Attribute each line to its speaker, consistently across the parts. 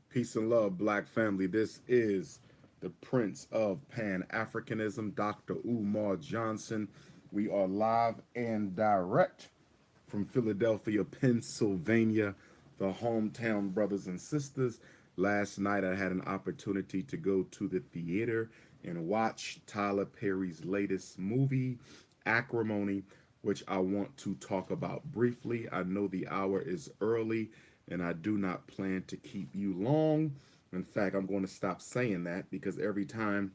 Speaker 1: Peace and love, black family. This is the Prince of Pan Africanism, Dr. Umar Johnson. We are live and direct from Philadelphia, Pennsylvania, the hometown brothers and sisters. Last night, I had an opportunity to go to the theater and watch Tyler Perry's latest movie, Acrimony, which I want to talk about briefly. I know the hour is early and I do not plan to keep you long. In fact, I'm going to stop saying that because every time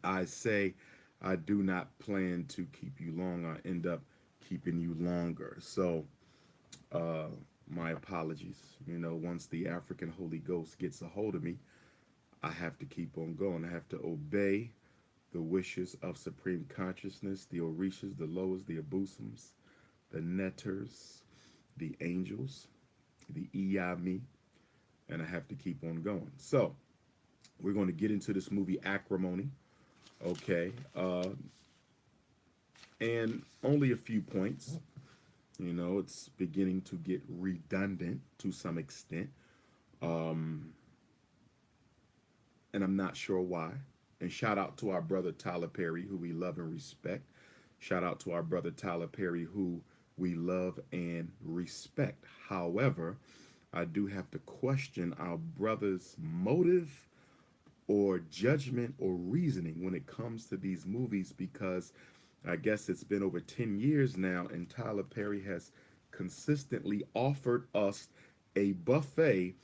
Speaker 1: I say I do not plan to keep you long, I end up keeping you longer. So, uh, my apologies. Once the African Holy Ghost gets a hold of me, I have to keep on going. I have to obey the wishes of Supreme Consciousness, the Orishas, the Loas, the Abusums, the Netters, the Angels, the Iyami, and I have to keep on going. So, we're going to get into this movie, Acrimony, okay? And only a few points. It's beginning to get redundant to some extent. Um, and I'm not sure why. And shout out to our brother Tyler Perry, who we love and respect. Shout out to our brother Tyler Perry, who we love and respect. However, I do have to question our brother's motive or judgment or reasoning when it comes to these movies because I guess it's been over 10 years now and Tyler Perry has consistently offered us a buffet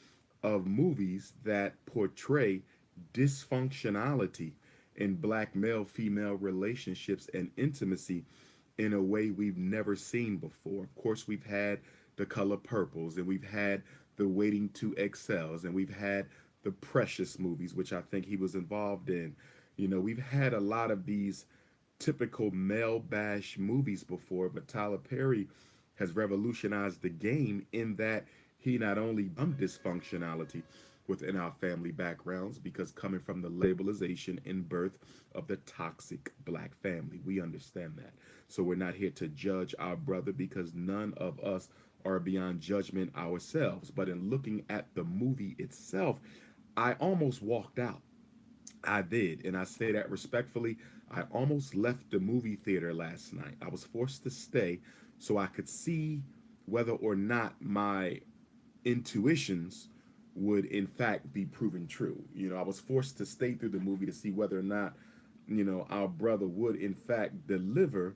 Speaker 1: of movies that portray dysfunctionality in black male female relationships and intimacy in a way we've never seen before. Of course, we've had The Color Purples and we've had The Waiting to Excels and we've had the Precious movies, which I think he was involved in. We've had a lot of these typical male bash movies before, but Tyler Perry has revolutionized the game in that he not only dysfunctionality within our family backgrounds because coming from the labelization and birth of the toxic black family, we understand that. So we're not here to judge our brother because none of us are beyond judgment ourselves. But in looking at the movie itself, I almost walked out. I did, and I say that respectfully. I almost left the movie theater last night. I was forced to stay so I could see whether or not my intuitions would in fact be proven true. I was forced to stay through the movie to see whether or not, our brother would in fact deliver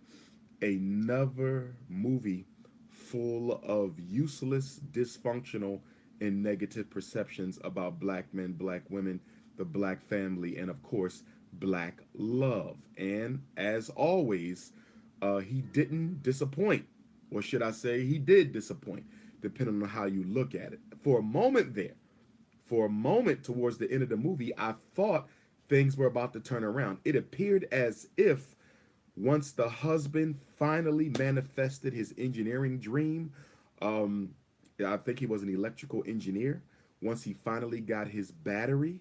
Speaker 1: another movie full of useless, dysfunctional, and negative perceptions about black men, black women, the black family, and of course, black love. And as always, he didn't disappoint. Or should I say, he did disappoint, depending on how you look at it. For a moment towards the end of the movie, I thought things were about to turn around. It appeared as if once the husband finally manifested his engineering dream, um, I think he was an electrical engineer. Once he finally got his battery,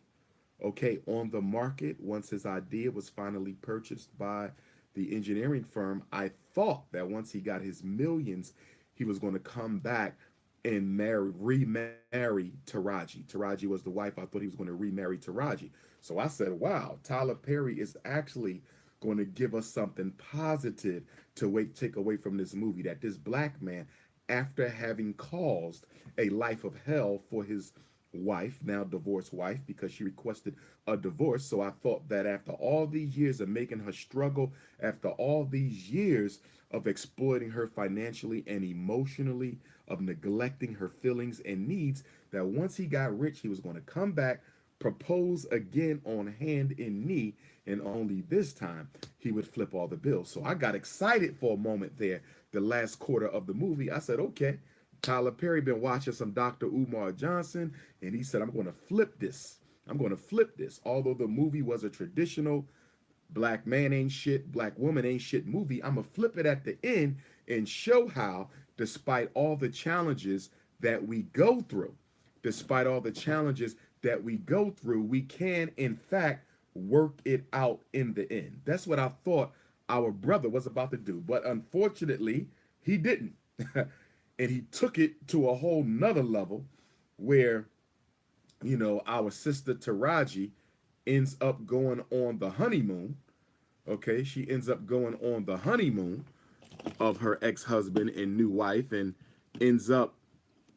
Speaker 1: okay, on the market, once his idea was finally purchased by the engineering firm, I thought that once he got his millions, he was going to come back and remarry Taraji. Taraji was the wife. I thought he was going to remarry Taraji. So I said, wow, Tyler Perry is actually going to give us something positive to take away from this movie, that this black man, after having caused a life of hell for his wife, now divorced wife, because she requested a divorce. So I thought that after all these years of making her struggle, after all these years of exploiting her financially and emotionally, of neglecting her feelings and needs, that once he got rich, he was going to come back, propose again on hand and knee, and only this time he would flip all the bills. So I got excited for a moment there, the last quarter of the movie. I said, okay, Tyler Perry been watching some Dr. Umar Johnson, and he said, I'm going to flip this. I'm going to flip this. Although the movie was a traditional black man ain't shit, black woman ain't shit movie, I'm going to flip it at the end and show how, despite all the challenges that we go through, despite all the challenges that we go through, we can, in fact, work it out in the end. That's what I thought our brother was about to do. But unfortunately, he didn't. And he took it to a whole nother level where our sister Taraji ends up going on the honeymoon. Okay, she ends up going on the honeymoon of her ex-husband and new wife, and ends up,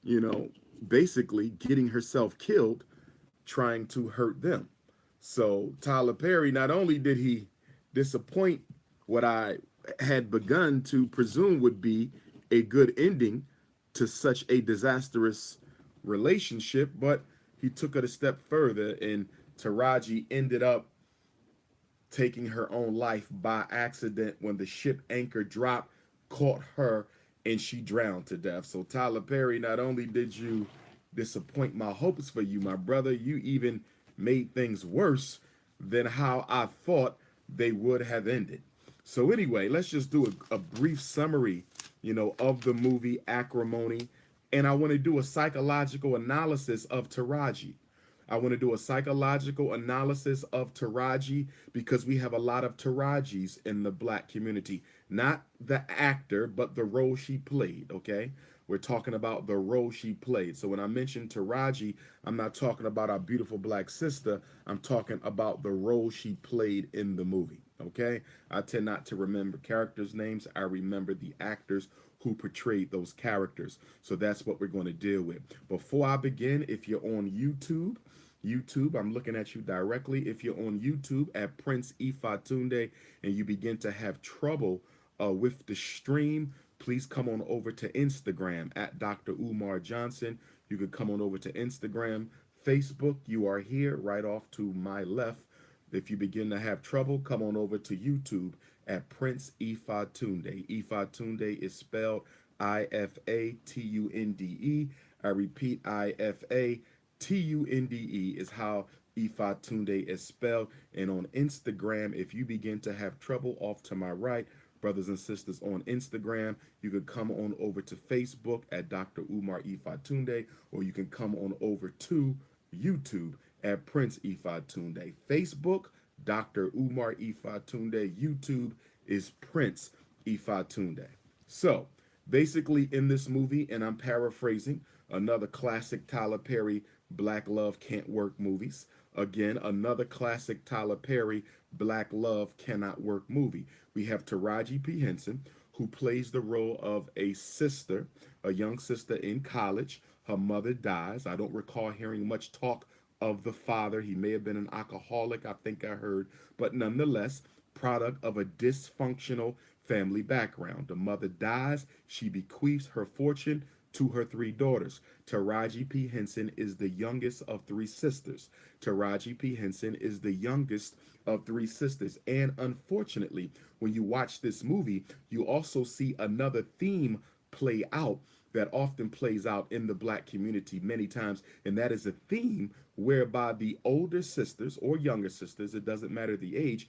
Speaker 1: you know, basically getting herself killed trying to hurt them. So Tyler Perry, not only did he disappoint what I had begun to presume would be a good ending to such a disastrous relationship, but he took it a step further, and Taraji ended up taking her own life by accident when the ship anchor dropped, caught her, and she drowned to death. So, Tyler Perry, not only did you disappoint my hopes for you, my brother, you even made things worse than how I thought they would have ended. So, anyway, let's just do a brief summary, of the movie Acrimony. And I want to do a psychological analysis of Taraji. I want to do a psychological analysis of Taraji because we have a lot of Tarajis in the black community. Not the actor, but the role she played, okay? We're talking about the role she played. So when I mention Taraji, I'm not talking about our beautiful black sister. I'm talking about the role she played in the movie, okay? I tend not to remember characters' names. I remember the actors who portrayed those characters. So that's what we're going to deal with. Before I begin, if you're on YouTube, I'm looking at you directly. If you're on YouTube at Prince Ifatunde and you begin to have trouble with the stream, please come on over to Instagram at Dr. Umar Johnson. You can come on over to Instagram. Facebook, you are here right off to my left. If you begin to have trouble, come on over to YouTube at Prince Ifatunde. Ifatunde is spelled Ifatunde. I repeat, Ifatunde is how Ifatunde is spelled. And on Instagram, if you begin to have trouble, off to my right, brothers and sisters on Instagram, you can come on over to Facebook at Dr. Umar Ifatunde, or you can come on over to YouTube at Prince Ifatunde. Facebook, Dr. Umar Ifatunde. YouTube is Prince Ifatunde. So, basically, in this movie, and I'm paraphrasing, another classic Tyler Perry Black Love Can't Work movies. Again, another classic Tyler Perry Black Love Cannot Work movie. We have Taraji P. Henson, who plays the role of a sister, a young sister in college. Her mother dies. I don't recall hearing much talk of the father. He may have been an alcoholic, I think I heard, but nonetheless, product of a dysfunctional family background. The mother dies. She bequeaths her fortune to her three daughters. Taraji P. Henson is the youngest of three sisters. Taraji P. Henson is the youngest of three sisters. And unfortunately, when you watch this movie, you also see another theme play out that often plays out in the black community many times, and that is a theme whereby the older sisters or younger sisters, it doesn't matter the age,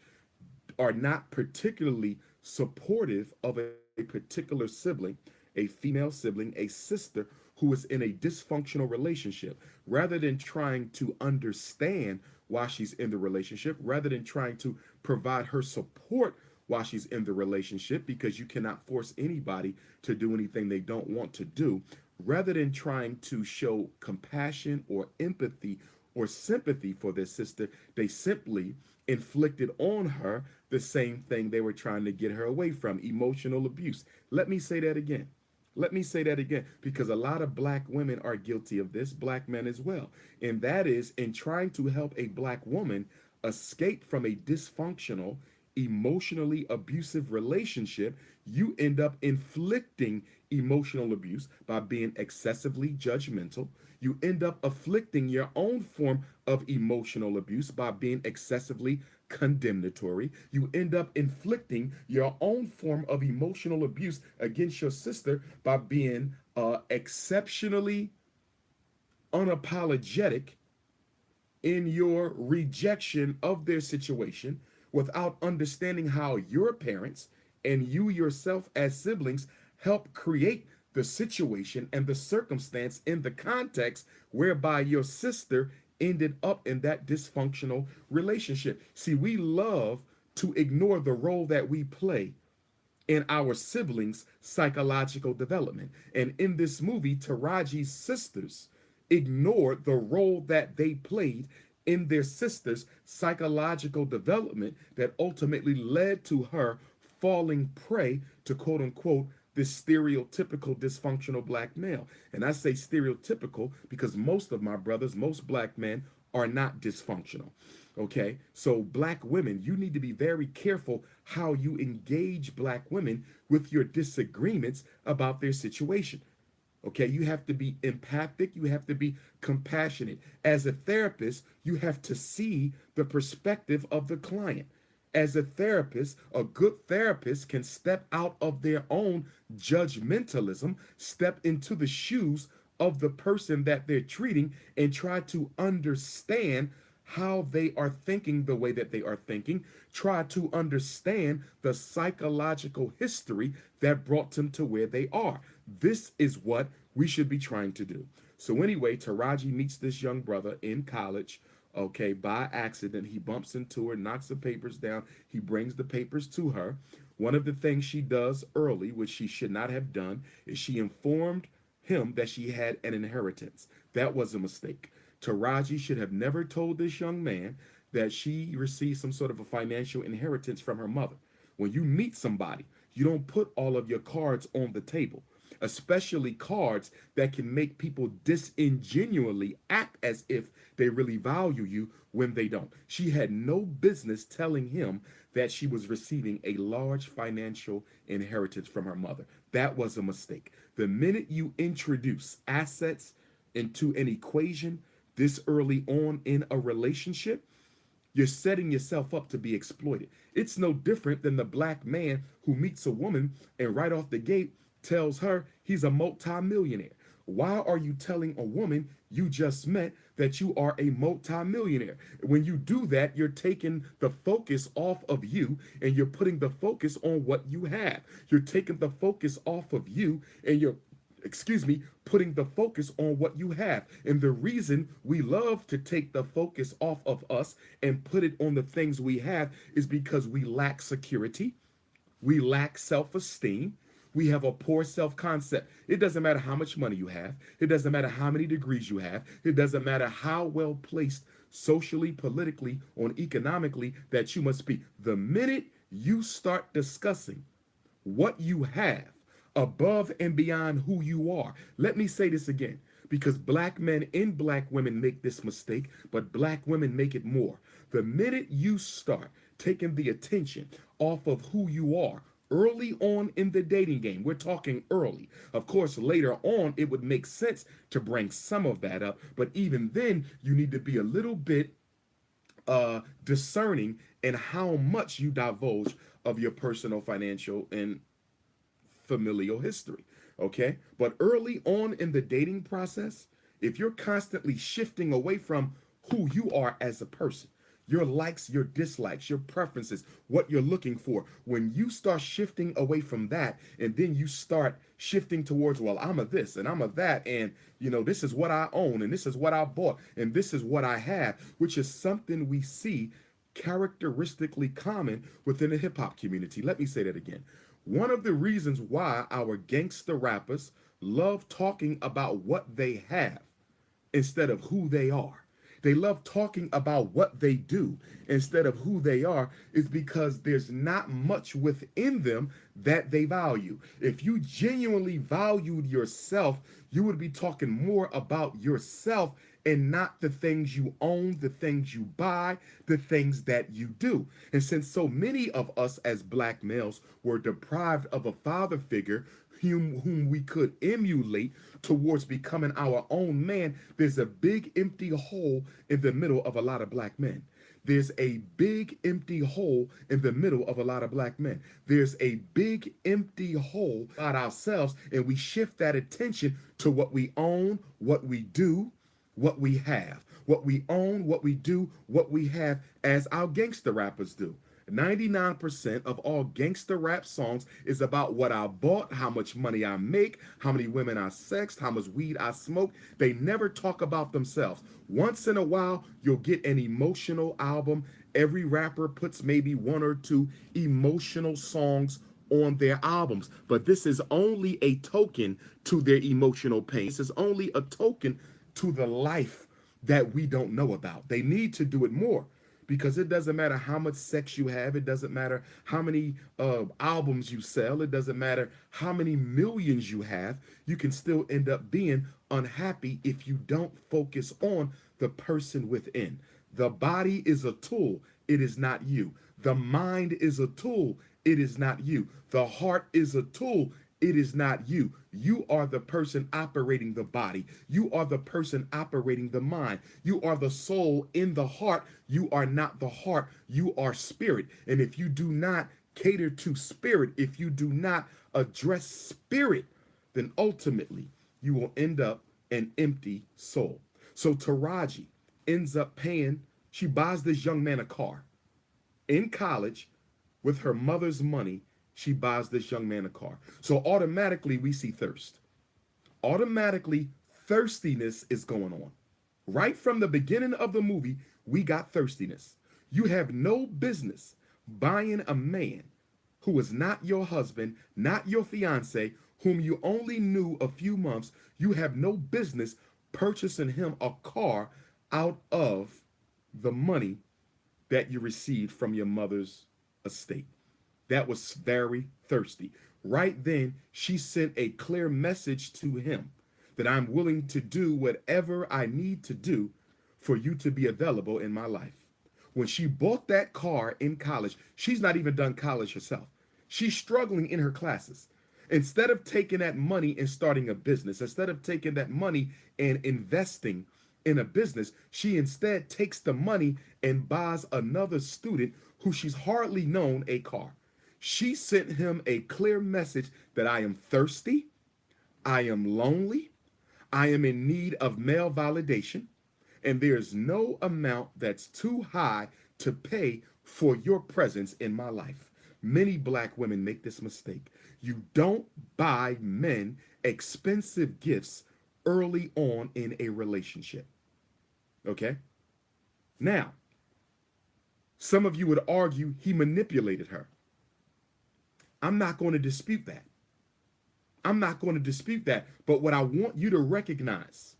Speaker 1: are not particularly supportive of a particular sibling, a female sibling, a sister who is in a dysfunctional relationship. Rather than trying to understand why she's in the relationship, rather than trying to provide her support while she's in the relationship, because you cannot force anybody to do anything they don't want to do, rather than trying to show compassion or empathy or sympathy for their sister, they simply inflicted on her the same thing they were trying to get her away from: emotional abuse. Let me say that again. Let me say that again, because a lot of black women are guilty of this, black men as well. And that is, in trying to help a black woman escape from a dysfunctional, emotionally abusive relationship, you end up inflicting emotional abuse by being excessively judgmental. You end up afflicting your own form of emotional abuse by being excessively condemnatory. You end up inflicting your own form of emotional abuse against your sister by being exceptionally unapologetic in your rejection of their situation, without understanding how your parents and you yourself as siblings help create the situation and the circumstance in the context whereby your sister ended up in that dysfunctional relationship. See, we love to ignore the role that we play in our siblings' psychological development. And in this movie, Taraji's sisters ignored the role that they played in their sister's psychological development that ultimately led to her falling prey to quote unquote this stereotypical dysfunctional black male. And I say stereotypical because most of my brothers, most black men are not dysfunctional. Okay, so black women, you need to be very careful how you engage black women with your disagreements about their situation. Okay, you have to be empathic, you have to be compassionate. As a therapist, you have to see the perspective of the client. As a therapist, a good therapist can step out of their own judgmentalism, step into the shoes of the person that they're treating, and try to understand how they are thinking the way that they are thinking, try to understand the psychological history that brought them to where they are. This is what we should be trying to do. So, anyway, Taraji meets this young brother in college. Okay, by accident, he bumps into her, knocks the papers down. He brings the papers to her. One of the things she does early, which she should not have done, is she informed him that she had an inheritance. That was a mistake. Taraji should have never told this young man that she received some sort of a financial inheritance from her mother. When you meet somebody, you don't put all of your cards on the table, especially cards that can make people disingenuously act as if they really value you when they don't. She had no business telling him that she was receiving a large financial inheritance from her mother. That was a mistake. The minute you introduce assets into an equation this early on in a relationship, you're setting yourself up to be exploited. It's no different than the black man who meets a woman and right off the gate tells her he's a multimillionaire. Why are you telling a woman you just met that you are a multimillionaire? When you do that, you're taking the focus off of you and you're putting the focus on what you have. You're taking the focus off of you and you're putting the focus on what you have. And the reason we love to take the focus off of us and put it on the things we have is because we lack security, we lack self esteem, we have a poor self concept. It doesn't matter how much money you have, it doesn't matter how many degrees you have, it doesn't matter how well placed socially, politically, or economically that you must be. The minute you start discussing what you have above and beyond who you are. Let me say this again, because black men and black women make this mistake, but black women make it more. The minute you start taking the attention off of who you are early on in the dating game, we're talking early. Of course, later on, it would make sense to bring some of that up, but even then, you need to be a little bit discerning in how much you divulge of your personal, financial, and familial history. Okay. But early on in the dating process, if you're constantly shifting away from who you are as a person, your likes, your dislikes, your preferences, what you're looking for, when you start shifting away from that, and then you start shifting towards, well, I'm a this and I'm a that, and this is what I own, and this is what I bought, and this is what I have, which is something we see characteristically common within the hip hop community. Let me say that again. One of the reasons why our gangster rappers love talking about what they have instead of who they are. They love talking about what they do instead of who they are is because there's not much within them that they value. If you genuinely valued yourself, you would be talking more about yourself and not the things you own, the things you buy, the things that you do. And since so many of us as black males were deprived of a father figure whom we could emulate towards becoming our own man, there's a big empty hole in the middle of a lot of black men. There's a big empty hole in the middle of a lot of black men. There's a big empty hole about ourselves, and we shift that attention to what we own, what we do, what we have. What we own, what we do, what we have, as our gangster rappers do. 99% of all gangster rap songs is about what I bought, how much money I make, how many women I sexed, how much weed I smoke. They never talk about themselves. Once in a while, you'll get an emotional album. Every rapper puts maybe one or two emotional songs on their albums, but this is only a token to their emotional pain. This is only a token to the life that we don't know about. They need to do it more, because it doesn't matter how much sex you have. It doesn't matter how many albums you sell. It doesn't matter how many millions you have. You can still end up being unhappy if you don't focus on the person within. The body is a tool. It is not you. The mind is a tool. It is not you. The heart is a tool. It is not you. You are the person operating the body. You are the person operating the mind. You are the soul in the heart. You are not the heart. You are spirit. And if you do not cater to spirit, if you do not address spirit, then ultimately you will end up an empty soul. So Taraji ends up paying, she buys this young man a car. In college, with her mother's money, she buys this young man a car. So automatically we see thirst. Automatically thirstiness is going on. Right from the beginning of the movie, we got thirstiness. You have no business buying a man who is not your husband, not your fiance, whom you only knew a few months. You have no business purchasing him a car out of the money that you received from your mother's estate. That was very thirsty. Right then, she sent a clear message to him that I'm willing to do whatever I need to do for you to be available in my life. When she bought that car in college, she's not even done college herself. She's struggling in her classes. Instead of taking that money and starting a business, instead of taking that money and investing in a business, she instead takes the money and buys another student who she's hardly known a car. She sent him a clear message that I am thirsty, I am lonely, I am in need of male validation, and there's no amount that's too high to pay for your presence in my life. Many black women make this mistake. You don't buy men expensive gifts early on in a relationship. Okay? Now, some of you would argue he manipulated her. I'm not going to dispute that. I'm not going to dispute that. But what I want you to recognize,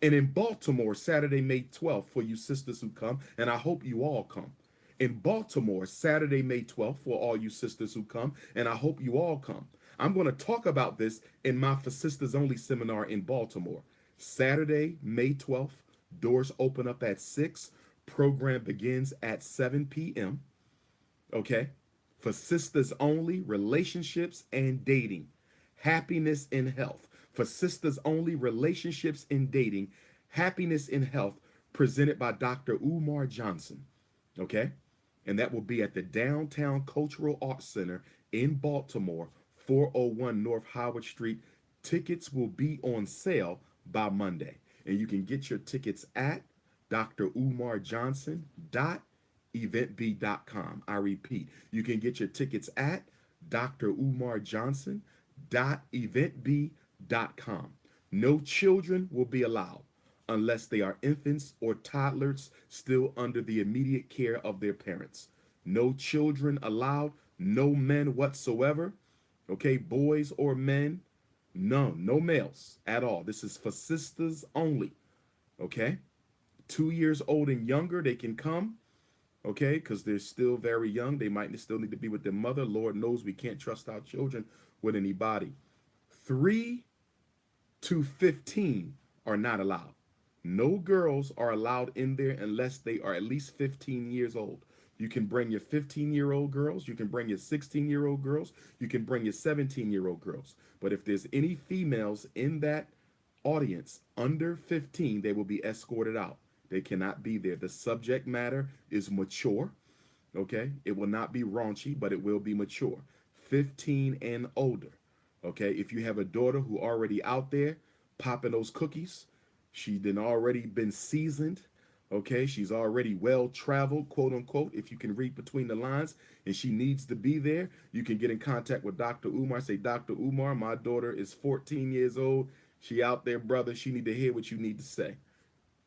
Speaker 1: and in Baltimore, Saturday, May 12th, for you sisters who come, and I hope you all come. In Baltimore, Saturday, May 12th, for all you sisters who come, and I hope you all come. I'm going to talk about this in my For Sisters Only seminar in Baltimore. Saturday, May 12th, doors open up at 6. Program begins at 7 p.m. Okay? For sisters only, relationships and dating, happiness and health. For sisters only, relationships and dating, happiness and health, presented by Dr. Umar Johnson. Okay? And that will be at the Downtown Cultural Arts Center in Baltimore, 401 North Howard Street. Tickets will be on sale by Monday. And you can get your tickets at drumarjohnson.eventb.com. I repeat, you can get your tickets at drumarjohnson.eventb.com. No children will be allowed unless they are infants or toddlers still under the immediate care of their parents. No children allowed, no men whatsoever. Okay, boys or men, no males at all. This is for sisters only. Okay, 2 years old and younger, they can come. Okay, because they're still very young. They might still need to be with their mother. Lord knows we can't trust our children with anybody. 3 to 15 are not allowed. No girls are allowed in there unless they are at least 15 years old. You can bring your 15-year-old girls. You can bring your 16-year-old girls. You can bring your 17-year-old girls. But if there's any females in that audience under 15, they will be escorted out. They cannot be there. The subject matter is mature. Okay? It will not be raunchy, but it will be mature. 15 and older. Okay? If you have a daughter who already out there popping those cookies, she then already been seasoned. Okay, she's already well traveled, quote unquote, if you can read between the lines, and she needs to be there. You can get in contact with Dr. Umar. Say, Dr. Umar, my daughter is 14 years old. She out there, brother. She need to hear what you need to say.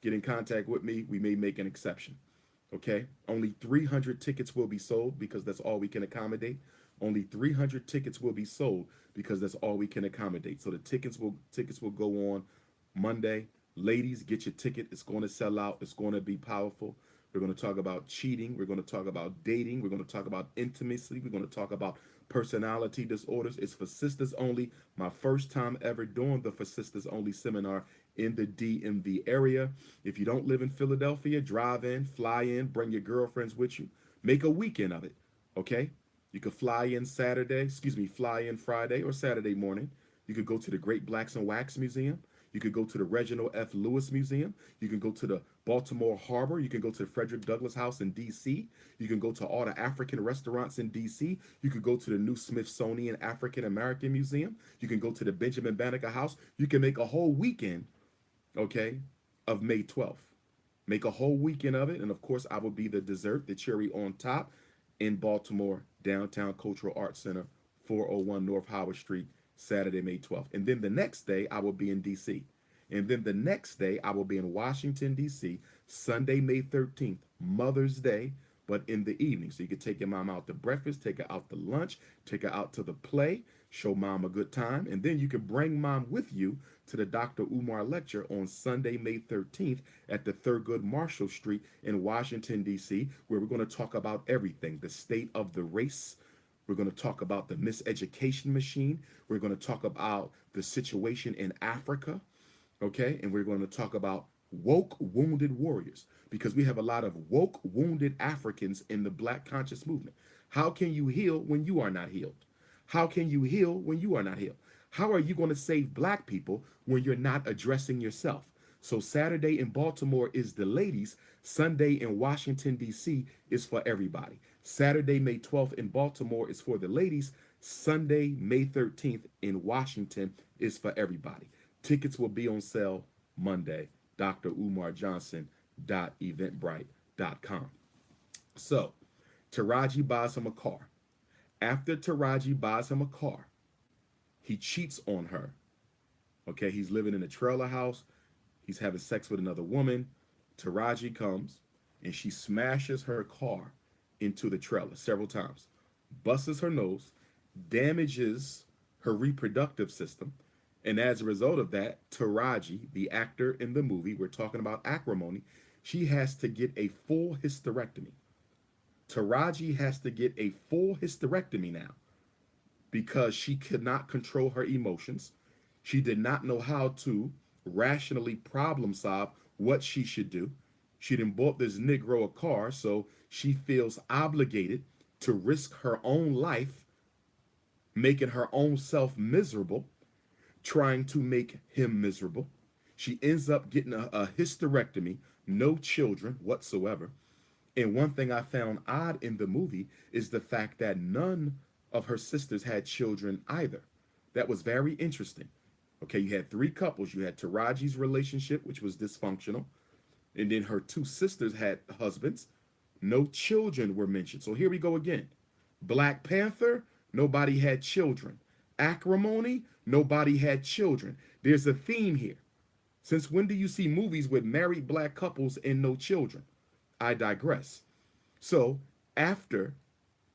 Speaker 1: Get in contact with me. We may make an exception. Okay, only 300 tickets will be sold because that's all we can accommodate. Only 300 tickets will be sold because that's all we can accommodate. So the tickets will go on Monday. Ladies, get your ticket. It's going to sell out. It's going to be powerful. We're going to talk about cheating. We're going to talk about dating. We're going to talk about intimacy. We're going to talk about personality disorders. It's for sisters only. My first time ever doing the For Sisters Only seminar in the DMV area. If you don't live in Philadelphia, drive in, fly in, bring your girlfriends with you. Make a weekend of it, okay? You could fly in fly in Friday or Saturday morning. You could go to the Great Blacks and Wax Museum. You could go to the Reginald F. Lewis Museum. You can go to the Baltimore Harbor. You can go to the Frederick Douglass House in D.C. You can go to all the African restaurants in D.C. You could go to the new Smithsonian African American Museum. You can go to the Benjamin Banneker House. You can make a whole weekend, okay, of May 12th. Make a whole weekend of it. And of course, I will be the dessert, the cherry on top in Baltimore, Downtown Cultural Arts Center, 401 North Howard Street, Saturday, May 12th. And then the next day, I will be in D.C. And then the next day, I will be in Washington, D.C., Sunday, May 13th, Mother's Day, but in the evening. So you can take your mom out to breakfast, take her out to lunch, take her out to the play, show mom a good time. And then you can bring mom with you to the Dr. Umar lecture on Sunday, May 13th at the Thurgood Marshall Street in Washington, D.C., where we're going to talk about everything, the state of the race. We're going to talk about the miseducation machine. We're going to talk about the situation in Africa, okay? And we're going to talk about woke wounded warriors, because we have a lot of woke wounded Africans in the Black conscious movement. How can you heal when you are not healed? How can you heal when you are not healed? How are you going to save Black people when you're not addressing yourself? So Saturday in Baltimore is the ladies. Sunday in Washington, D.C. is for everybody. Saturday, May 12th in Baltimore is for the ladies. Sunday, May 13th in Washington is for everybody. Tickets will be on sale Monday. drumarjohnson.eventbrite.com. So Taraji buys him a car. After Taraji buys him a car, he cheats on her. Okay, he's living in a trailer house. He's having sex with another woman. Taraji comes and she smashes her car into the trailer several times, busts her nose, damages her reproductive system. And as a result of that, Taraji, the actor in the movie, we're talking about acrimony, she has to get a full hysterectomy. Taraji has to get a full hysterectomy now because she could not control her emotions. She did not know how to rationally problem solve what she should do. She done bought this Negro a car, so she feels obligated to risk her own life, making her own self miserable, trying to make him miserable. She ends up getting a hysterectomy, no children whatsoever. And one thing I found odd in the movie is the fact that none of her sisters had children either. That was very interesting. Okay, you had three couples. You had Taraji's relationship, which was dysfunctional. And then her two sisters had husbands. No children were mentioned. So here we go again. Black Panther, nobody had children. Acrimony, nobody had children. There's a theme here. Since when do you see movies with married Black couples and no children? I digress. So after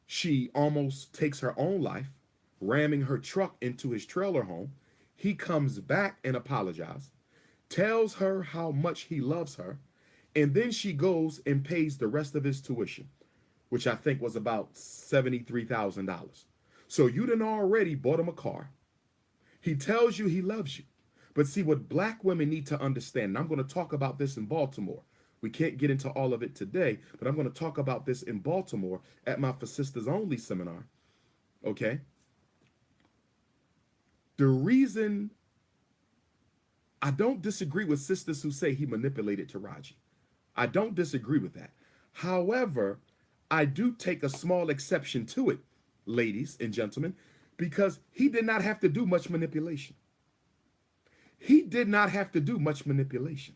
Speaker 1: she almost takes her own life, ramming her truck into his trailer home, he comes back and apologizes, tells her how much he loves her, and then she goes and pays the rest of his tuition, which I think was about $73,000. So you done already bought him a car. He tells you he loves you. But see, what Black women need to understand, and I'm going to talk about this in Baltimore. We can't get into all of it today, but I'm going to talk about this in Baltimore at my For Sisters Only seminar. Okay? The reason I don't disagree with sisters who say he manipulated Taraji. I don't disagree with that. However, I do take a small exception to it, ladies and gentlemen, because he did not have to do much manipulation. He did not have to do much manipulation.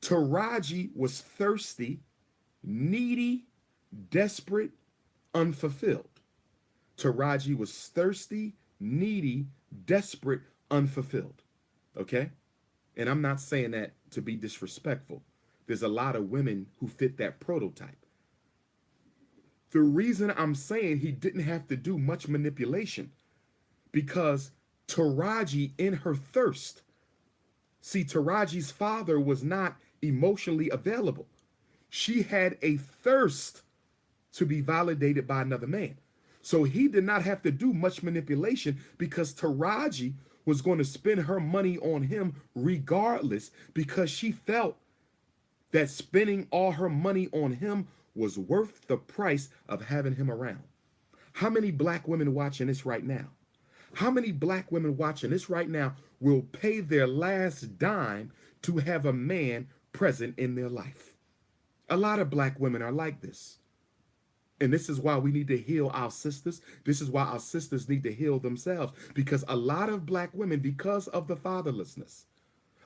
Speaker 1: Taraji was thirsty, needy, desperate, unfulfilled. Taraji was thirsty, needy, desperate, unfulfilled. Okay? And I'm not saying that to be disrespectful. There's a lot of women who fit that prototype. The reason I'm saying he didn't have to do much manipulation, because Taraji, in her thirst, See, Taraji's father was not emotionally available. She had a thirst to be validated by another man. So he did not have to do much manipulation because Taraji was going to spend her money on him regardless because she felt that spending all her money on him was worth the price of having him around. How many black women watching this right now? How many black women watching this right now will pay their last dime to have a man present in their life? A lot of black women are like this. And this is why we need to heal our sisters. This is why our sisters need to heal themselves. Because a lot of black women, because of the fatherlessness,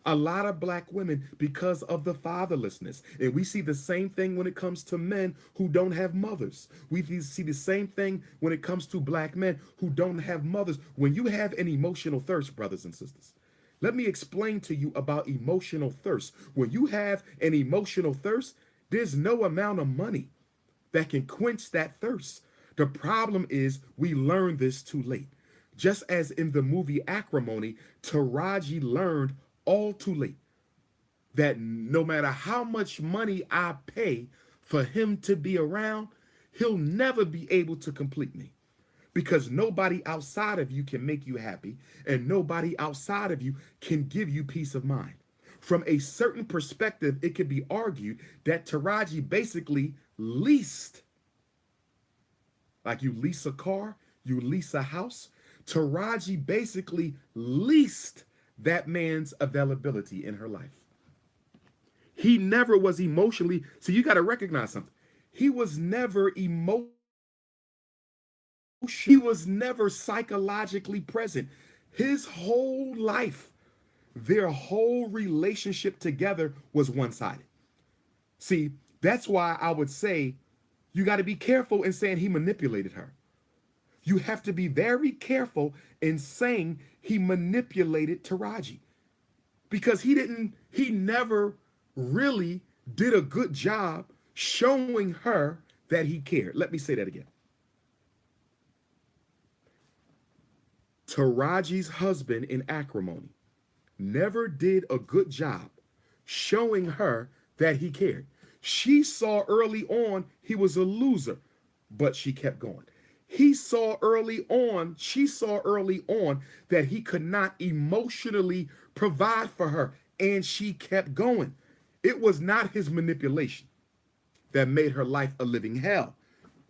Speaker 1: a lot of black women, because of the fatherlessness. And we see the same thing when it comes to men who don't have mothers. We see the same thing when it comes to black men who don't have mothers. When you have an emotional thirst, brothers and sisters, let me explain to you about emotional thirst. When you have an emotional thirst, there's no amount of money that can quench that thirst. The problem is we learned this too late. Just as in the movie Acrimony, Taraji learned all too late that no matter how much money I pay for him to be around, he'll never be able to complete me. Because nobody outside of you can make you happy, and nobody outside of you can give you peace of mind. From a certain perspective, it could be argued that Taraji basically leased, like you lease a car, you lease a house. Taraji basically leased that man's availability in her life. He never was emotionally, so you got to recognize something. He was never emotional. He was never psychologically present. His whole life, their whole relationship together was one-sided. See, that's why I would say you got to be careful in saying he manipulated her. You have to be very careful in saying he manipulated Taraji, because he never really did a good job showing her that he cared. Let me say that again. Taraji's husband in Acrimony never did a good job showing her that he cared. She saw early on he was a loser, but she kept going. She saw early on that he could not emotionally provide for her, and she kept going. It was not his manipulation that made her life a living hell.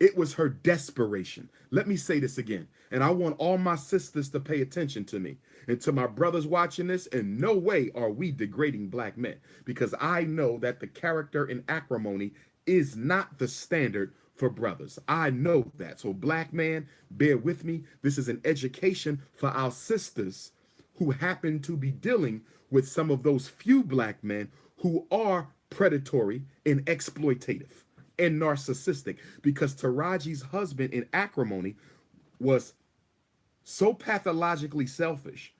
Speaker 1: It was her desperation. Let me say this again, and I want all my sisters to pay attention to me. And to my brothers watching this, in no way are we degrading black men, because I know that the character in Acrimony is not the standard for brothers. I know that. So black man, bear with me. This is an education for our sisters who happen to be dealing with some of those few black men who are predatory and exploitative and narcissistic, because Taraji's husband in Acrimony was so pathologically selfish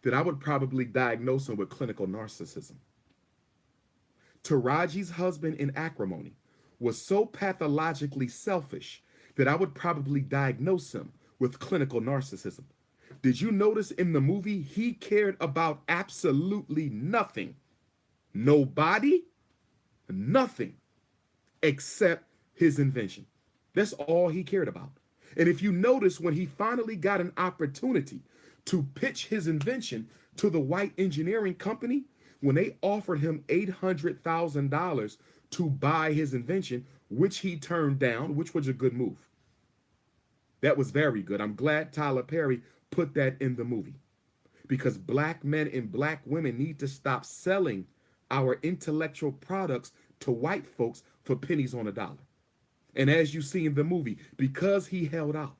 Speaker 1: that I would probably diagnose him with clinical narcissism. Taraji's husband in Acrimony was so pathologically selfish that I would probably diagnose him with clinical narcissism. Did you notice in the movie he cared about absolutely nothing? Nobody, nothing, except his invention. That's all he cared about. And if you notice, when he finally got an opportunity to pitch his invention to the white engineering company, when they offered him $800,000 to buy his invention, which he turned down, which was a good move. That was very good. I'm glad Tyler Perry put that in the movie, because black men and black women need to stop selling our intellectual products to white folks for pennies on a dollar. And as you see in the movie, because he held out,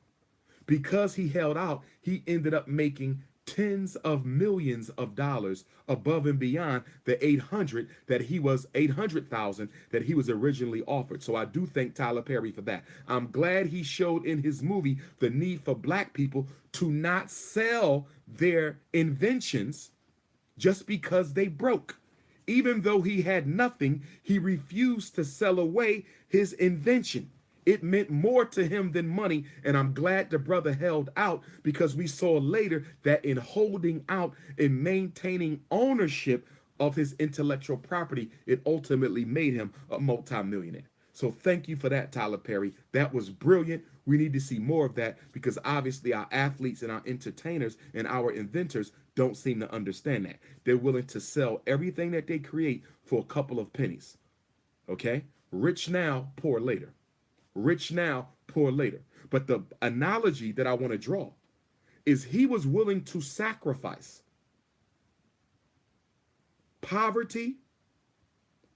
Speaker 1: he ended up making tens of millions of dollars above and beyond the 800,000 that he was originally offered. So I do thank Tyler Perry for that. I'm glad he showed in his movie the need for black people to not sell their inventions just because they broke. Even though he had nothing, he refused to sell away his invention. It meant more to him than money, and I'm glad the brother held out because we saw later that in holding out and maintaining ownership of his intellectual property, it ultimately made him a multimillionaire. So thank you for that, Tyler Perry. That was brilliant. We need to see more of that because obviously our athletes and our entertainers and our inventors don't seem to understand that. They're willing to sell everything that they create for a couple of pennies. Okay? Rich now, poor later. Rich now, poor later. But the analogy that I want to draw is he was willing to sacrifice poverty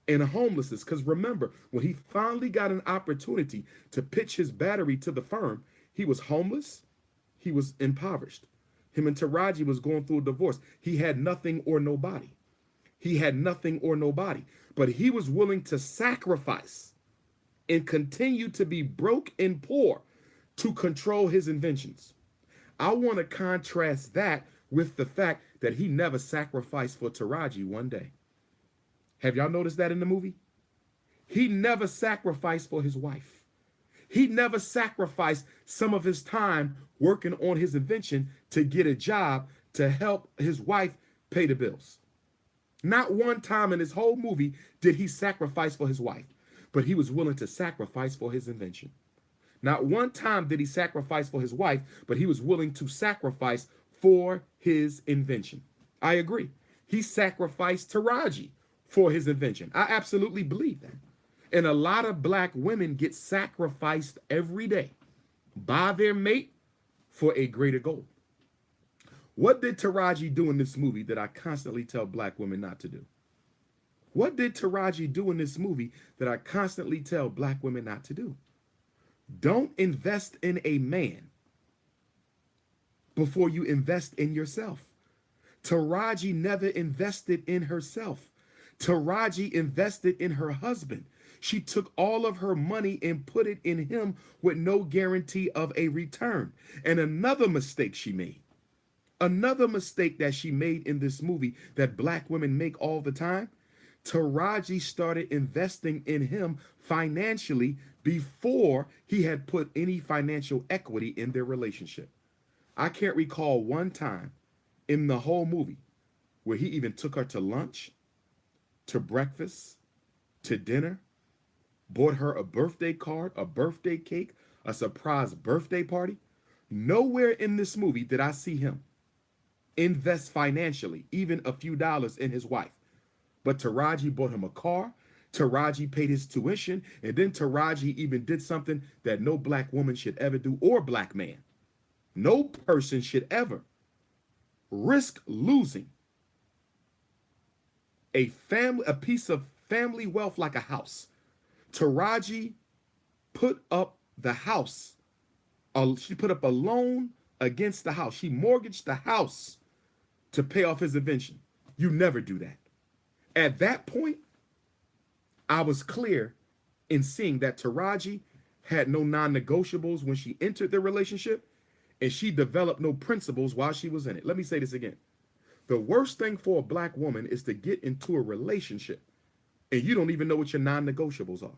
Speaker 1: and homelessness. Because remember, when he finally got an opportunity to pitch his battery to the firm, he was homeless, he was impoverished. Him and Taraji was going through a divorce. He had nothing or nobody. He had nothing or nobody. But he was willing to sacrifice and continue to be broke and poor to control his inventions. I want to contrast that with the fact that he never sacrificed for Taraji one day. Have y'all noticed that in the movie? He never sacrificed for his wife. He never sacrificed some of his time working on his invention to get a job to help his wife pay the bills. Not one time in his whole movie did he sacrifice for his wife, but he was willing to sacrifice for his invention. Not one time did he sacrifice for his wife, but he was willing to sacrifice for his invention. I agree. He sacrificed Taraji for his invention. I absolutely believe that. And a lot of black women get sacrificed every day by their mate for a greater goal. What did Taraji do in this movie that I constantly tell black women not to do? What did Taraji do in this movie that I constantly tell black women not to do? Don't invest in a man before you invest in yourself. Taraji never invested in herself. Taraji invested in her husband. She took all of her money and put it in him with no guarantee of a return. And another mistake she made, another mistake that she made in this movie that black women make all the time, Taraji started investing in him financially before he had put any financial equity in their relationship. I can't recall one time in the whole movie where he even took her to lunch, to breakfast, to dinner, bought her a birthday card, a birthday cake, a surprise birthday party. Nowhere in this movie did I see him invest financially, even a few dollars in his wife. But Taraji bought him a car, Taraji paid his tuition, and then Taraji even did something that no black woman should ever do, or black man. No person should ever risk losing a piece of family wealth like a house. Taraji put up the house. She put up a loan against the house. She mortgaged the house to pay off his invention. You never do that. At that point, I was clear in seeing that Taraji had no non-negotiables when she entered the relationship, and she developed no principles while she was in it. Let me say this again. The worst thing for a black woman is to get into a relationship and you don't even know what your non-negotiables are.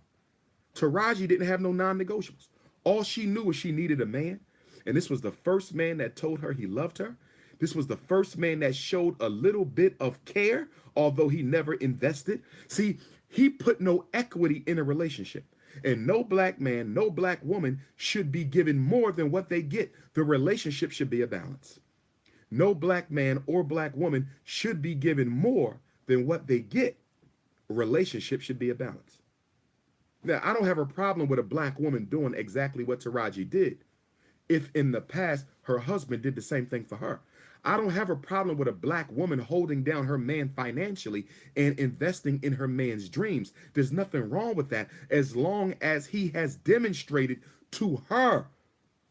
Speaker 1: Taraji didn't have no non-negotiables. All she knew was she needed a man, and this was the first man that told her he loved her. This was the first man that showed a little bit of care, although he never invested. See, he put no equity in a relationship. And no black man, no black woman should be given more than what they get. The relationship should be a balance. No black man or black woman should be given more than what they get. A relationship should be a balance. Now, I don't have a problem with a black woman doing exactly what Taraji did if in the past her husband did the same thing for her. I don't have a problem with a black woman holding down her man financially and investing in her man's dreams. There's nothing wrong with that as long as he has demonstrated to her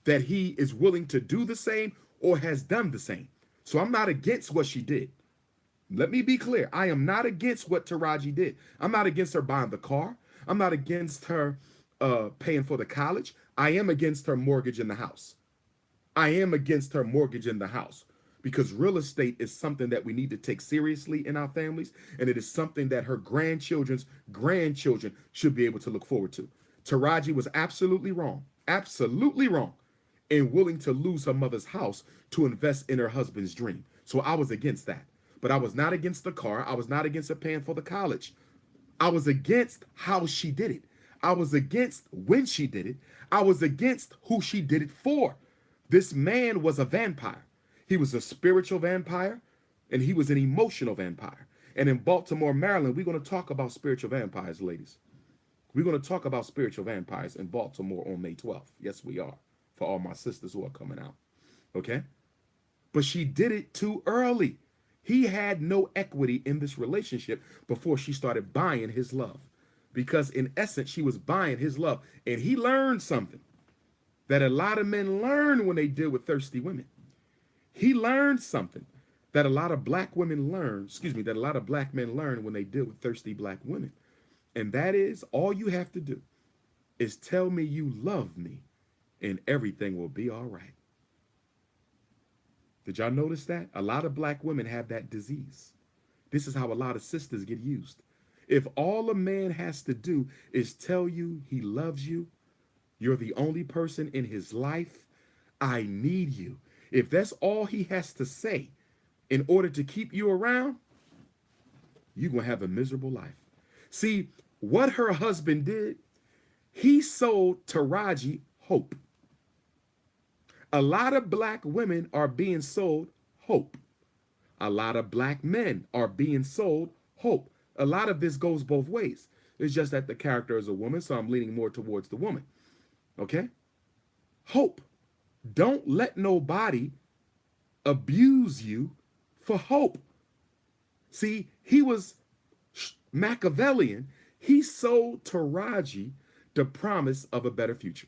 Speaker 1: that he is willing to do the same or has done the same. So I'm not against what she did. Let me be clear. I am not against what Taraji did. I'm not against her buying the car. I'm not against her paying for the college. I am against her mortgage in the house. I am against her mortgage in the house because real estate is something that we need to take seriously in our families, and it is something that her grandchildren's grandchildren should be able to look forward to. Taraji was absolutely wrong, and willing to lose her mother's house to invest in her husband's dream. So I was against that. But I was not against the car. I was not against her paying for the college. I was against how she did it. I was against when she did it. I was against who she did it for. This man was a vampire. He was a spiritual vampire, and he was an emotional vampire. And in Baltimore, Maryland, we're going to talk about spiritual vampires, ladies. We're going to talk about spiritual vampires in Baltimore on May 12th. Yes, we are. For all my sisters who are coming out. Okay? But she did it too early. He had no equity in this relationship before she started buying his love. Because in essence, she was buying his love. And he learned something that a lot of men learn when they deal with thirsty women. He learned something that a lot of black women learn, that a lot of black men learn when they deal with thirsty black women. And that is, all you have to do is tell me you love me and everything will be all right. Did y'all notice that? A lot of black women have that disease. This is how a lot of sisters get used. If all a man has to do is tell you he loves you, you're the only person in his life, I need you. If that's all he has to say in order to keep you around, you're going to have a miserable life. See, what her husband did, he sold Taraji hope. A lot of black women are being sold hope. A lot of black men are being sold hope. A lot of this goes both ways. It's just that the character is a woman, so I'm leaning more towards the woman. Okay? Hope. Don't let nobody abuse you for hope. See, he was Machiavellian. He sold Taraji the promise of a better future.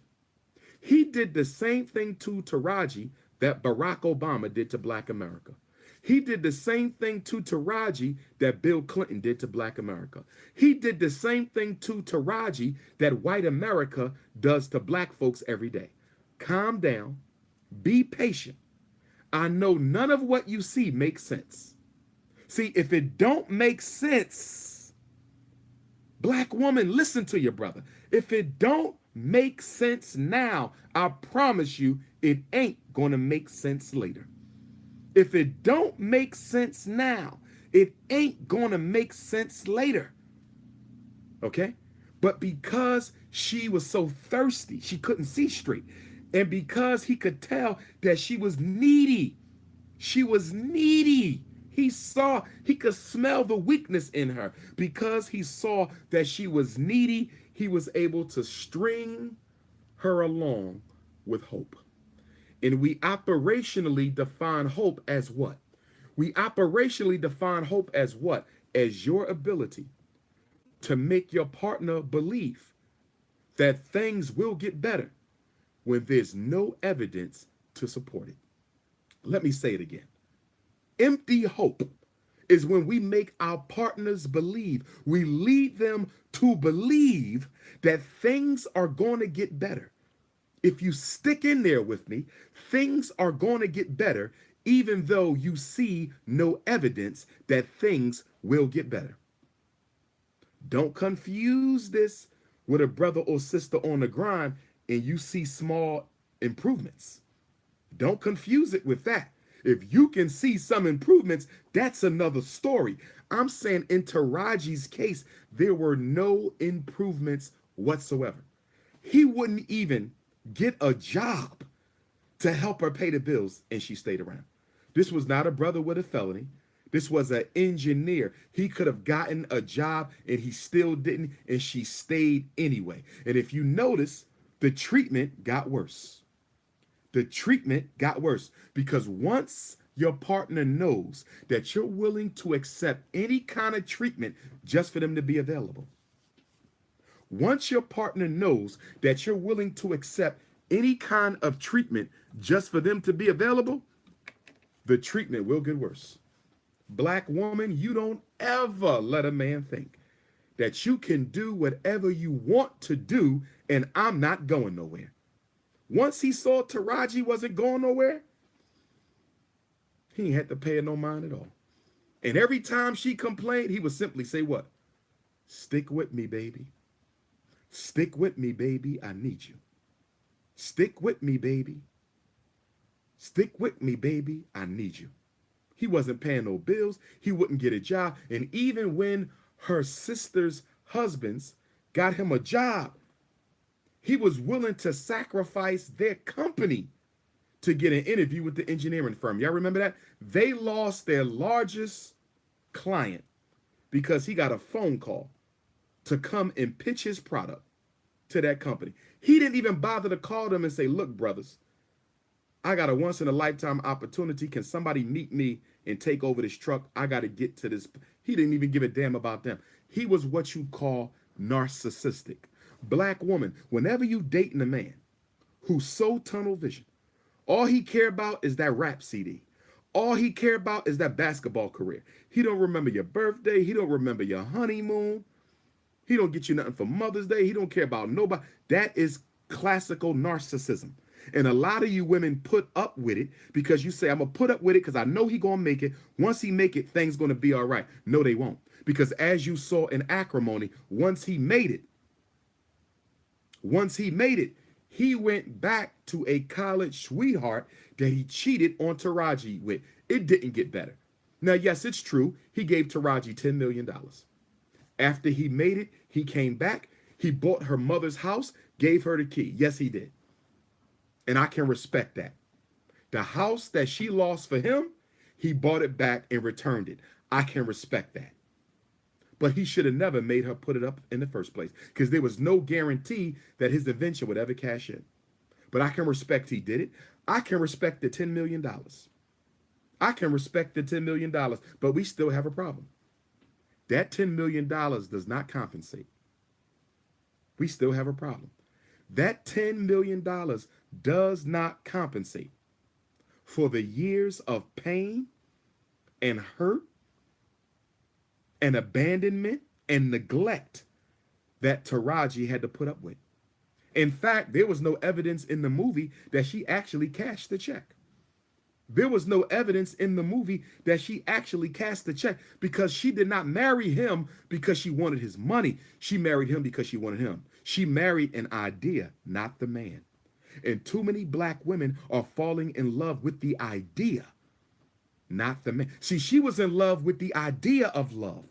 Speaker 1: He did the same thing to Taraji that Barack Obama did to black America. He did the same thing to Taraji that Bill Clinton did to black America. He did the same thing to Taraji that white America does to black folks every day. Calm down. Be patient. I know none of what you see makes sense. See, if it don't make sense, black woman, listen to your brother. If it don't make sense now, I promise you it ain't gonna make sense later. If it don't make sense now, it ain't gonna make sense later. Okay? But because she was so thirsty, she couldn't see straight. And because he could tell that she was needy, he could smell the weakness in her. Because he saw that she was needy, he was able to string her along with hope. And we operationally define hope as what? We operationally define hope as what? As your ability to make your partner believe that things will get better when there's no evidence to support it. Let me say it again. Empty hope is when we make our partners believe, we lead them to believe that things are going to get better. If you stick in there with me, things are going to get better, even though you see no evidence that things will get better. Don't confuse this with a brother or sister on the grind and you see small improvements. Don't confuse it with that. If you can see some improvements, that's another story. I'm saying in Taraji's case, there were no improvements whatsoever. He wouldn't even get a job to help her pay the bills, and she stayed around. This was not a brother with a felony. This was an engineer. He could have gotten a job, and he still didn't, and she stayed anyway. And if you notice, the treatment got worse. The treatment got worse because once your partner knows that you're willing to accept any kind of treatment just for them to be available, once your partner knows that you're willing to accept any kind of treatment just for them to be available, the treatment will get worse. Black woman, you don't ever let a man think that you can do whatever you want to do and I'm not going nowhere. Once he saw Taraji wasn't going nowhere, he ain't had to pay her no mind at all. And every time she complained, he would simply say what? Stick with me, baby. Stick with me, baby. I need you. Stick with me, baby. Stick with me, baby. I need you. He wasn't paying no bills. He wouldn't get a job. And even when her sister's husbands got him a job, he was willing to sacrifice their company to get an interview with the engineering firm. Y'all remember that? They lost their largest client because he got a phone call to come and pitch his product to that company. He didn't even bother to call them and say, look, brothers, I got a once in a lifetime opportunity. Can somebody meet me and take over this truck? I got to get to this. He didn't even give a damn about them. He was what you call narcissistic. Black woman, whenever you dating a man who's so tunnel vision, all he care about is that rap CD. All he care about is that basketball career. He don't remember your birthday. He don't remember your honeymoon. He don't get you nothing for Mother's Day. He don't care about nobody. That is classical narcissism. And a lot of you women put up with it because you say, I'm going to put up with it because I know he going to make it. Once he make it, things going to be all right. No, they won't. Because as you saw in Acrimony, once he made it, he went back to a college sweetheart that he cheated on Taraji with. It didn't get better. Now, yes, it's true. He gave Taraji $10 million. After he made it, he came back. He bought her mother's house, gave her the key. Yes, he did. And I can respect that. The house that she lost for him, he bought it back and returned it. I can respect that. But he should have never made her put it up in the first place because there was no guarantee that his invention would ever cash in. But I can respect he did it. I can respect the $10 million. I can respect the $10 million, but we still have a problem. That $10 million does not compensate. We still have a problem. That $10 million does not compensate for the years of pain and hurt and abandonment and neglect that Taraji had to put up with. In fact, there was no evidence in the movie that she actually cashed the check. There was no evidence in the movie that she actually cashed the check because she did not marry him because she wanted his money. She married him because she wanted him. She married an idea, not the man. And too many black women are falling in love with the idea, not the man. See, she was in love with the idea of love.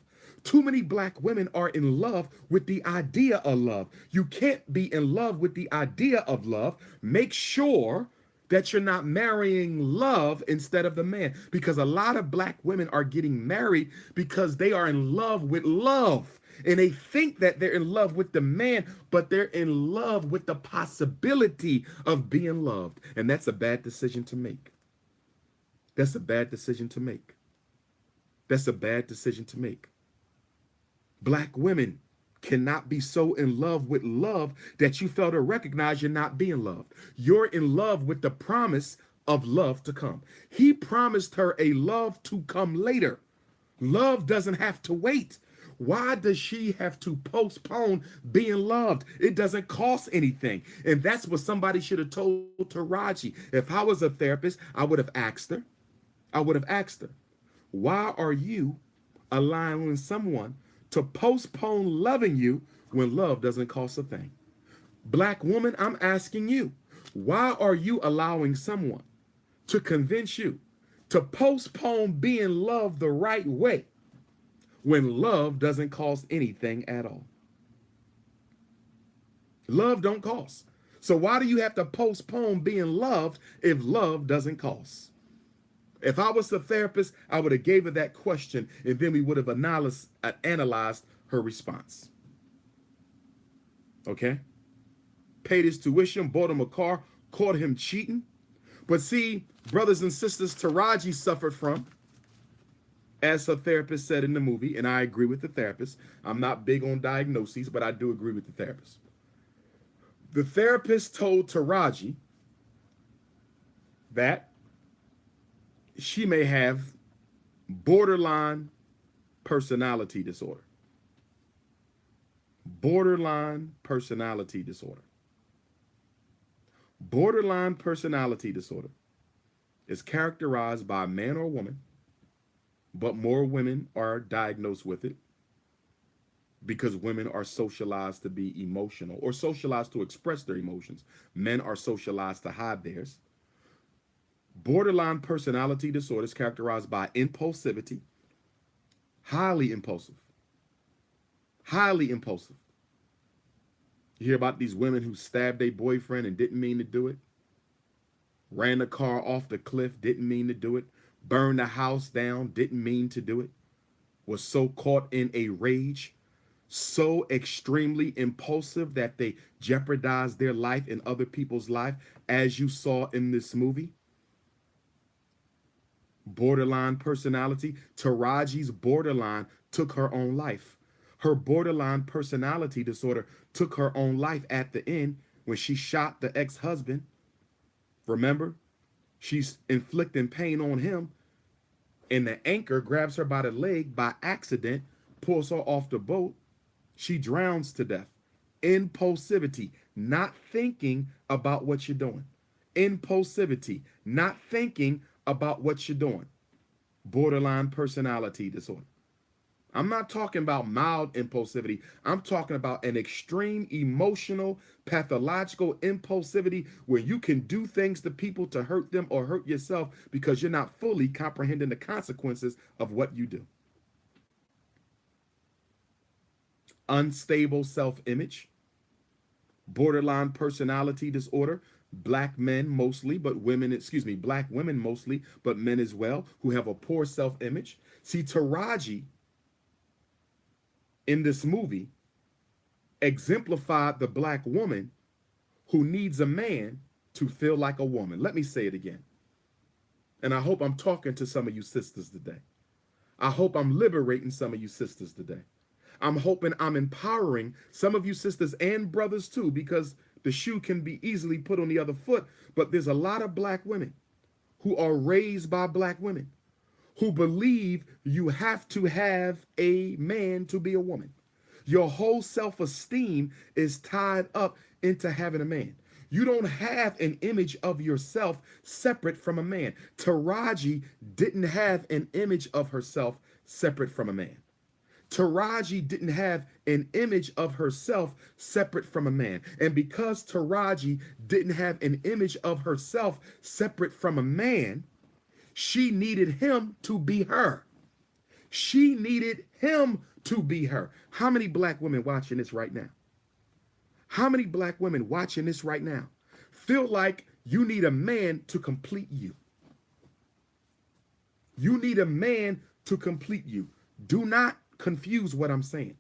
Speaker 1: Too many black women are in love with the idea of love. You can't be in love with the idea of love. Make sure that you're not marrying love instead of the man, because a lot of black women are getting married because they are in love with love. And they think that they're in love with the man, but they're in love with the possibility of being loved. And that's a bad decision to make. That's a bad decision to make. That's a bad decision to make. Black women cannot be so in love with love that you fail to recognize you're not being loved. You're in love with the promise of love to come. He promised her a love to come later. Love doesn't have to wait. Why does she have to postpone being loved? It doesn't cost anything. And that's what somebody should have told Taraji. If I was a therapist, I would have asked her. Why are you allowing someone to postpone loving you when love doesn't cost a thing? Black woman, I'm asking you, why are you allowing someone to convince you to postpone being loved the right way when love doesn't cost anything at all? Love don't cost. So why do you have to postpone being loved if love doesn't cost? If I was the therapist, I would have gave her that question, and then we would have analyzed her response. Okay? Paid his tuition, bought him a car, caught him cheating. But see, brothers and sisters, Taraji suffered from, as her therapist said in the movie, and I agree with the therapist. I'm not big on diagnoses, but I do agree with the therapist. The therapist told Taraji that she may have borderline personality disorder. Borderline personality disorder. Borderline personality disorder is characterized by a man or woman, but more women are diagnosed with it, because women are socialized to be emotional or socialized to express their emotions. Men are socialized to hide theirs. Borderline personality disorder is characterized by impulsivity, highly impulsive, highly impulsive. You hear about these women who stabbed their boyfriend and didn't mean to do it, ran the car off the cliff, didn't mean to do it, burned the house down, didn't mean to do it, was so caught in a rage, so extremely impulsive that they jeopardized their life and other people's life, as you saw in this movie. Borderline personality. Taraji's borderline took her own life. Her borderline personality disorder took her own life at the end when she shot the ex-husband. Remember? She's inflicting pain on him, and the anchor grabs her by the leg by accident, pulls her off the boat. She drowns to death. Impulsivity, not thinking about what you're doing. Impulsivity, not thinking about what you're doing. Borderline personality disorder. I'm not talking about mild impulsivity. I'm talking about an extreme emotional, pathological impulsivity where you can do things to people to hurt them or hurt yourself because you're not fully comprehending the consequences of what you do. Unstable self-image. Borderline personality disorder. Black men mostly, but women, black women mostly, but men as well, who have a poor self-image. See, Taraji in this movie exemplified the black woman who needs a man to feel like a woman. Let me say it again. And I hope I'm talking to some of you sisters today. I hope I'm liberating some of you sisters today. I'm hoping I'm empowering some of you sisters and brothers too, because the shoe can be easily put on the other foot. But there's a lot of black women who are raised by black women who believe you have to have a man to be a woman. Your whole self-esteem is tied up into having a man. You don't have an image of yourself separate from a man. Taraji didn't have an image of herself separate from a man. Taraji didn't have an image of herself separate from a man. And because Taraji didn't have an image of herself separate from a man, she needed him to be her. She needed him to be her. How many black women watching this right now? How many black women watching this right now feel like you need a man to complete you? You need a man to complete you. Do not confuse what I'm saying.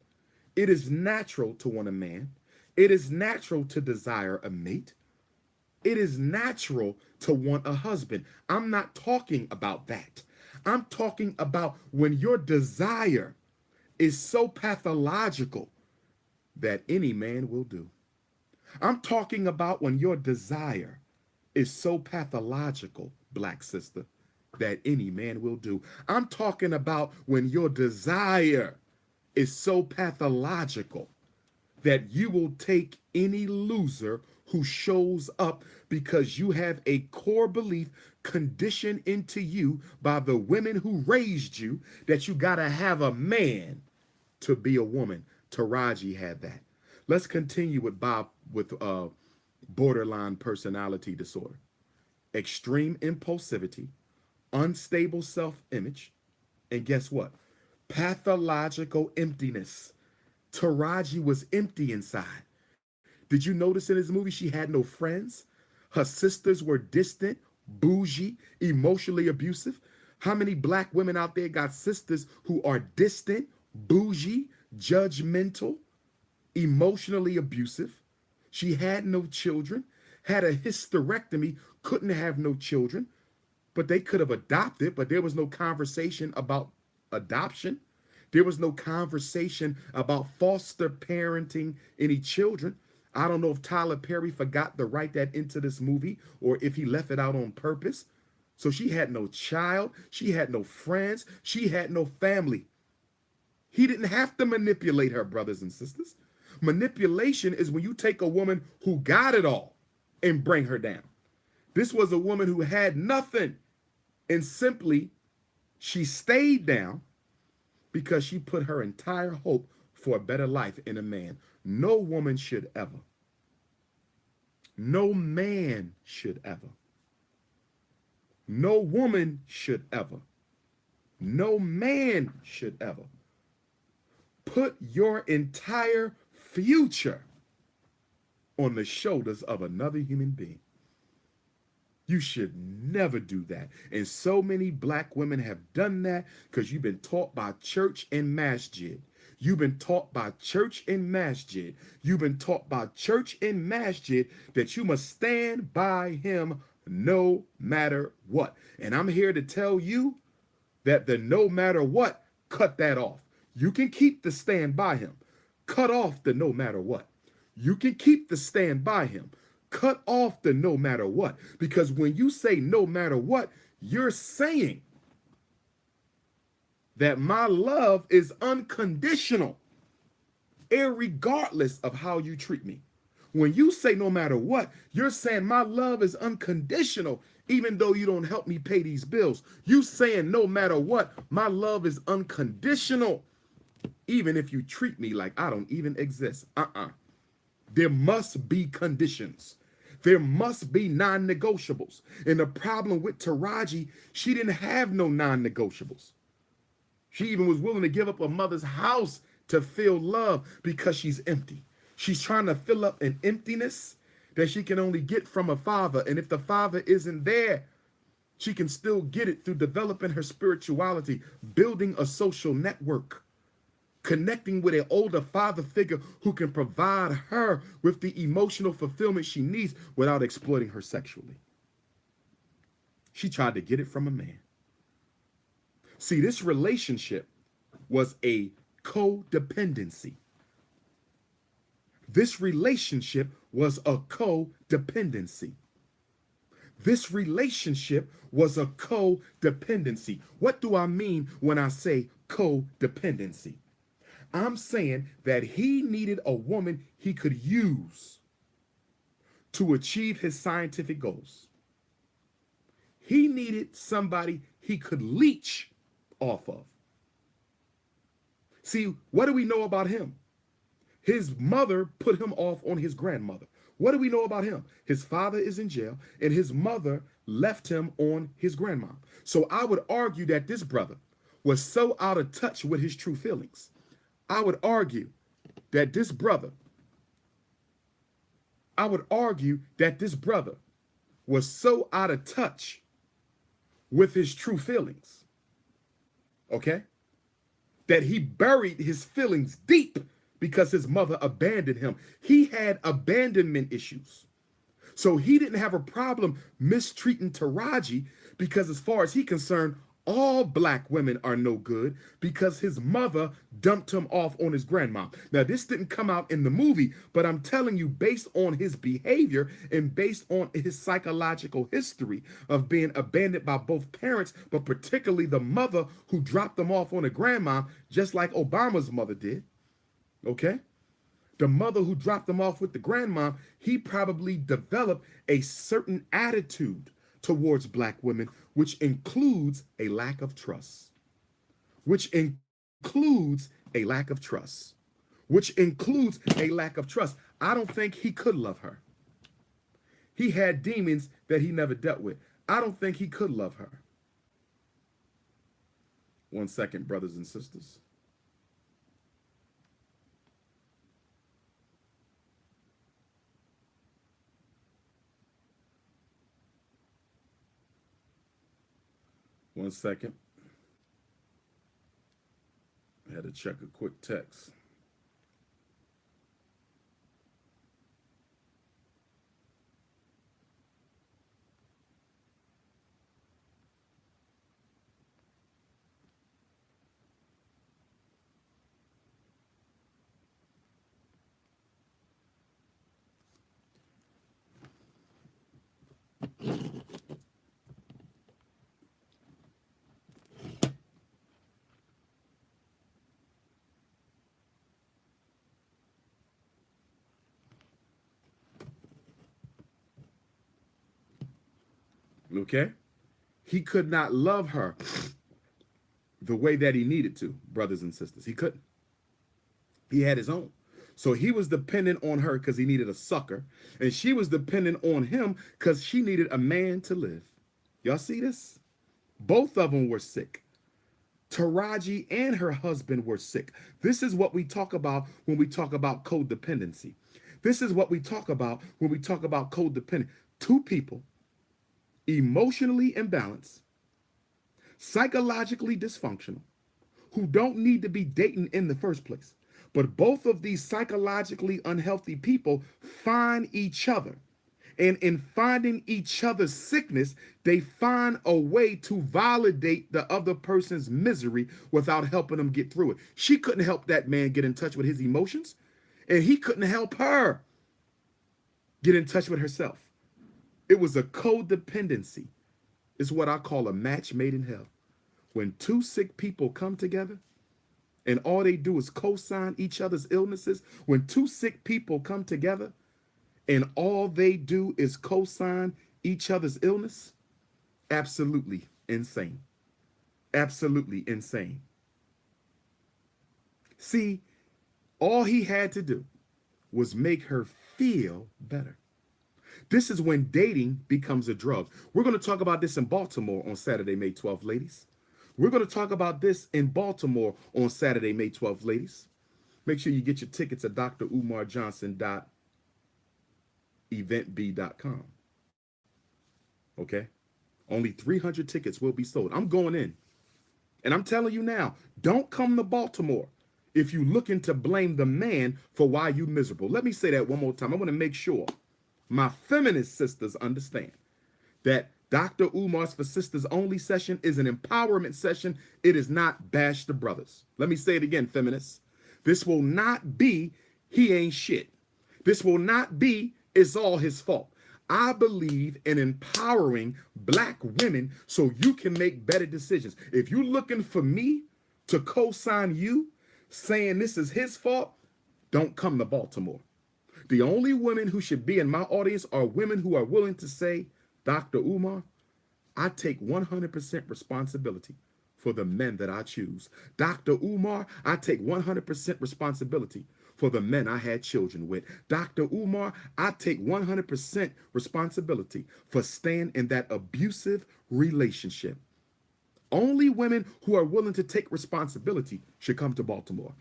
Speaker 1: It is natural to want a man. It is natural to desire a mate. It is natural to want a husband. I'm not talking about that. I'm talking about when your desire is so pathological that any man will do. I'm talking about when your desire is so pathological, black sister, that any man will do. I'm talking about when your desire is so pathological that you will take any loser who shows up because you have a core belief conditioned into you by the women who raised you that you got to have a man to be a woman. Taraji had that. Let's continue with borderline personality disorder. Extreme impulsivity, unstable self-image, and guess what? Pathological emptiness. Taraji was empty inside. Did you notice in this movie she had no friends? Her sisters were distant, bougie, emotionally abusive. How many black women out there got sisters who are distant, bougie, judgmental, emotionally abusive? She had no children, had a hysterectomy, couldn't have no children, but they could have adopted, but there was no conversation about adoption. There was no conversation about foster parenting any children. I don't know if Tyler Perry forgot to write that into this movie or if he left it out on purpose. So she had no child. She had no friends. She had no family. He didn't have to manipulate her, brothers and sisters. Manipulation is when you take a woman who got it all and bring her down. This was a woman who had nothing, and simply she stayed down because she put her entire hope for a better life in a man. No woman should ever. No man should ever. No woman should ever. No man should ever put your entire future on the shoulders of another human being. You should never do that. And so many black women have done that because you've been taught by church and masjid. You've been taught by church and masjid. You've been taught by church and masjid that you must stand by him no matter what. And I'm here to tell you that the no matter what, cut that off. You can keep the stand by him. Cut off the no matter what. You can keep the stand by him. Cut off the no matter what. Because when you say no matter what, you're saying that my love is unconditional, irregardless of how you treat me. When you say no matter what, you're saying my love is unconditional, even though you don't help me pay these bills. You saying no matter what, my love is unconditional, even if you treat me like I don't even exist. There must be conditions. There must be non-negotiables. And the problem with Taraji, she didn't have no non-negotiables. She even was willing to give up her mother's house to feel love because she's empty. She's trying to fill up an emptiness that she can only get from a father. And if the father isn't there, she can still get it through developing her spirituality, building a social network, connecting with an older father figure who can provide her with the emotional fulfillment she needs without exploiting her sexually. She tried to get it from a man. See, this relationship was a codependency. This relationship was a codependency. This relationship was a codependency. What do I mean when I say codependency? I'm saying that he needed a woman he could use to achieve his scientific goals. He needed somebody he could leech off of. See, what do we know about him? His mother put him off on his grandmother. What do we know about him? His father is in jail, and his mother left him on his grandma. So I would argue that this brother was so out of touch with his true feelings. I would argue that this brother was so out of touch with his true feelings, okay, that he buried his feelings deep because his mother abandoned him. He had abandonment issues. So he didn't have a problem mistreating Taraji because as far as he's concerned, all black women are no good because his mother dumped him off on his grandma. Now, this didn't come out in the movie, but I'm telling you, based on his behavior and based on his psychological history of being abandoned by both parents, but particularly the mother who dropped him off on a grandma, just like Obama's mother did, okay? The mother who dropped him off with the grandma, he probably developed a certain attitude towards black women, which includes a lack of trust, which includes a lack of trust. I don't think he could love her. He had demons that he never dealt with. I don't think he could love her. 1 second, brothers and sisters. One second. I had to check a quick text. Okay? He could not love her the way that he needed to, brothers and sisters. He couldn't. He had his own. So he was dependent on her because he needed a sucker. And she was dependent on him because she needed a man to live. Y'all see this? Both of them were sick. Taraji and her husband were sick. This is what we talk about when we talk about codependency. This is what we talk about when we talk about codependent. Two people, emotionally imbalanced, psychologically dysfunctional, who don't need to be dating in the first place. But both of these psychologically unhealthy people find each other. And in finding each other's sickness, they find a way to validate the other person's misery without helping them get through it. She couldn't help that man get in touch with his emotions, and he couldn't help her get in touch with herself. It was a codependency. It's what I call a match made in hell. When two sick people come together and all they do is co-sign each other's illnesses, when two sick people come together and all they do is co-sign each other's illness, absolutely insane. Absolutely insane. See, all he had to do was make her feel better. This is when dating becomes a drug. We're going to talk about this in Baltimore on Saturday, May 12th, ladies. We're going to talk about this in Baltimore on Saturday, May 12th, ladies. Make sure you get your tickets at drumarjohnson.eventb.com. Okay? Only 300 tickets will be sold. I'm going in. And I'm telling you now, don't come to Baltimore if you're looking to blame the man for why you're miserable. Let me say that one more time. I want to make sure my feminist sisters understand that Dr. Umar's for Sisters Only session is an empowerment session. It is not bash the brothers. Let me say it again, feminists. This will not be he ain't shit. This will not be it's all his fault. I believe in empowering black women so you can make better decisions. If you're looking for me to co-sign you saying this is his fault, don't come to Baltimore. The only women who should be in my audience are women who are willing to say, Dr. Umar, I take 100% responsibility for the men that I choose. Dr. Umar, I take 100% responsibility for the men I had children with. Dr. Umar, I take 100% responsibility for staying in that abusive relationship. Only women who are willing to take responsibility should come to Baltimore.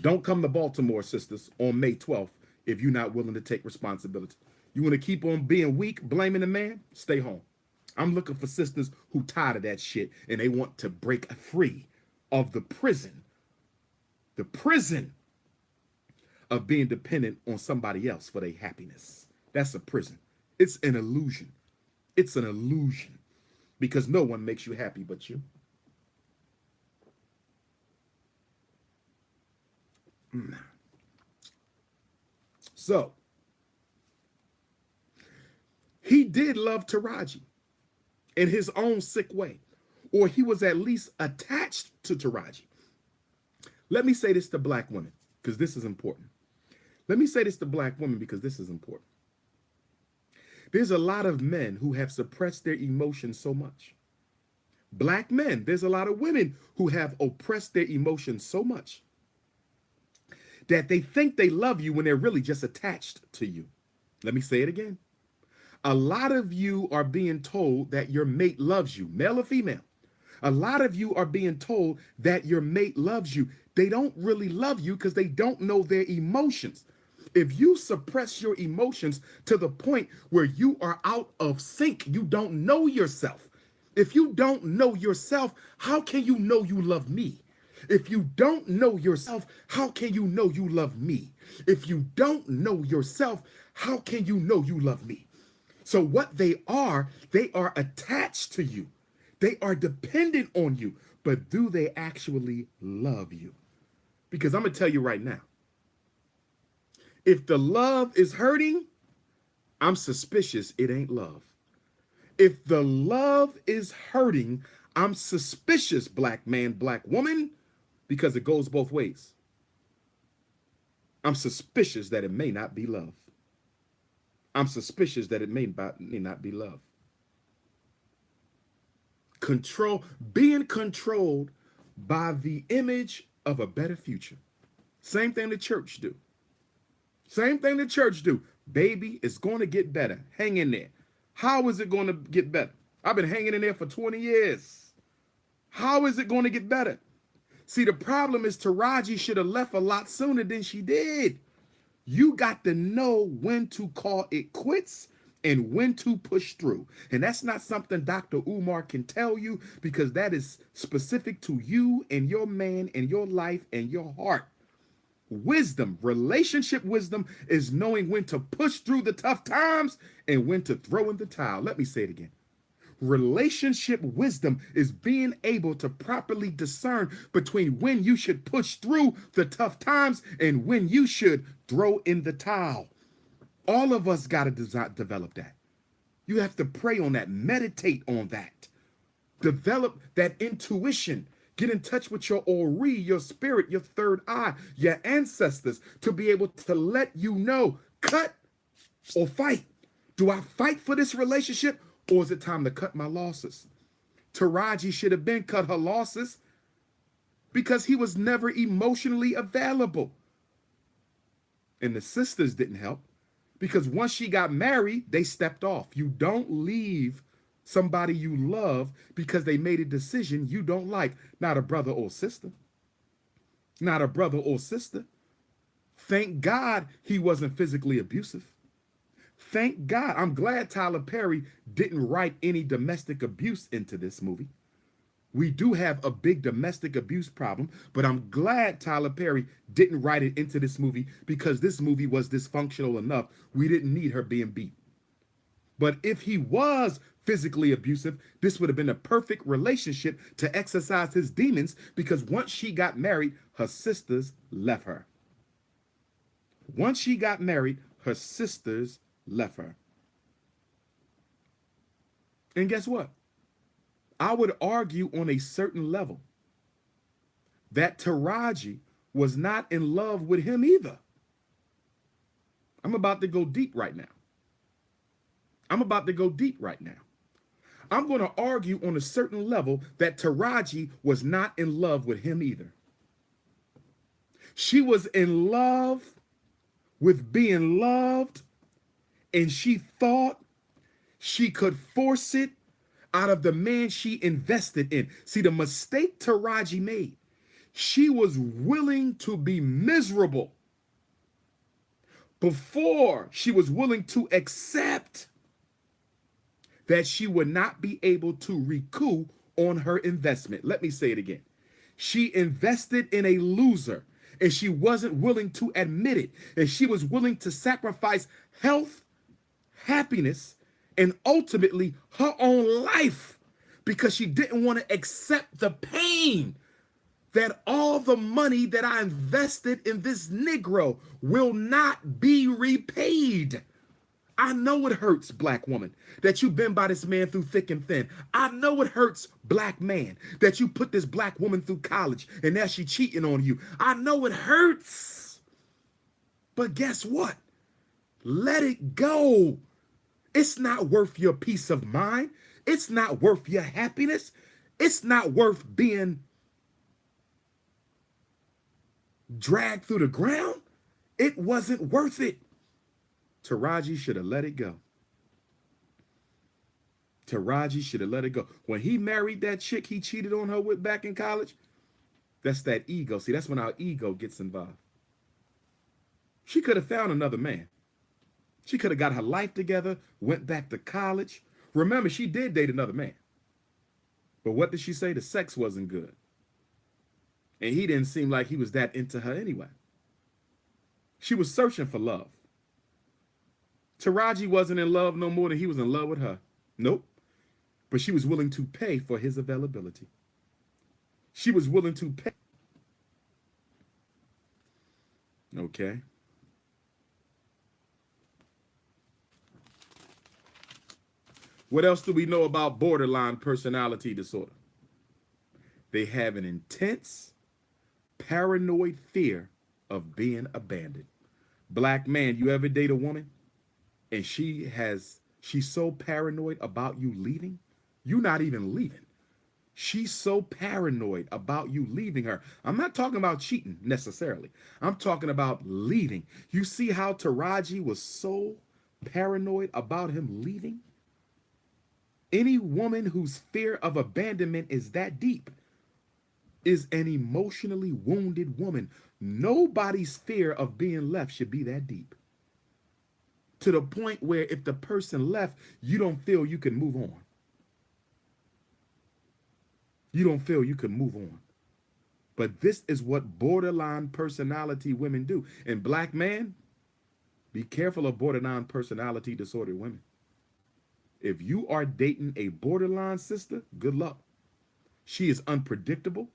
Speaker 1: Don't come to Baltimore, sisters, on May 12th if you're not willing to take responsibility. You want to keep on being weak, blaming the man? Stay home. I'm looking for sisters who tired of that shit and they want to break free of the prison of being dependent on somebody else for their happiness. That's a prison. It's an illusion. It's an illusion because no one makes you happy but you. So, he did love Taraji in his own sick way, or he was at least attached to Taraji. Let me say this to black women, because this is important. Let me say this to black women, because this is important. There's a lot of men who have suppressed their emotions so much. Black men, there's a lot of women who have oppressed their emotions so much that they think they love you when they're really just attached to you. Let me say it again. A lot of you are being told that your mate loves you, male or female. A lot of you are being told that your mate loves you. They don't really love you because they don't know their emotions. If you suppress your emotions to the point where you are out of sync, you don't know yourself. If you don't know yourself, how can you know you love me? If you don't know yourself, how can you know you love me? If you don't know yourself, how can you know you love me? So what they are attached to you. They are dependent on you, but do they actually love you? Because I'm going to tell you right now, if the love is hurting, I'm suspicious it ain't love. If the love is hurting, I'm suspicious, black man, black woman, because it goes both ways. I'm suspicious that it may not be love. I'm suspicious that it may not be love. Being controlled by the image of a better future. Same thing the church do. Same thing the church do. Baby, it's going to get better. Hang in there. How is it going to get better? I've been hanging in there for 20 years. How is it going to get better? See, the problem is Taraji should have left a lot sooner than she did. You got to know when to call it quits and when to push through. And that's not something Dr. Umar can tell you, because that is specific to you and your man and your life and your heart. Wisdom, relationship wisdom, is knowing when to push through the tough times and when to throw in the towel. Let me say it again. Relationship wisdom is being able to properly discern between when you should push through the tough times and when you should throw in the towel. All of us got to develop that. You have to pray on that, meditate on that, develop that intuition. Get in touch with your Ori, your spirit, your third eye, your ancestors, to be able to let you know, cut or fight. Do I fight for this relationship, or is it time to cut my losses? Taraji should have been cut her losses because he was never emotionally available. And the sisters didn't help, because once she got married, they stepped off. You don't leave somebody you love because they made a decision you don't like. Not a brother or sister. Not a brother or sister. Thank God he wasn't physically abusive. Thank God. I'm glad Tyler Perry didn't write any domestic abuse into this movie. We do have a big domestic abuse problem, but I'm glad Tyler Perry didn't write it into this movie, because this movie was dysfunctional enough. We didn't need her being beat. But if he was physically abusive, this would have been a perfect relationship to exercise his demons, because once she got married, her sisters left her. Once she got married, her sisters left her. And guess what? I would argue on a certain level that Taraji was not in love with him either. I'm about to go deep right now. I'm about to go deep right now. I'm going to argue on a certain level that Taraji was not in love with him either. She was in love with being loved, and she thought she could force it out of the man she invested in. See, the mistake Taraji made, she was willing to be miserable before she was willing to accept that she would not be able to recoup on her investment. Let me say it again. She invested in a loser, and she wasn't willing to admit it. And she was willing to sacrifice health, happiness, and ultimately her own life, because she didn't want to accept the pain that all the money that I invested in this Negro will not be repaid. I know it hurts, black woman, that you've been by this man through thick and thin. I know it hurts, black man, that you put this black woman through college and now she cheating on you. I know it hurts. But guess what? Let it go. It's not worth your peace of mind. It's not worth your happiness. It's not worth being dragged through the ground. It wasn't worth it. Taraji should have let it go. Taraji should have let it go. When he married that chick he cheated on her with back in college, that's that ego. See, that's when our ego gets involved. She could have found another man. She could have got her life together, went back to college. Remember, she did date another man. But what did she say? The sex wasn't good. And he didn't seem like he was that into her anyway. She was searching for love. Taraji wasn't in love no more than he was in love with her. Nope. But she was willing to pay for his availability. She was willing to pay. Okay. What else do we know about borderline personality disorder? They have an intense, paranoid fear of being abandoned. Black man, you ever date a woman and she's so paranoid about you leaving? You're not even leaving. She's so paranoid about you leaving her. I'm not talking about cheating necessarily. I'm talking about leaving. You see how Taraji was so paranoid about him leaving? Any woman whose fear of abandonment is that deep is an emotionally wounded woman. Nobody's fear of being left should be that deep. To the point where if the person left, you don't feel you can move on. You don't feel you can move on. But this is what borderline personality women do. And black man, be careful of borderline personality disordered women. If you are dating a borderline sister, good luck. She is unpredictable.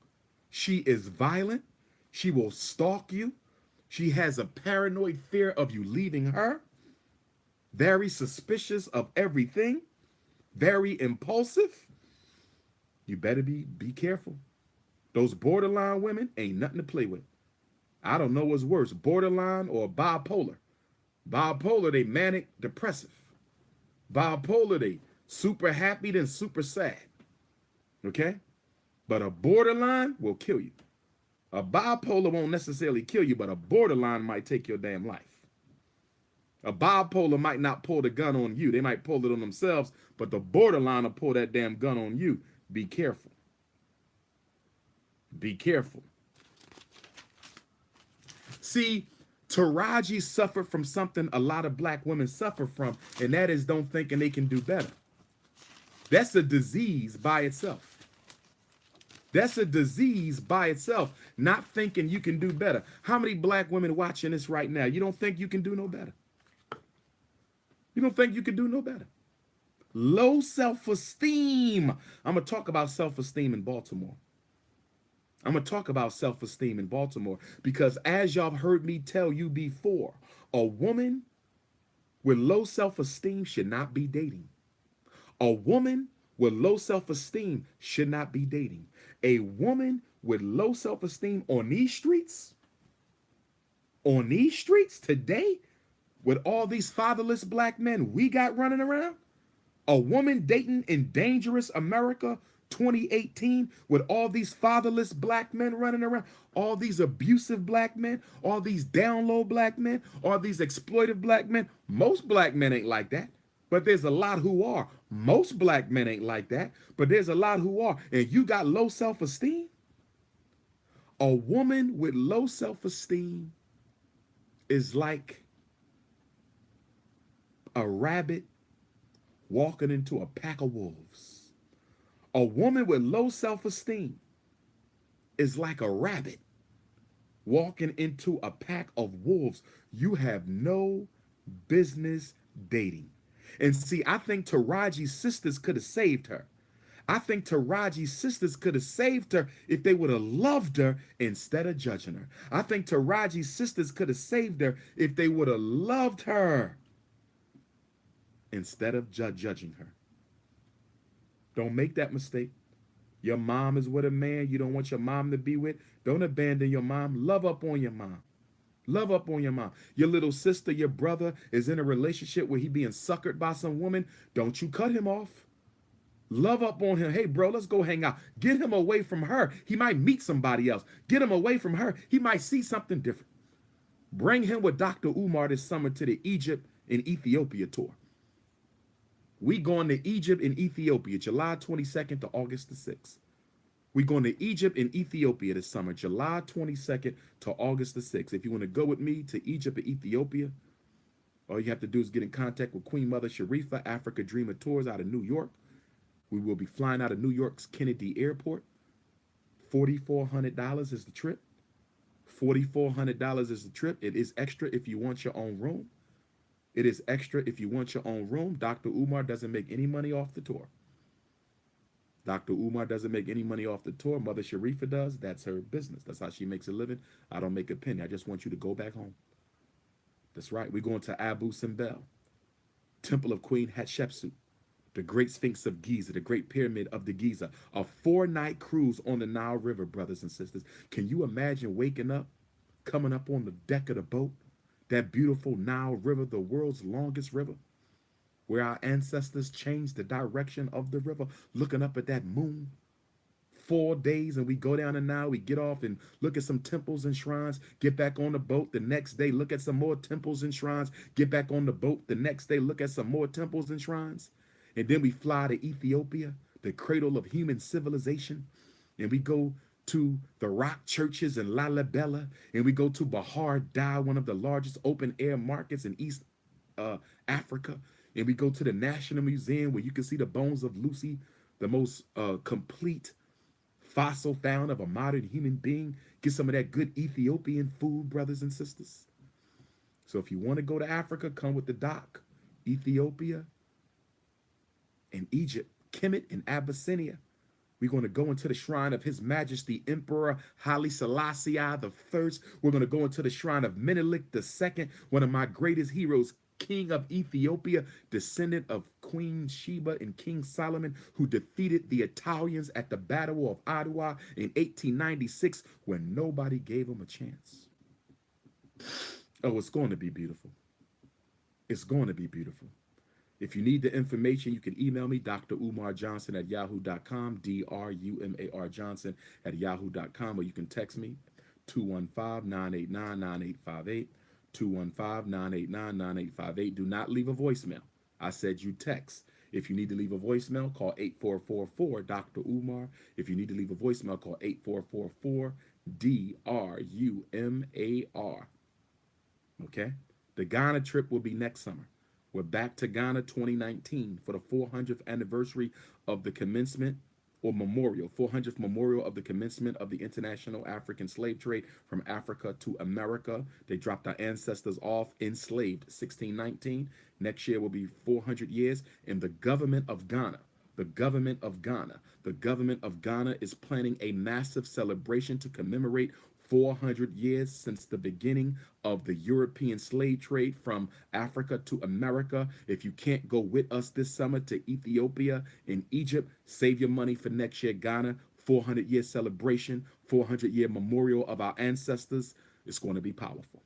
Speaker 1: She is violent. She will stalk you. She has a paranoid fear of you leaving her. Very suspicious of everything. Very impulsive. You better be careful. Those borderline women ain't nothing to play with. I don't know what's worse, borderline or bipolar. Bipolar, they manic depressive. Bipolar, they super happy then super sad. Okay? But a borderline will kill you. A bipolar won't necessarily kill you, but a borderline might take your damn life. A bipolar might not pull the gun on you. They might pull it on themselves, but the borderline will pull that damn gun on you. Be careful. Be careful. See, Taraji suffered from something a lot of black women suffer from, and that is don't thinking they can do better. That's a disease by itself. That's a disease by itself, not thinking you can do better. How many black women watching this right now? You don't think you can do no better? You don't think you can do no better? Low self-esteem. I'm going to talk about self-esteem in Baltimore. I'm going to talk about self-esteem in Baltimore because as y'all heard me tell you before, a woman with low self-esteem should not be dating. A woman with low self-esteem should not be dating. A woman with low self-esteem on these streets today, with all these fatherless black men we got running around, a woman dating in dangerous America 2018 with all these fatherless black men running around, all these abusive black men, all these down low black men, all these exploitive black men. Most black men ain't like that, but there's a lot who are. Most black men ain't like that, but there's a lot who are. And you got low self-esteem? A woman with low self-esteem is like a rabbit walking into a pack of wolves. A woman with low self-esteem is like a rabbit walking into a pack of wolves. You have no business dating. And see, I think Taraji's sisters could have saved her. I think Taraji's sisters could have saved her if they would have loved her instead of judging her. I think Taraji's sisters could have saved her if they would have loved her instead of judging her. Don't make that mistake. Your mom is with a man you don't want your mom to be with. Don't abandon your mom. Love up on your mom. Love up on your mom. Your little sister, your brother is in a relationship where he being suckered by some woman. Don't you cut him off. Love up on him. Hey, bro, let's go hang out. Get him away from her. He might meet somebody else. Get him away from her. He might see something different. Bring him with Dr. Umar this summer to the Egypt and Ethiopia tour. We going to Egypt and Ethiopia, July 22nd to August the 6th. We going to Egypt and Ethiopia this summer, July 22nd to August the 6th. If you want to go with me to Egypt or Ethiopia, all you have to do is get in contact with Queen Mother Sharifa, Africa Dreamer Tours out of New York. We will be flying out of New York's Kennedy Airport. $4,400 is the trip. $4,400 is the trip. It is extra if you want your own room. It is extra if you want your own room. Dr. Umar doesn't make any money off the tour. Dr. Umar doesn't make any money off the tour. Mother Sharifa does. That's her business. That's how she makes a living. I don't make a penny. I just want you to go back home. That's right. We're going to Abu Simbel, Temple of Queen Hatshepsut, the Great Sphinx of Giza, the Great Pyramid of the Giza. A 4-night cruise on the Nile River, brothers and sisters. Can you imagine waking up, coming up on the deck of the boat, that beautiful Nile River, the world's longest river, where our ancestors changed the direction of the river, looking up at that moon, 4 days and we go down the Nile, we get off and look at some temples and shrines, get back on the boat the next day, look at some more temples and shrines, get back on the boat the next day, look at some more temples and shrines. And then we fly to Ethiopia, the cradle of human civilization, and we go to the rock churches in Lalibela, and we go to Bahar Dar, one of the largest open air markets in East Africa, and we go to the National Museum where you can see the bones of Lucy, the most complete fossil found of a modern human being. Get some of that good Ethiopian food, brothers and sisters. So if you want to go to Africa, come with the doc. Ethiopia and Egypt, Kemet and Abyssinia. We're going to go into the shrine of His Majesty Emperor Haile Selassie the First. We're going to go into the shrine of Menelik II, one of my greatest heroes, King of Ethiopia, descendant of Queen Sheba and King Solomon, who defeated the Italians at the Battle of Adwa in 1896 when nobody gave him a chance. Oh, it's going to be beautiful. It's going to be beautiful. If you need the information, you can email me, Dr. Umar Johnson at yahoo.com, DRUMAR Johnson at yahoo.com, or you can text me, 215-989-9858, 215-989-9858. Do not leave a voicemail. I said you text. If you need to leave a voicemail, call 8444 Dr. Umar. If you need to leave a voicemail, call 8444-DRUMAR. Okay? The Ghana trip will be next summer. We're back to Ghana 2019 for the 400th anniversary of the commencement, or memorial, 400th memorial of the commencement of the international African slave trade from Africa to America. They dropped our ancestors off enslaved 1619. Next year will be 400 years. And the government of Ghana is planning a massive celebration to commemorate 400 years since the beginning of the European slave trade from Africa to America. If you can't go with us this summer to Ethiopia and Egypt, save your money for next year. Ghana, 400-year celebration, 400-year memorial of our ancestors. It's going to be powerful.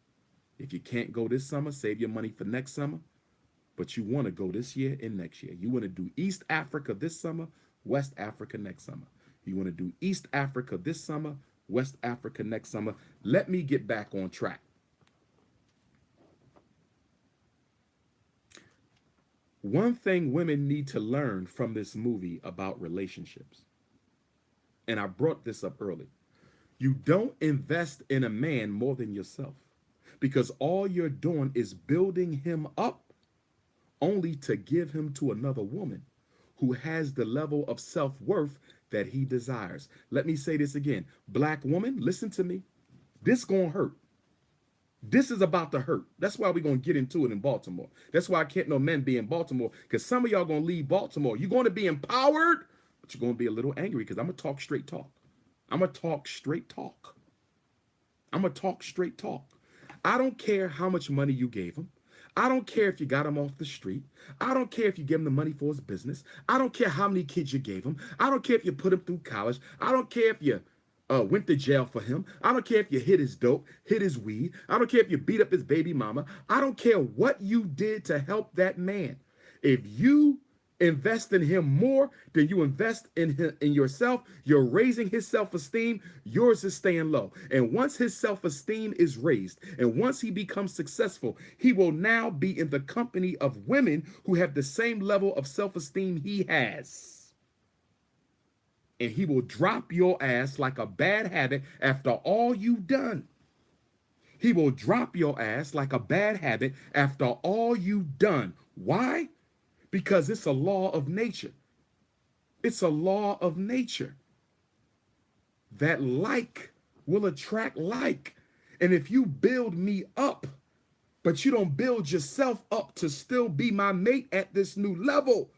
Speaker 1: If you can't go this summer, save your money for next summer. But you want to go this year and next year. You want to do East Africa this summer, West Africa next summer. You want to do East Africa this summer, West Africa next summer. Let me get back on track. One thing women need to learn from this movie about relationships, and I brought this up early, you don't invest in a man more than yourself, because all you're doing is building him up only to give him to another woman who has the level of self-worth that he desires. Let me say this again. Black woman, listen to me. This gonna hurt. This is about to hurt. That's why we're gonna get into it in Baltimore. That's why I can't no men be in Baltimore, because some of y'all gonna leave Baltimore. You're gonna be empowered, but you're gonna be a little angry, because I'm gonna talk straight talk. I'm gonna talk straight talk. I'm gonna talk straight talk. I don't care how much money you gave him. I don't care if you got him off the street. I don't care if you gave him the money for his business. I don't care how many kids you gave him. I don't care if you put him through college. I don't care if you went to jail for him. I don't care if you hit his dope, hit his weed. I don't care if you beat up his baby mama. I don't care what you did to help that man. If you invest in him more than you invest in yourself, you're raising his self-esteem, yours is staying low. And once his self-esteem is raised, and once he becomes successful, he will now be in the company of women who have the same level of self-esteem he has. And he will drop your ass like a bad habit after all you've done. He will drop your ass like a bad habit after all you've done. Why? Because it's a law of nature. It's a law of nature that like will attract like. And if you build me up, but you don't build yourself up to still be my mate at this new level,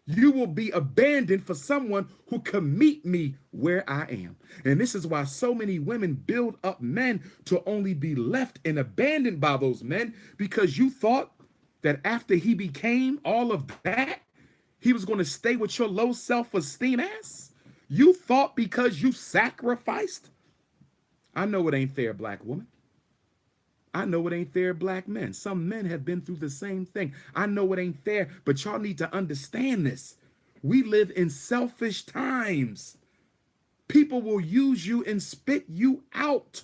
Speaker 1: you will be abandoned for someone who can meet me where I am. And this is why so many women build up men to only be left and abandoned by those men, because you thought that after he became all of that, he was going to stay with your low self-esteem ass? You thought because you sacrificed? I know it ain't fair, black woman. I know it ain't fair, black men. Some men have been through the same thing. I know it ain't fair, but y'all need to understand this. We live in selfish times. People will use you and spit you out.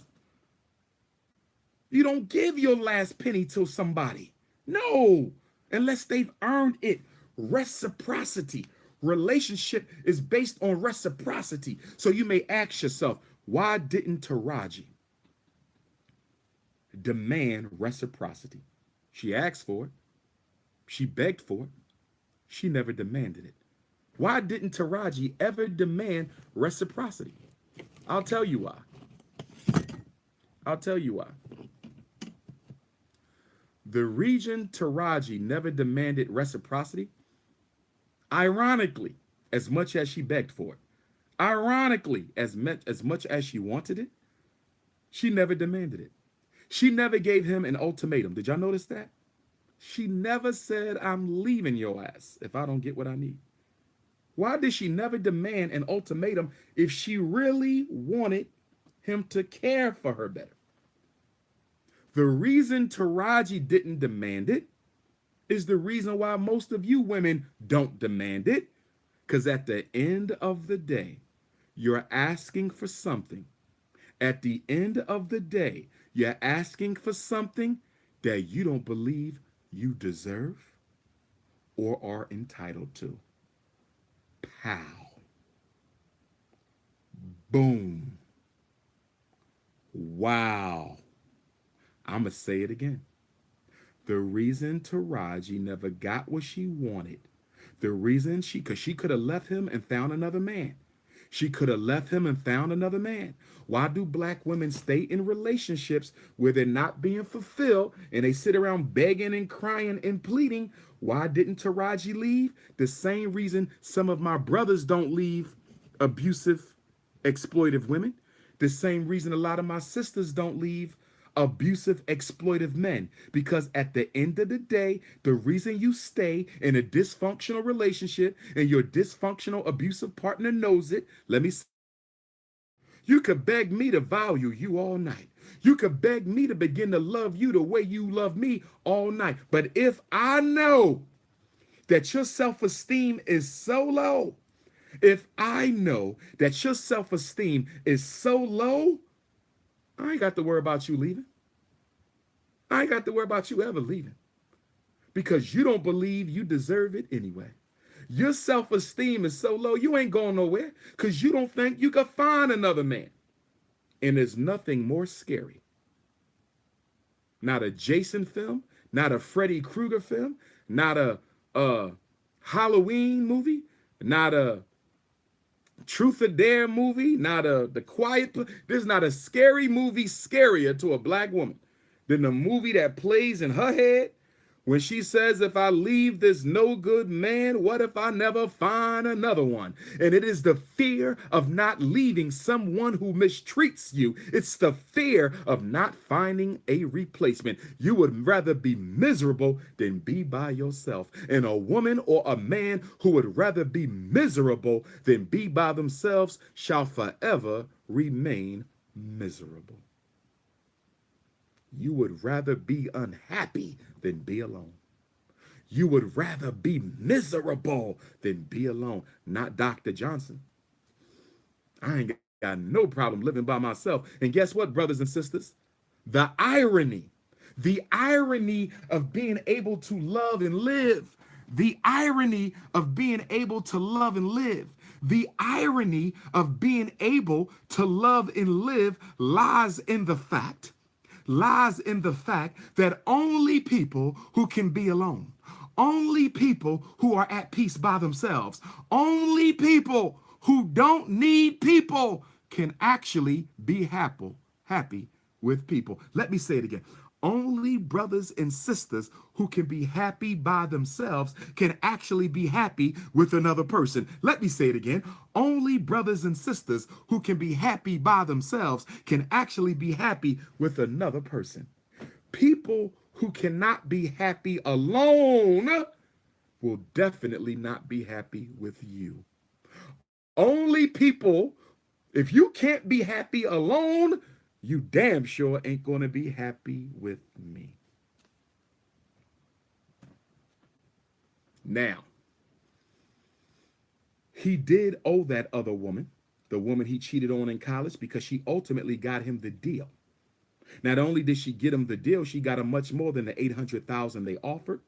Speaker 1: You don't give your last penny to somebody. No, unless they've earned it. Reciprocity. Relationship is based on reciprocity. So you may ask yourself, why didn't Taraji demand reciprocity? She asked for it. She begged for it. She never demanded it. Why didn't Taraji ever demand reciprocity? I'll tell you why. I'll tell you why. The reason Taraji never demanded reciprocity, ironically, as much as she begged for it, ironically, as much as she wanted it, she never demanded it. She never gave him an ultimatum. Did y'all notice that? She never said, I'm leaving your ass if I don't get what I need. Why did she never demand an ultimatum if she really wanted him to care for her better? The reason Taraji didn't demand it is the reason why most of you women don't demand it. Because at the end of the day, you're asking for something. At the end of the day, you're asking for something that you don't believe you deserve or are entitled to. Pow. Boom. Wow. I'm going to say it again. The reason Taraji never got what she wanted, the reason because she could have left him and found another man. She could have left him and found another man. Why do black women stay in relationships where they're not being fulfilled and they sit around begging and crying and pleading? Why didn't Taraji leave? The same reason some of my brothers don't leave abusive, exploitive women. The same reason a lot of my sisters don't leave abusive, exploitive men. Because at the end of the day, the reason you stay in a dysfunctional relationship and your dysfunctional, abusive partner knows it, you could beg me to value you all night. You could beg me to begin to love you the way you love me all night. But if I know that your self-esteem is so low, if I know that your self-esteem is so low, I ain't got to worry about you leaving. I ain't got to worry about you ever leaving. Because you don't believe you deserve it anyway. Your self-esteem is so low, you ain't going nowhere because you don't think you could find another man. And there's nothing more scary. Not a Jason film, not a Freddy Krueger film, not a Halloween movie, not a Truth or Dare movie, not The Quiet Place. There's not a scary movie scarier to a black woman than the movie that plays in her head when she says, if I leave this no good man, what if I never find another one? And it is the fear of not leaving someone who mistreats you. It's the fear of not finding a replacement. You would rather be miserable than be by yourself. And a woman or a man who would rather be miserable than be by themselves shall forever remain miserable. You would rather be unhappy than be alone. You would rather be miserable than be alone. Not Dr. Johnson. I ain't got no problem living by myself. And guess what, brothers and sisters? The irony of being able to love and live, the irony of being able to love and live, the irony of being able to love and live lies in the fact that only people who can be alone, only people who are at peace by themselves, only people who don't need people can actually be happy with people. Let me say it again. Only brothers and sisters who can be happy by themselves can actually be happy with another person. Let me say it again. Only brothers and sisters who can be happy by themselves can actually be happy with another person. People who cannot be happy alone will definitely not be happy with you. Only people, if you can't be happy alone, you damn sure ain't going to be happy with me. Now, he did owe that other woman the woman he cheated on in college, because she ultimately got him the deal. Not only did she get him the deal, she got him much more than the 800,000 they offered.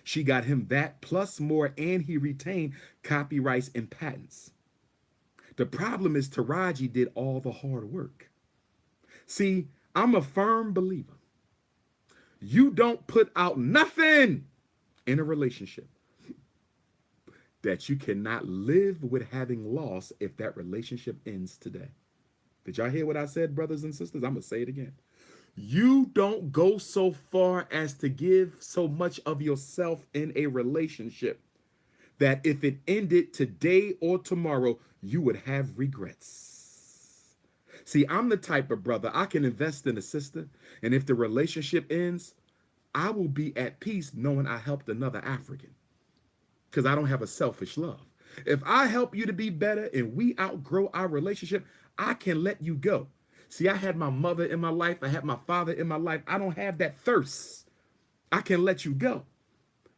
Speaker 1: She got him that plus more, and he retained copyrights and patents. The problem is Taraji did all the hard work. See, I'm a firm believer. You don't put out nothing in a relationship that you cannot live with having lost if that relationship ends today. Did y'all hear what I said, brothers and sisters? I'm going to say it again. You don't go so far as to give so much of yourself in a relationship that if it ended today or tomorrow, you would have regrets. See, I'm the type of brother, I can invest in a sister, and if the relationship ends, I will be at peace knowing I helped another African, because I don't have a selfish love. If I help you to be better and we outgrow our relationship, I can let you go. See, I had my mother in my life. I had my father in my life. I don't have that thirst. I can let you go.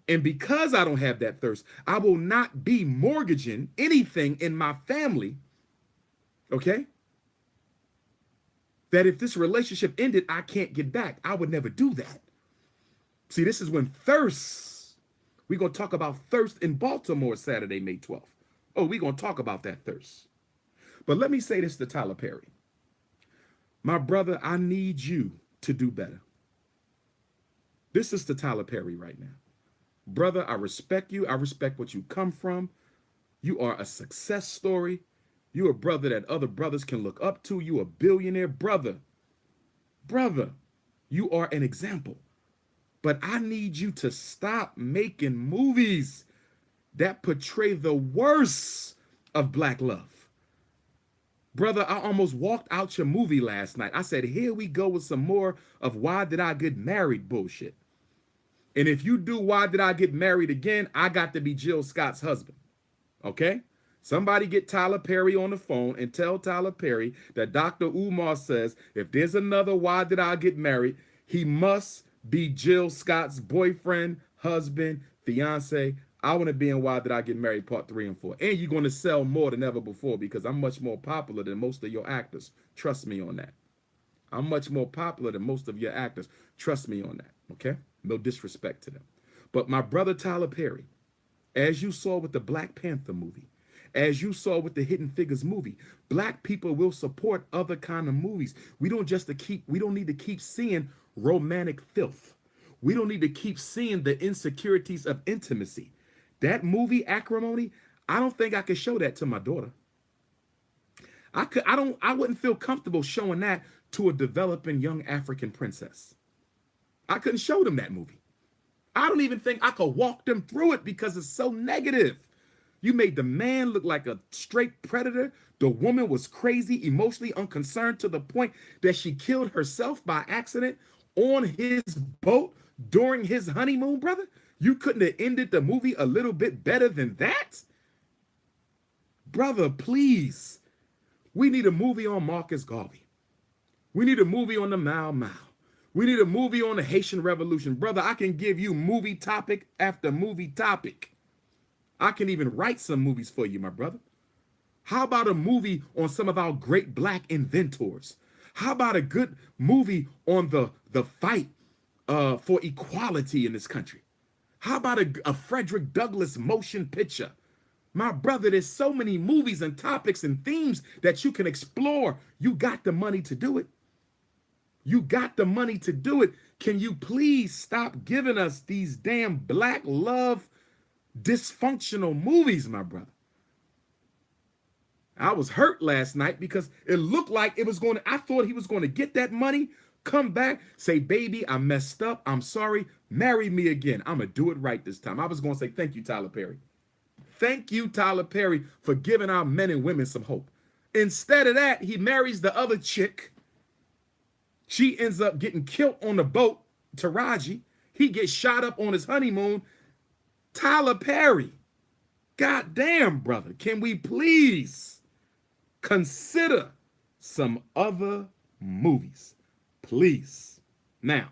Speaker 1: And because I don't have that thirst, I will not be mortgaging anything in my family, okay, that if this relationship ended, I can't get back. I would never do that. See, this is when thirst, we're going to talk about thirst in Baltimore Saturday, May 12th. Oh, we're going to talk about that thirst. But let me say this to Tyler Perry. My brother, I need you to do better. This is to Tyler Perry right now. Brother, I respect you. I respect what you come from. You are a success story. You're a brother that other brothers can look up to. You a billionaire brother. Brother, you are an example. But I need you to stop making movies that portray the worst of black love. Brother, I almost walked out your movie last night. I said, here we go with some more of Why Did I Get Married bullshit. And if you do Why Did I Get Married again, I got to be Jill Scott's husband. Okay? Somebody get Tyler Perry on the phone and tell Tyler Perry that Dr. Umar says if there's another Why Did I Get Married, he must be Jill Scott's boyfriend, husband, fiance. I want to be in Why Did I Get Married Part 3 and 4. And you're going to sell more than ever before because I'm much more popular than most of your actors. Trust me on that. I'm much more popular than most of your actors. Trust me on that, okay? No disrespect to them. But my brother Tyler Perry, as you saw with the Black Panther movie, as you saw with the Hidden Figures movie, black people will support other kind of movies. We don't need to keep seeing romantic filth. We don't need to keep seeing the insecurities of intimacy. That movie, Acrimony, I don't think I could show that to my daughter. I wouldn't feel comfortable showing that to a developing young African princess. I couldn't show them that movie. I don't even think I could walk them through it because it's so negative. You made the man look like a straight predator. The woman was crazy, emotionally unconcerned to the point that she killed herself by accident on his boat during his honeymoon, brother. You couldn't have ended the movie a little bit better than that? Brother, please. We need a movie on Marcus Garvey. We need a movie on the Mau Mau. We need a movie on the Haitian Revolution. Brother, I can give you movie topic after movie topic. I can even write some movies for you, my brother. How about a movie on some of our great black inventors? How about a good movie on the fight for equality in this country? How about a Frederick Douglass motion picture? My brother, there's so many movies and topics and themes that you can explore. You got the money to do it. You got the money to do it. Can you please stop giving us these damn black love dysfunctional movies, my brother? I was hurt last night because it looked like I thought he was going to get that money, come back, say, baby, I messed up. I'm sorry. Marry me again. I'm going to do it right this time. I was going to say, thank you, Tyler Perry. Thank you, Tyler Perry, for giving our men and women some hope. Instead of that, he marries the other chick. She ends up getting killed on the boat, Taraji. He gets shot up on his honeymoon. Tyler Perry, goddamn, brother, can we please consider some other movies? Please. Now,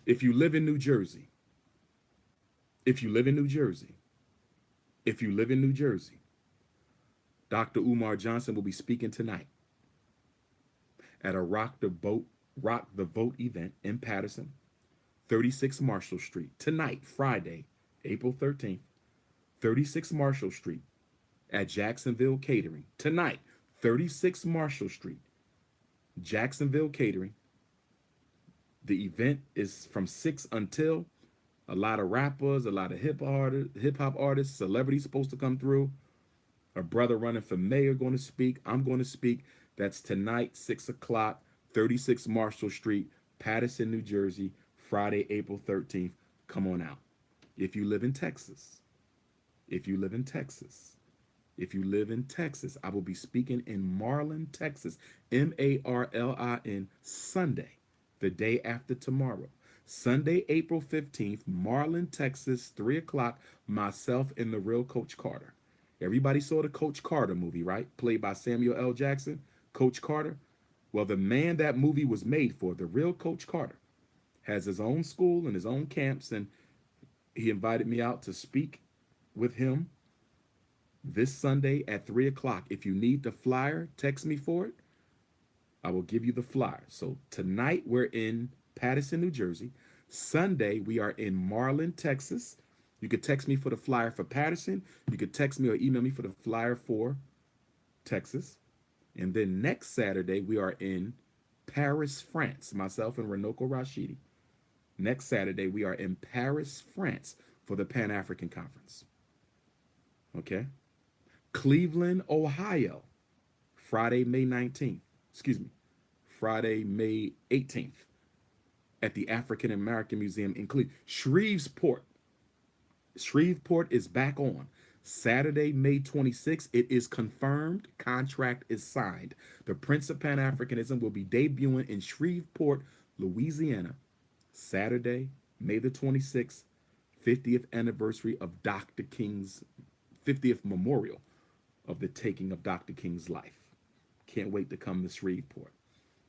Speaker 1: if you live in New Jersey, Dr. Umar Johnson will be speaking tonight at a Rock the Vote event in Patterson, 36 Marshall Street. Tonight, Friday, April 13th, 36 Marshall Street at Jacksonville Catering. Tonight, 36 Marshall Street, Jacksonville Catering. The event is from 6 until. A lot of rappers, a lot of hip hop artists, celebrities supposed to come through. A brother running for mayor going to speak. I'm going to speak. That's tonight, 6 o'clock, 36 Marshall Street, Patterson, New Jersey, Friday, April 13th. Come on out. If you live in Texas, if you live in Texas, if you live in Texas, I will be speaking in Marlin, Texas, Marlin, Sunday, the day after tomorrow. Sunday, April 15th, Marlin, Texas, 3 o'clock, myself and the real Coach Carter. Everybody saw the Coach Carter movie, right? Played by Samuel L. Jackson, Coach Carter. Well, the man that movie was made for, the real Coach Carter, has his own school and his own camps, and he invited me out to speak with him this Sunday at 3 o'clock. If you need the flyer, text me for it. I will give you the flyer. So tonight we're in Patterson, New Jersey. Sunday, we are in Marlin, Texas. You could text me for the flyer for Patterson. You could text me or email me for the flyer for Texas. And then next Saturday, we are in Paris, France. Myself and Renoko Rashidi. Next Saturday, we are in Paris, France for the Pan-African Conference. Okay? Cleveland, Ohio, Friday, May 19th. Excuse me, Friday, May 18th. At the African American Museum in Cleveland. Shreveport is back on. Saturday, May 26th. It is confirmed. Contract is signed. The Prince of Pan-Africanism will be debuting in Shreveport, Louisiana. Saturday, May the 26th, 50th anniversary of Dr. King's 50th memorial of the taking of Dr. King's life. Can't wait to come to Shreveport.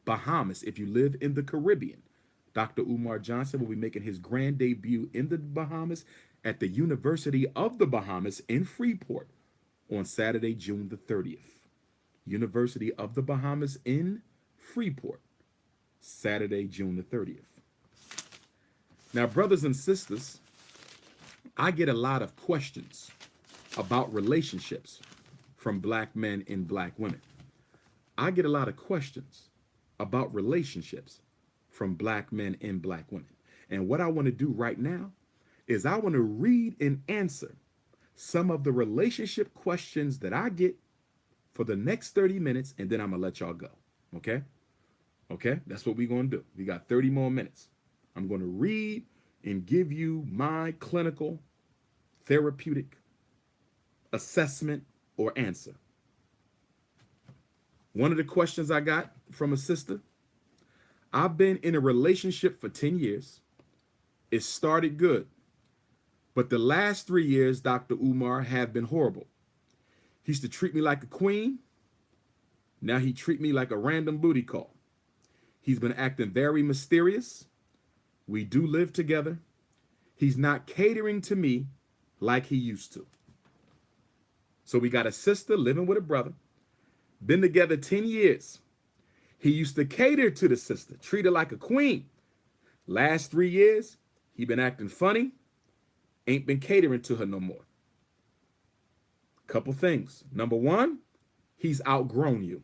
Speaker 1: Bahamas, if you live in the Caribbean, Dr. Umar Johnson will be making his grand debut in the Bahamas at the University of the Bahamas in Freeport on Saturday, June the 30th. University of the Bahamas in Freeport, Saturday, June the 30th. Now, brothers and sisters, I get a lot of questions about relationships from black men and black women. I get a lot of questions about relationships from black men and black women. And what I want to do right now is I want to read and answer some of the relationship questions that I get for the next 30 minutes, and then I'm going to let y'all go. Okay? Okay? That's what we're going to do. We got 30 more minutes. I'm going to read and give you my clinical, therapeutic assessment or answer. One of the questions I got from a sister: I've been in a relationship for 10 years. It started good, but the last 3 years, Dr. Umar, have been horrible. He used to treat me like a queen. Now he treat me like a random booty call. He's been acting very mysterious. We do live together. He's not catering to me like he used to. So we got a sister living with a brother. Been together 10 years. He used to cater to the sister, treat her like a queen. Last 3 years, he been acting funny, ain't been catering to her no more. Couple things. Number one, he's outgrown you.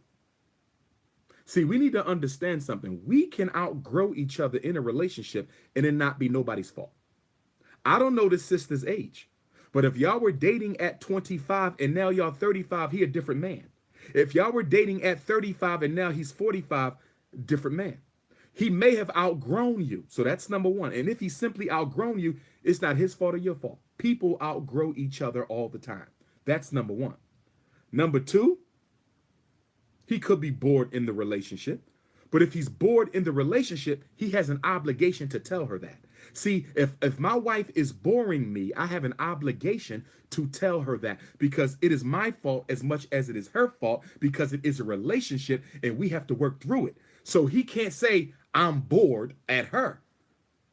Speaker 1: See, we need to understand something. We can outgrow each other in a relationship and it not be nobody's fault. I don't know this sister's age, but if y'all were dating at 25 and now y'all 35, he a different man. If y'all were dating at 35 and now he's 45, different man. He may have outgrown you. So that's number one. And if he simply outgrown you, it's not his fault or your fault. People outgrow each other all the time. That's number one. Number two, he could be bored in the relationship. But if he's bored in the relationship, he has an obligation to tell her that. See, if my wife is boring me, I have an obligation to tell her that, because it is my fault as much as it is her fault, because it is a relationship and we have to work through it. So he can't say, I'm bored at her.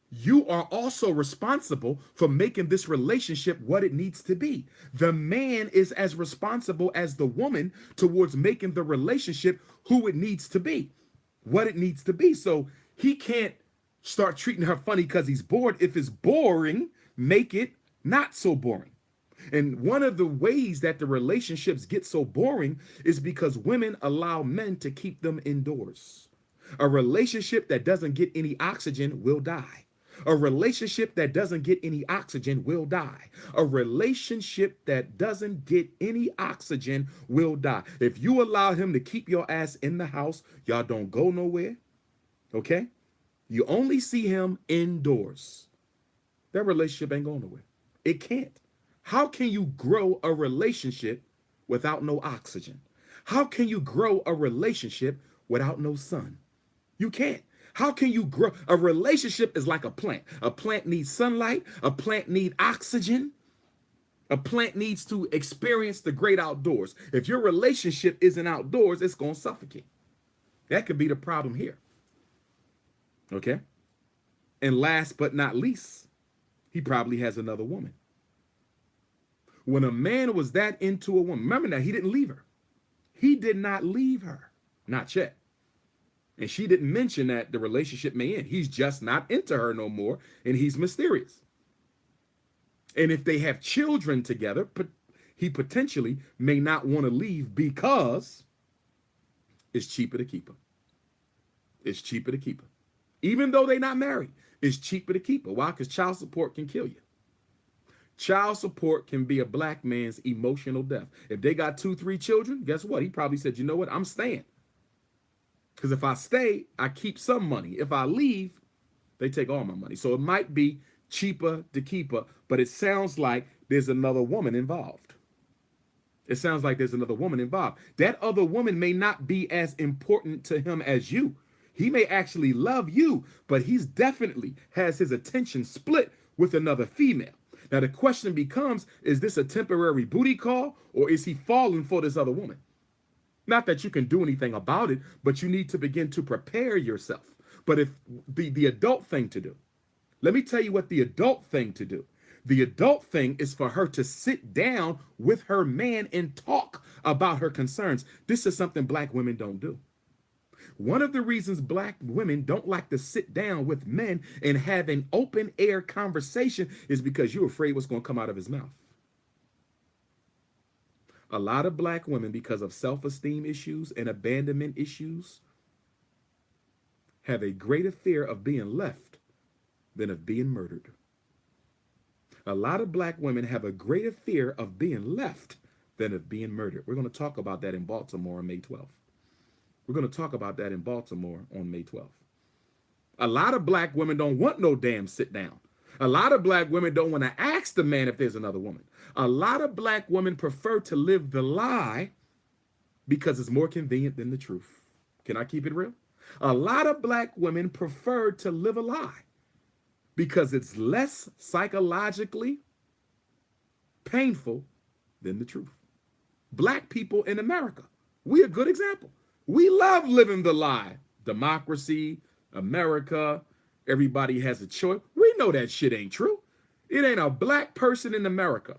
Speaker 1: you are also responsible for making this relationship what it needs to be. The man is as responsible as the woman towards making the relationship who it needs to be, what it needs to be. So he can't start treating her funny because he's bored. If it's boring, make it not so boring. And one of the ways that the relationships get so boring is because women allow men to keep them indoors. A relationship that doesn't get any oxygen will die. A relationship that doesn't get any oxygen will die. A relationship that doesn't get any oxygen will die. If you allow him to keep your ass in the house, y'all don't go nowhere. Okay? You only see him indoors. That relationship ain't going nowhere. It can't. How can you grow a relationship without no oxygen? How can you grow a relationship without no sun? You can't. How can you grow? A relationship is like a plant. A plant needs sunlight. A plant needs oxygen. A plant needs to experience the great outdoors. If your relationship isn't outdoors, it's going to suffocate. That could be the problem here. Okay? And last but not least, he probably has another woman. When a man was that into a woman, remember now, he didn't leave her. He did not leave her. Not yet. And she didn't mention that the relationship may end. He's just not into her no more, and he's mysterious. And if they have children together, he potentially may not want to leave because it's cheaper to keep her. It's cheaper to keep her. Even though they're not married, it's cheaper to keep her. Why? Because child support can kill you. Child support can be a black man's emotional death. If they got 2, 3 children, guess what? He probably said, you know what? I'm staying. Because if I stay, I keep some money. If I leave, they take all my money. So it might be cheaper to keep her, but it sounds like there's another woman involved. It sounds like there's another woman involved. That other woman may not be as important to him as you. He may actually love you, but he's definitely has his attention split with another female. Now the question becomes, is this a temporary booty call, or is he falling for this other woman? Not that you can do anything about it, but you need to begin to prepare yourself. But if the adult thing to do, let me tell you what the adult thing to do. The adult thing is for her to sit down with her man and talk about her concerns. This is something black women don't do. One of the reasons black women don't like to sit down with men and have an open air conversation is because you're afraid what's going to come out of his mouth. A lot of black women, because of self-esteem issues and abandonment issues, have a greater fear of being left than of being murdered. A lot of black women have a greater fear of being left than of being murdered. We're going to talk about that in Baltimore on May 12th. We're going to talk about that in Baltimore on May 12th. A lot of black women don't want no damn sit down. A lot of black women don't want to ask the man if there's another woman. A lot of black women prefer to live the lie because it's more convenient than the truth. Can I keep it real? A lot of black women prefer to live a lie because it's less psychologically painful than the truth. Black people in America, we a good example. We love living the lie. Democracy, America, everybody has a choice. We know that shit ain't true. It ain't a black person in America,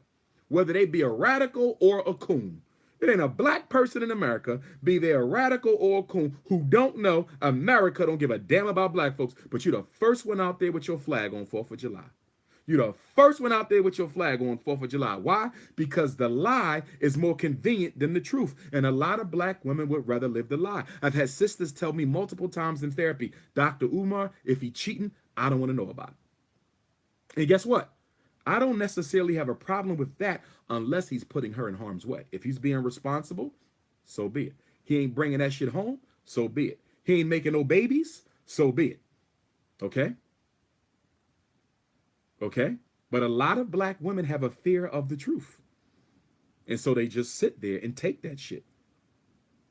Speaker 1: whether they be a radical or a coon. It ain't a black person in America, be they a radical or a coon, who don't know America don't give a damn about black folks, but you're the first one out there with your flag on 4th of July. You're the first one out there with your flag on 4th of July. Why? Because the lie is more convenient than the truth. And a lot of black women would rather live the lie. I've had sisters tell me multiple times in therapy, Dr. Umar, if he cheating, I don't want to know about it. And guess what? I don't necessarily have a problem with that unless he's putting her in harm's way. If he's being responsible, so be it. He ain't bringing that shit home, so be it. He ain't making no babies, so be it. Okay? Okay? But a lot of black women have a fear of the truth. And so they just sit there and take that shit.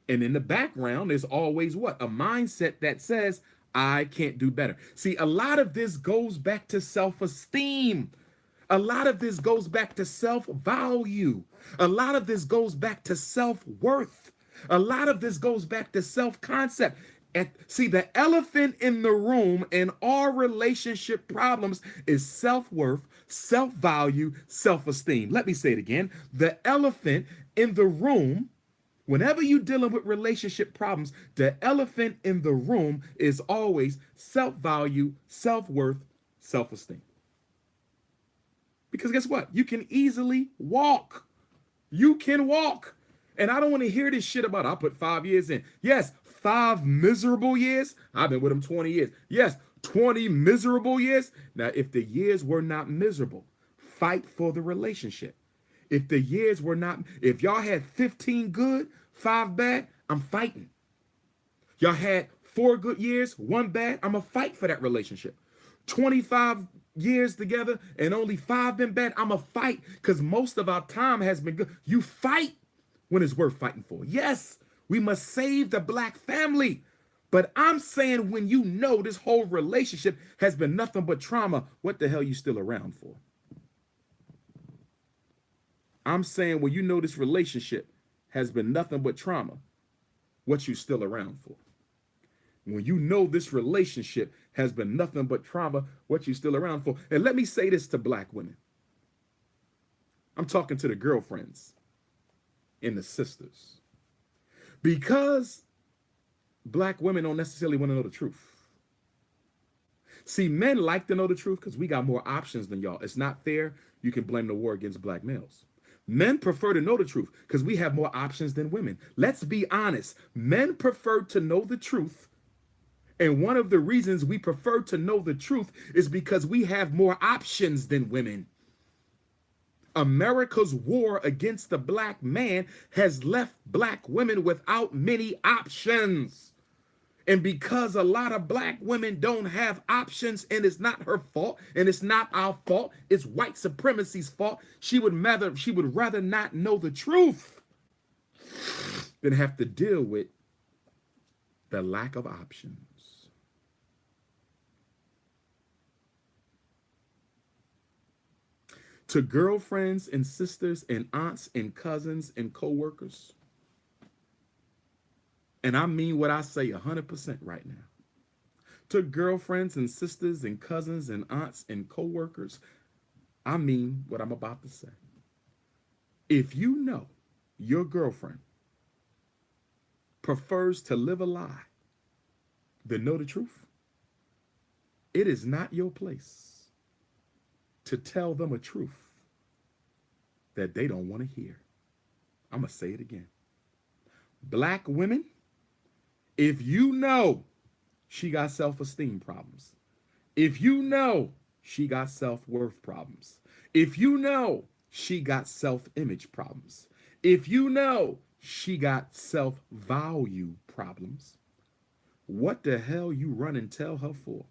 Speaker 1: And in the background, there's always what? A mindset that says, I can't do better. See, a lot of this goes back to self-esteem. A lot of this goes back to self-value. A lot of this goes back to self-worth. A lot of this goes back to self-concept. See, the elephant in the room in all relationship problems is self-worth, self-value, self-esteem. Let me say it again. The elephant in the room, whenever you're dealing with relationship problems, the elephant in the room is always self-value, self-worth, self-esteem. Because guess what? You can easily walk. You can walk. And I don't want to hear this shit about I put 5 years in. Yes, 5 miserable years. I've been with him 20 years. Yes, 20 miserable years. Now, if the years were not miserable, fight for the relationship. If the years were not, if y'all had 15 good, 5 bad, I'm fighting. Y'all had 4 good years, 1 bad, I'm going to fight for that relationship. 25 years together and only 5 been bad, I'm a fight because most of our time has been good. You fight when it's worth fighting for. Yes, we must save the black family. But I'm saying when you know this whole relationship has been nothing but trauma, what the hell you still around for? I'm saying when you know this relationship has been nothing but trauma, what you still around for? When you know this relationship has been nothing but trauma, what you still around for? And let me say this to black women. I'm talking to the girlfriends and the sisters. Because black women don't necessarily want to know the truth. See, men like to know the truth because we got more options than y'all. It's not fair. You can blame the war against black males. Men prefer to know the truth because we have more options than women. Let's be honest. Men prefer to know the truth. And one of the reasons we prefer to know the truth is because we have more options than women. America's war against the black man has left black women without many options. And because a lot of black women don't have options, and it's not her fault, and it's not our fault, it's white supremacy's fault, she would rather not know the truth than have to deal with the lack of options. To girlfriends and sisters and aunts and cousins and coworkers, and I mean what I say 100% right now. To girlfriends and sisters and cousins and aunts and coworkers, I mean what I'm about to say. If you know your girlfriend prefers to live a lie than know the truth, it is not your place to tell them a truth that they don't want to hear. I'm going to say it again. Black women, if you know she got self-esteem problems, if you know she got self-worth problems, if you know she got self-image problems, if you know she got self-value problems, what the hell you run and tell her for?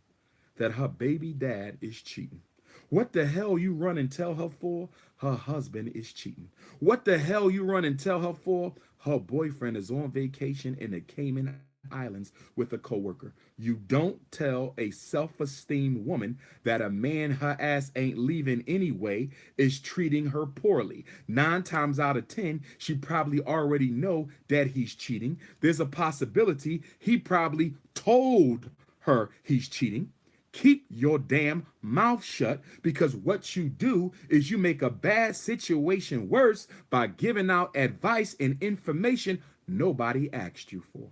Speaker 1: That her baby dad is cheating. What the hell you run and tell her for? Her husband is cheating. What the hell you run and tell her for? Her boyfriend is on vacation in the Cayman Islands with a coworker. You don't tell a self-esteem woman that a man her ass ain't leaving anyway is treating her poorly. 9 times out of 10, she probably already know that he's cheating. There's a possibility he probably told her he's cheating. Keep your damn mouth shut, because what you do is you make a bad situation worse by giving out advice and information nobody asked you for.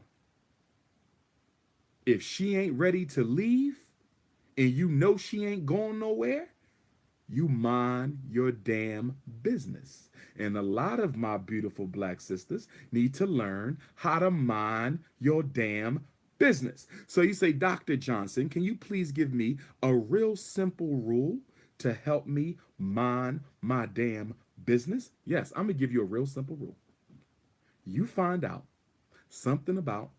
Speaker 1: If she ain't ready to leave and you know she ain't going nowhere, you mind your damn business. And a lot of my beautiful black sisters need to learn how to mind your damn business. So you say, Dr. Johnson, can you please give me a real simple rule to help me mind my damn business? Yes, I'm going to give you a real simple rule. You find out something about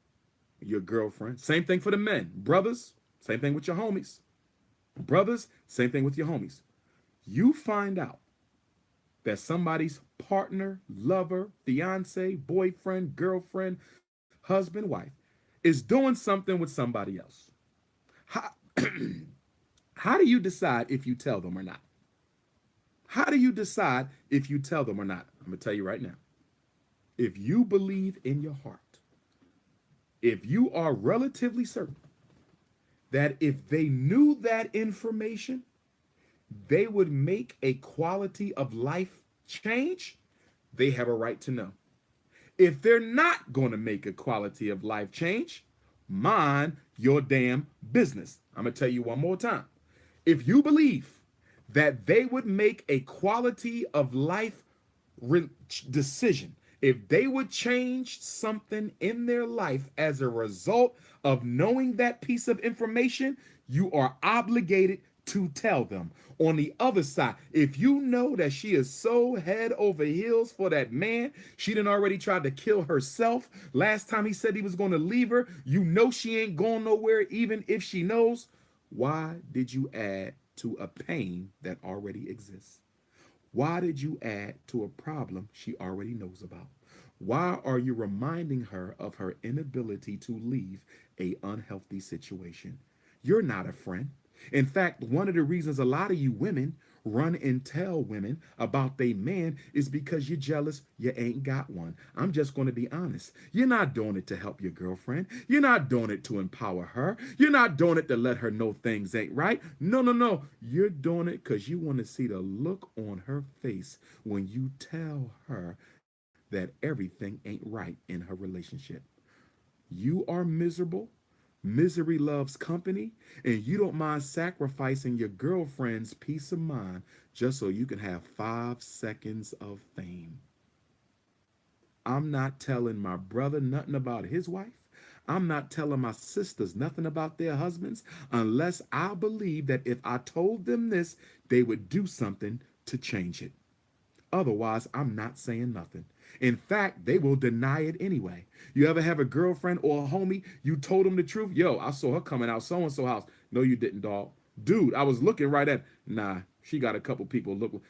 Speaker 1: your girlfriend. Same thing for the men. Brothers, same thing with your homies. Brothers, same thing with your homies. You find out that somebody's partner, lover, fiance, boyfriend, girlfriend, husband, wife is doing something with somebody else. How, how do you decide if you tell them or not? How do you decide if you tell them or not? I'm going to tell you right now. If you believe in your heart, If you are relatively certain that if they knew that information, they would make a quality of life change, they have a right to know. If they're not going to make a quality of life change, mind your damn business. I'm going to tell you one more time. If you believe that they would make a quality of life decision, if they would change something in their life as a result of knowing that piece of information, you are obligated to tell them. On the other side, if you know that she is so head over heels for that man, she done already tried to kill herself. Last time he said he was going to leave her, you know she ain't going nowhere even if she knows. Why did you add to a pain that already exists? Why did you add to a problem she already knows about? Why are you reminding her of her inability to leave a unhealthy situation? You're not a friend. In fact, one of the reasons a lot of you women run and tell women about they man is because you're jealous you ain't got one. I'm just going to be honest. You're not doing it to help your girlfriend. You're not doing it to empower her. You're not doing it to let her know things ain't right. No, no, no. You're doing it because you want to see the look on her face when you tell her that everything ain't right in her relationship. You are miserable. Misery loves company, and you don't mind sacrificing your girlfriend's peace of mind just so you can have 5 seconds of fame. I'm not telling my brother nothing about his wife. I'm not telling my sisters nothing about their husbands unless I believe that if I told them this, they would do something to change it. Otherwise, I'm not saying nothing. In fact, they will deny it anyway. You ever have a girlfriend or a homie, you told them the truth? Yo, I saw her coming out so-and-so house. No, you didn't, dog. Dude, I was looking right at, nah, she got a couple people look.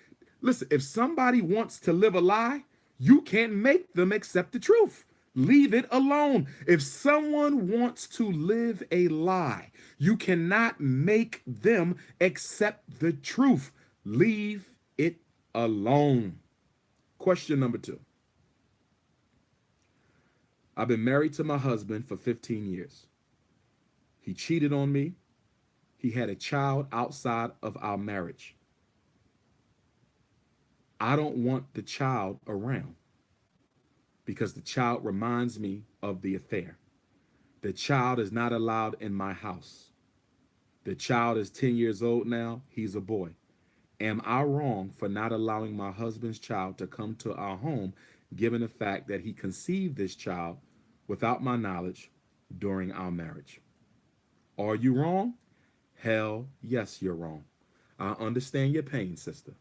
Speaker 1: Listen, if somebody wants to live a lie, you can't make them accept the truth. Leave it alone. If someone wants to live a lie, you cannot make them accept the truth. Leave it alone. Question number 2. I've been married to my husband for 15 years. He cheated on me. He had a child outside of our marriage. I don't want the child around because the child reminds me of the affair. The child is not allowed in my house. The child is 10 years old now. He's a boy. Am I wrong for not allowing my husband's child to come to our home, given the fact that he conceived this child without my knowledge during our marriage? Are you wrong? Hell yes, you're wrong. I understand your pain, sister.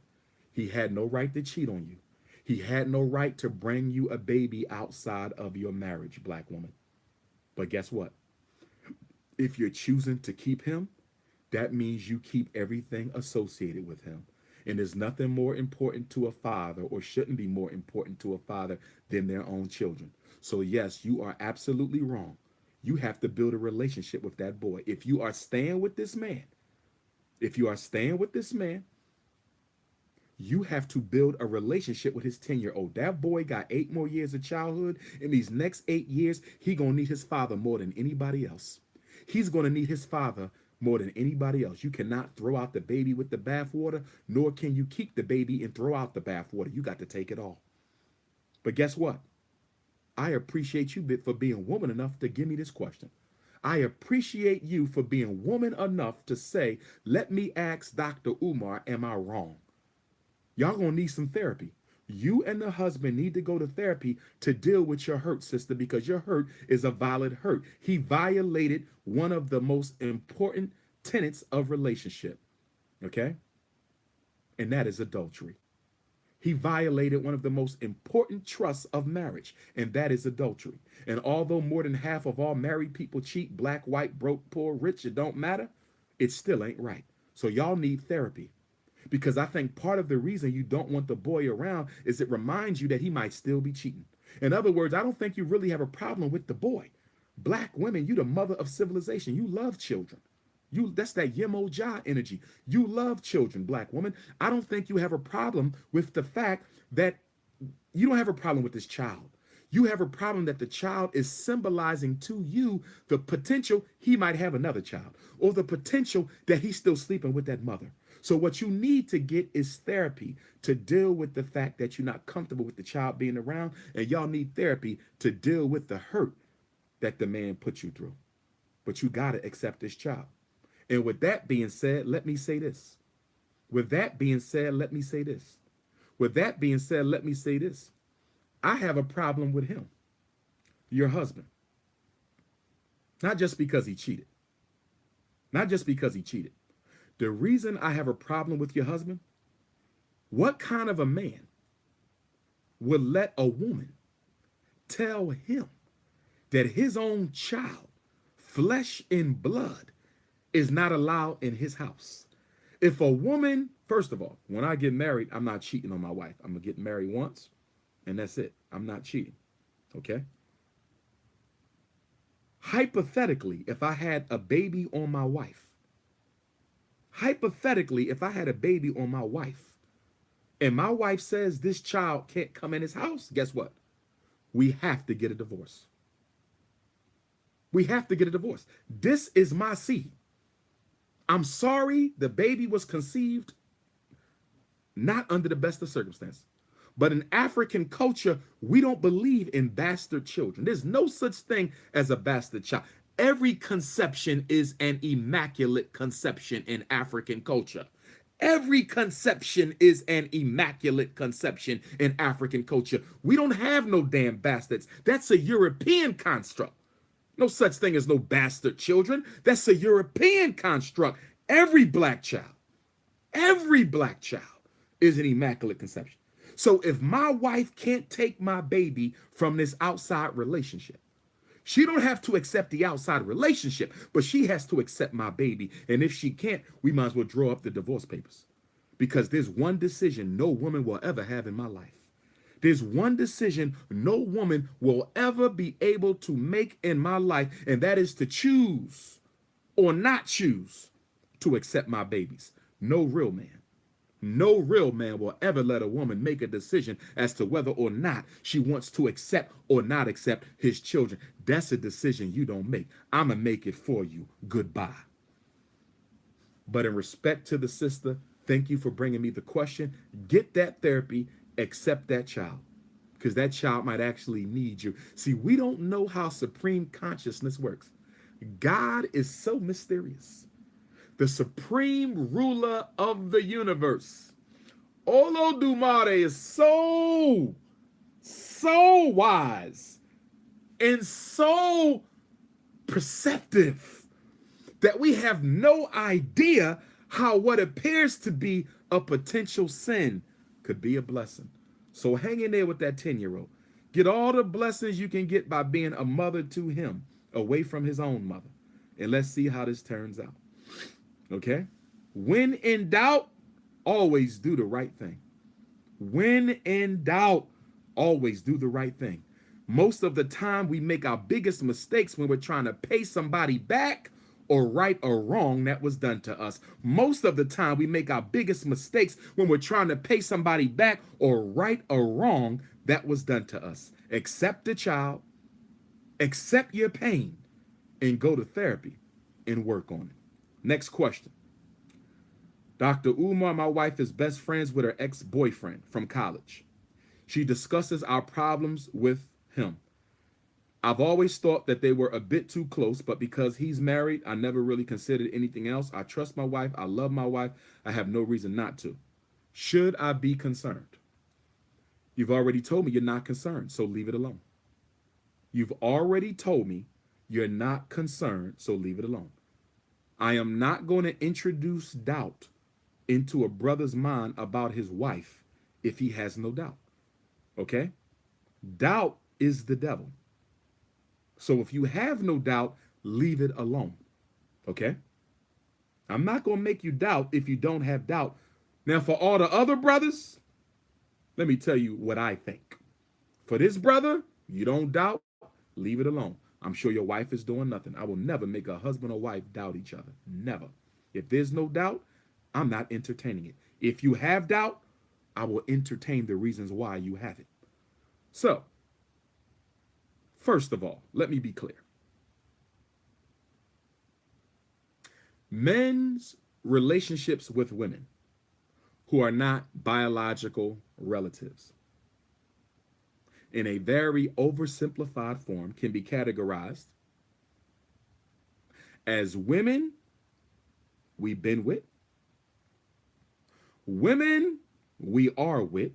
Speaker 1: He had no right to cheat on you. He had no right to bring you a baby outside of your marriage, black woman. But guess what? If you're choosing to keep him, that means you keep everything associated with him. And there's nothing more important to a father, or shouldn't be more important to a father, than their own children. So yes, you are absolutely wrong. You have to build a relationship with that boy. If you are staying with this man, if you are staying with this man, you have to build a relationship with his 10-year-old. That boy got 8 more years of childhood. In these next 8 years, he gonna need his father more than anybody else. He's gonna need his father more than anybody else. You cannot throw out the baby with the bathwater, nor can you keep the baby and throw out the bathwater. You got to take it all. But guess what? I appreciate you for being woman enough to give me this question. I appreciate you for being woman enough to say, let me ask Dr. Umar, am I wrong? Y'all gonna need some therapy. You and the husband need to go to therapy to deal with your hurt, sister, because your hurt is a valid hurt. He violated one of the most important tenets of relationship, okay? And that is adultery. He violated one of the most important trusts of marriage, and that is adultery. And although more than half of all married people cheat, black, white, broke, poor, rich, it don't matter, it still ain't right. So y'all need therapy. Because I think part of the reason you don't want the boy around is it reminds you that he might still be cheating. In other words, I don't think you really have a problem with the boy. Black women, you the mother of civilization. You love children. That's that Yemo Jah energy. You love children, black woman. I don't think you have a problem with the fact that you don't have a problem with this child. You have a problem that the child is symbolizing to you the potential he might have another child, or the potential that he's still sleeping with that mother. So what you need to get is therapy to deal with the fact that you're not comfortable with the child being around, and y'all need therapy to deal with the hurt that the man put you through. But you got to accept this child. And with that being said, let me say this. With that being said, let me say this. With that being said, let me say this. I have a problem with him, your husband. Not just because he cheated. Not just because he cheated. The reason I have a problem with your husband, what kind of a man would let a woman tell him that his own child, flesh and blood, is not allowed in his house? If a woman, first of all, when I get married, I'm not cheating on my wife. I'm going to get married once, and that's it. I'm not cheating, okay? Hypothetically, if I had a baby on my wife, and my wife says this child can't come in his house, guess what? We have to get a divorce. We have to get a divorce. This is my seed. I'm sorry the baby was conceived not under the best of circumstances. But in African culture, we don't believe in bastard children. There's no such thing as a bastard child. Every conception is an immaculate conception in African culture. Every conception is an immaculate conception in African culture. We don't have no damn bastards. That's a European construct. No such thing as no bastard children. That's a European construct. Every black child is an immaculate conception. So if my wife can't take my baby from this outside relationship, she don't have to accept the outside relationship, but she has to accept my baby. And if she can't, we might as well draw up the divorce papers. Because there's one decision no woman will ever have in my life. There's one decision no woman will ever be able to make in my life, and that is to choose or not choose to accept my babies. No real man will ever let a woman make a decision as to whether or not she wants to accept or not accept his children. That's a decision you don't make. I'm going to make it for you. Goodbye. But in respect to the sister, thank you for bringing me the question. Get that therapy. Accept that child, because that child might actually need you. See, we don't know how supreme consciousness works. God is so mysterious. The supreme ruler of the universe, Olodumare, is so wise and so perceptive that we have no idea how what appears to be a potential sin could be a blessing. So hang in there with that 10-year-old. Get all the blessings you can get by being a mother to him, away from his own mother. And let's see how this turns out. Okay? When in doubt, always do the right thing. When in doubt, always do the right thing. Most of the time, we make our biggest mistakes when we're trying to pay somebody back or right a wrong that was done to us. Most of the time, we make our biggest mistakes when we're trying to pay somebody back or right a wrong that was done to us. Accept the child, accept your pain, and go to therapy and work on it. Next question. Dr. Umar, my wife is best friends with her ex-boyfriend from college. She discusses our problems with him. I've always thought that they were a bit too close, but because he's married, I never really considered anything else. I trust my wife. I love my wife. I have no reason not to. Should I be concerned? You've already told me you're not concerned, so leave it alone. You've already told me you're not concerned, so leave it alone. I am not going to introduce doubt into a brother's mind about his wife if he has no doubt. Okay? Doubt is the devil. So if you have no doubt, leave it alone. Okay? I'm not going to make you doubt if you don't have doubt. Now, for all the other brothers, let me tell you what I think. For this brother, you don't doubt, leave it alone. I'm sure your wife is doing nothing. I will never make a husband or wife doubt each other. Never. If there's no doubt, I'm not entertaining it. If you have doubt, I will entertain the reasons why you have it. So, First of all, let me be clear. Men's relationships with women who are not biological relatives, in a very oversimplified form, can be categorized as women we've been with, women we are with,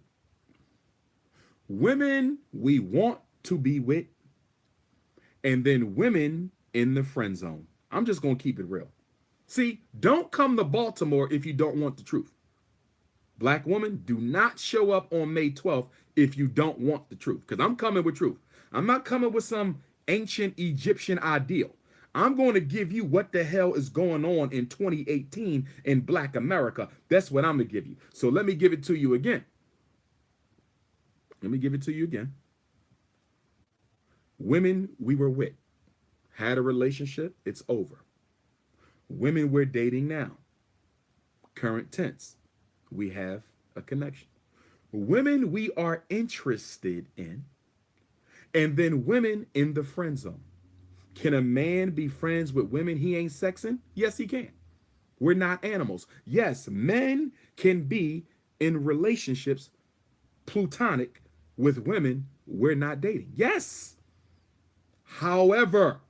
Speaker 1: women we want to be with, and then women in the friend zone. I'm just going to keep it real. See, don't come to Baltimore if you don't want the truth. Black woman, do not show up on May 12th if you don't want the truth, because I'm coming with truth. I'm not coming with some ancient Egyptian ideal. I'm going to give you what the hell is going on in 2018 in Black America. That's what I'm going to give you. So let me give it to you again. Let me give it to you again. Women we were with, had a relationship, it's over. Women we're dating now, current tense, we have a connection. Women we are interested in, and then women in the friend zone. Can a man be friends with women he ain't sexing? Yes, he can. We're not animals. Yes, men can be in relationships platonic with women we're not dating. Yes. However,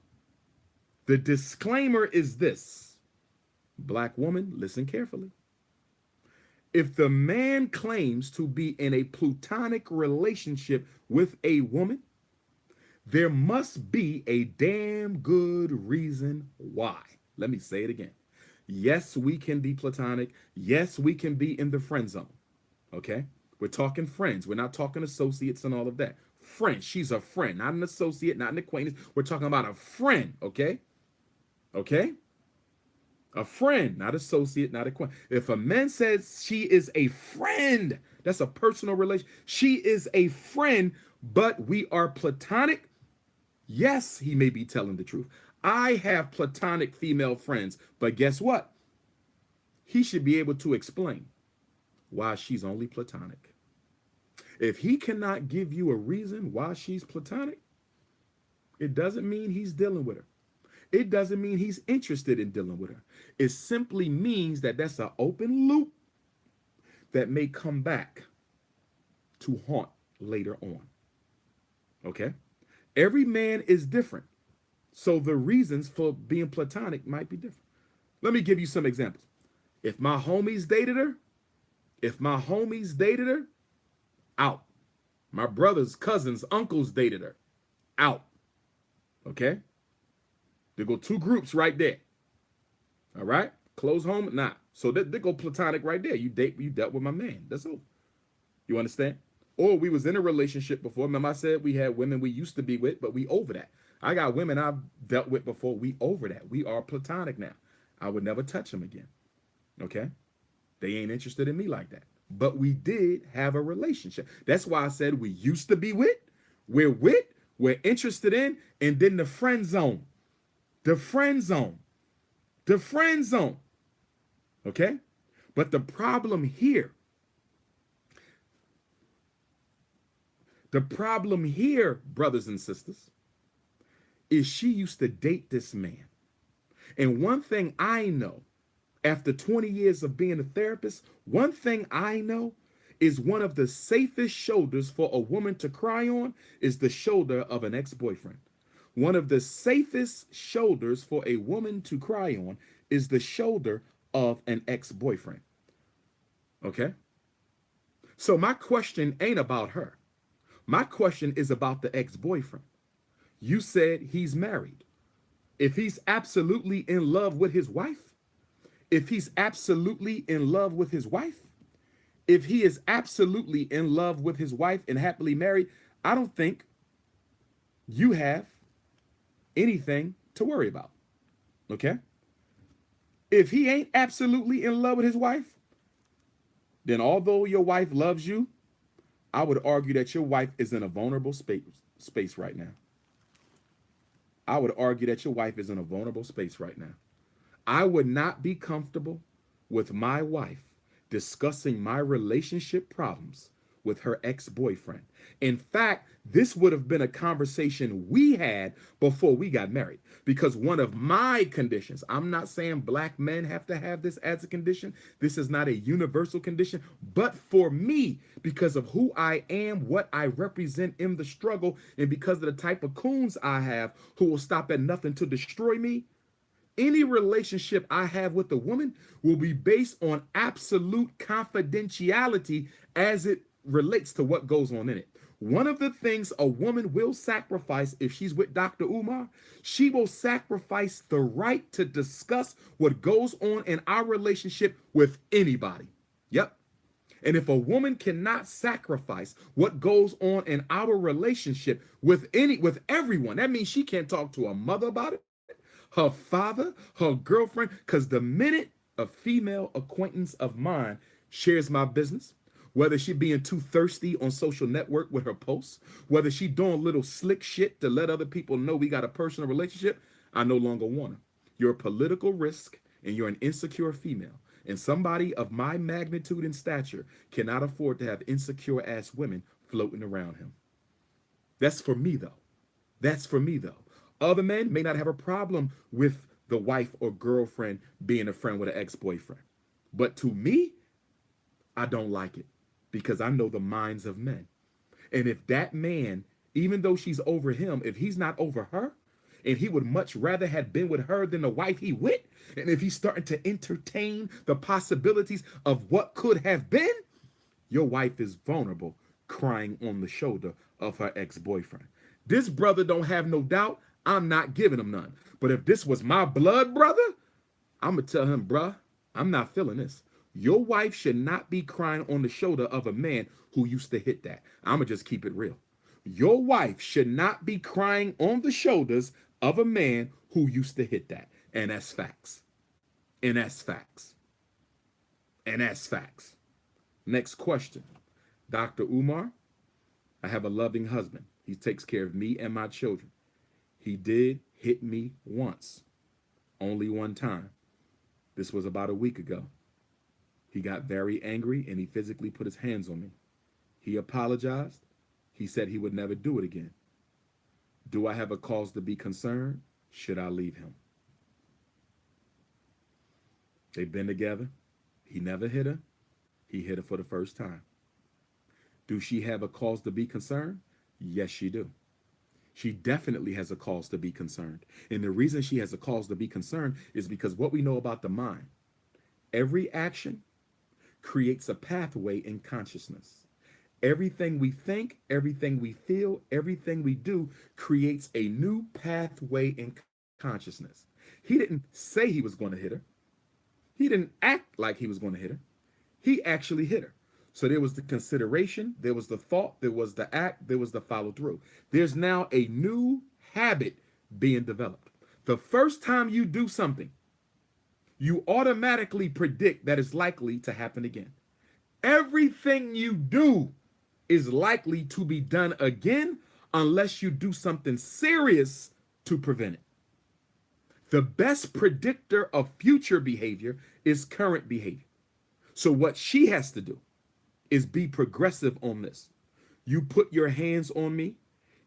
Speaker 1: the disclaimer is this. Black woman, listen carefully. If the man claims to be in a platonic relationship with a woman, there must be a damn good reason why. Let me say it again. Yes, we can be platonic. Yes, we can be in the friend zone. Okay? We're talking friends. We're not talking associates and all of that. Friend. She's a friend, not an associate, not an acquaintance. We're talking about a friend. Okay? Okay? A friend, not associate, not acquaintance. If a man says she is a friend, that's a personal relation. She is a friend, but we are platonic. Yes, he may be telling the truth. I have platonic female friends, but guess what? He should be able to explain why she's only platonic. If he cannot give you a reason why she's platonic, it doesn't mean he's dealing with her. It doesn't mean he's interested in dealing with her. It simply means that that's an open loop that may come back to haunt later on. Okay? Every man is different. So the reasons for being platonic might be different. Let me give you some examples. If my homies dated her, out. My brothers, cousins, uncles dated her, out. Okay? There go two groups right there. All right? Close home, nah. So they go platonic right there. You dealt with my man. That's all. You understand? Or we was in a relationship before. Remember I said we had women we used to be with, but we over that. I got women I've dealt with before. We over that. We are platonic now. I would never touch them again. Okay? They ain't interested in me like that. But we did have a relationship. That's why I said we used to be with, we're interested in, and then the friend zone. The friend zone. The friend zone. Okay? But the problem here, brothers and sisters, is she used to date this man. And one thing I know, after 20 years of being a therapist, one thing I know is one of the safest shoulders for a woman to cry on is the shoulder of an ex-boyfriend. One of the safest shoulders for a woman to cry on is the shoulder of an ex-boyfriend. Okay? So my question ain't about her. My question is about the ex-boyfriend. You said he's married. If he's absolutely in love with his wife, if he is absolutely in love with his wife and happily married, I don't think you have anything to worry about. Okay? If he ain't absolutely in love with his wife, then although your wife loves you, I would argue that your wife is in a vulnerable space right now. I would argue that your wife is in a vulnerable space right now. I would not be comfortable with my wife discussing my relationship problems with her ex-boyfriend. In fact, this would have been a conversation we had before we got married, because one of my conditions, I'm not saying black men have to have this as a condition. This is not a universal condition, but for me, because of who I am, what I represent in the struggle, and because of the type of coons I have who will stop at nothing to destroy me, any relationship I have with a woman will be based on absolute confidentiality as it relates to what goes on in it. One of the things a woman will sacrifice if she's with Dr. Umar, she will sacrifice the right to discuss what goes on in our relationship with anybody. Yep. And if a woman cannot sacrifice what goes on in our relationship with everyone, that means she can't talk to her mother about it, her father, her girlfriend, because the minute a female acquaintance of mine shares my business, whether she being too thirsty on social network with her posts, whether she doing little slick shit to let other people know we got a personal relationship, I no longer want her. You're a political risk and you're an insecure female. And somebody of my magnitude and stature cannot afford to have insecure ass women floating around him. That's for me though. That's for me though. Other men may not have a problem with the wife or girlfriend being a friend with an ex-boyfriend. But to me, I don't like it because I know the minds of men. And if that man, even though she's over him, if he's not over her, and he would much rather have been with her than the wife he with, and if he's starting to entertain the possibilities of what could have been, your wife is vulnerable, crying on the shoulder of her ex-boyfriend. This brother don't have no doubt. I'm not giving him none. But if this was my blood brother, I'm going to tell him, bruh, I'm not feeling this. Your wife should not be crying on the shoulder of a man who used to hit that. I'm going to just keep it real. Your wife should not be crying on the shoulders of a man who used to hit that. And that's facts. And that's facts. And that's facts. Next question. Dr. Umar, I have a loving husband. He takes care of me and my children. He did hit me once, only one time. This was about a week ago. He got very angry and he physically put his hands on me. He apologized. He said he would never do it again. Do I have a cause to be concerned? Should I leave him? They've been together. He never hit her. He hit her for the first time. Do she have a cause to be concerned? Yes, she do. She definitely has a cause to be concerned. And the reason she has a cause to be concerned is because what we know about the mind, every action creates a pathway in consciousness. Everything we think, everything we feel, everything we do creates a new pathway in consciousness. He didn't say he was going to hit her. He didn't act like he was going to hit her. He actually hit her. So there was the consideration, there was the thought, there was the act, there was the follow through. There's now a new habit being developed. The first time you do something, you automatically predict that it's likely to happen again. Everything you do is likely to be done again unless you do something serious to prevent it. The best predictor of future behavior is current behavior. So what she has to do is be progressive on this. You put your hands on me,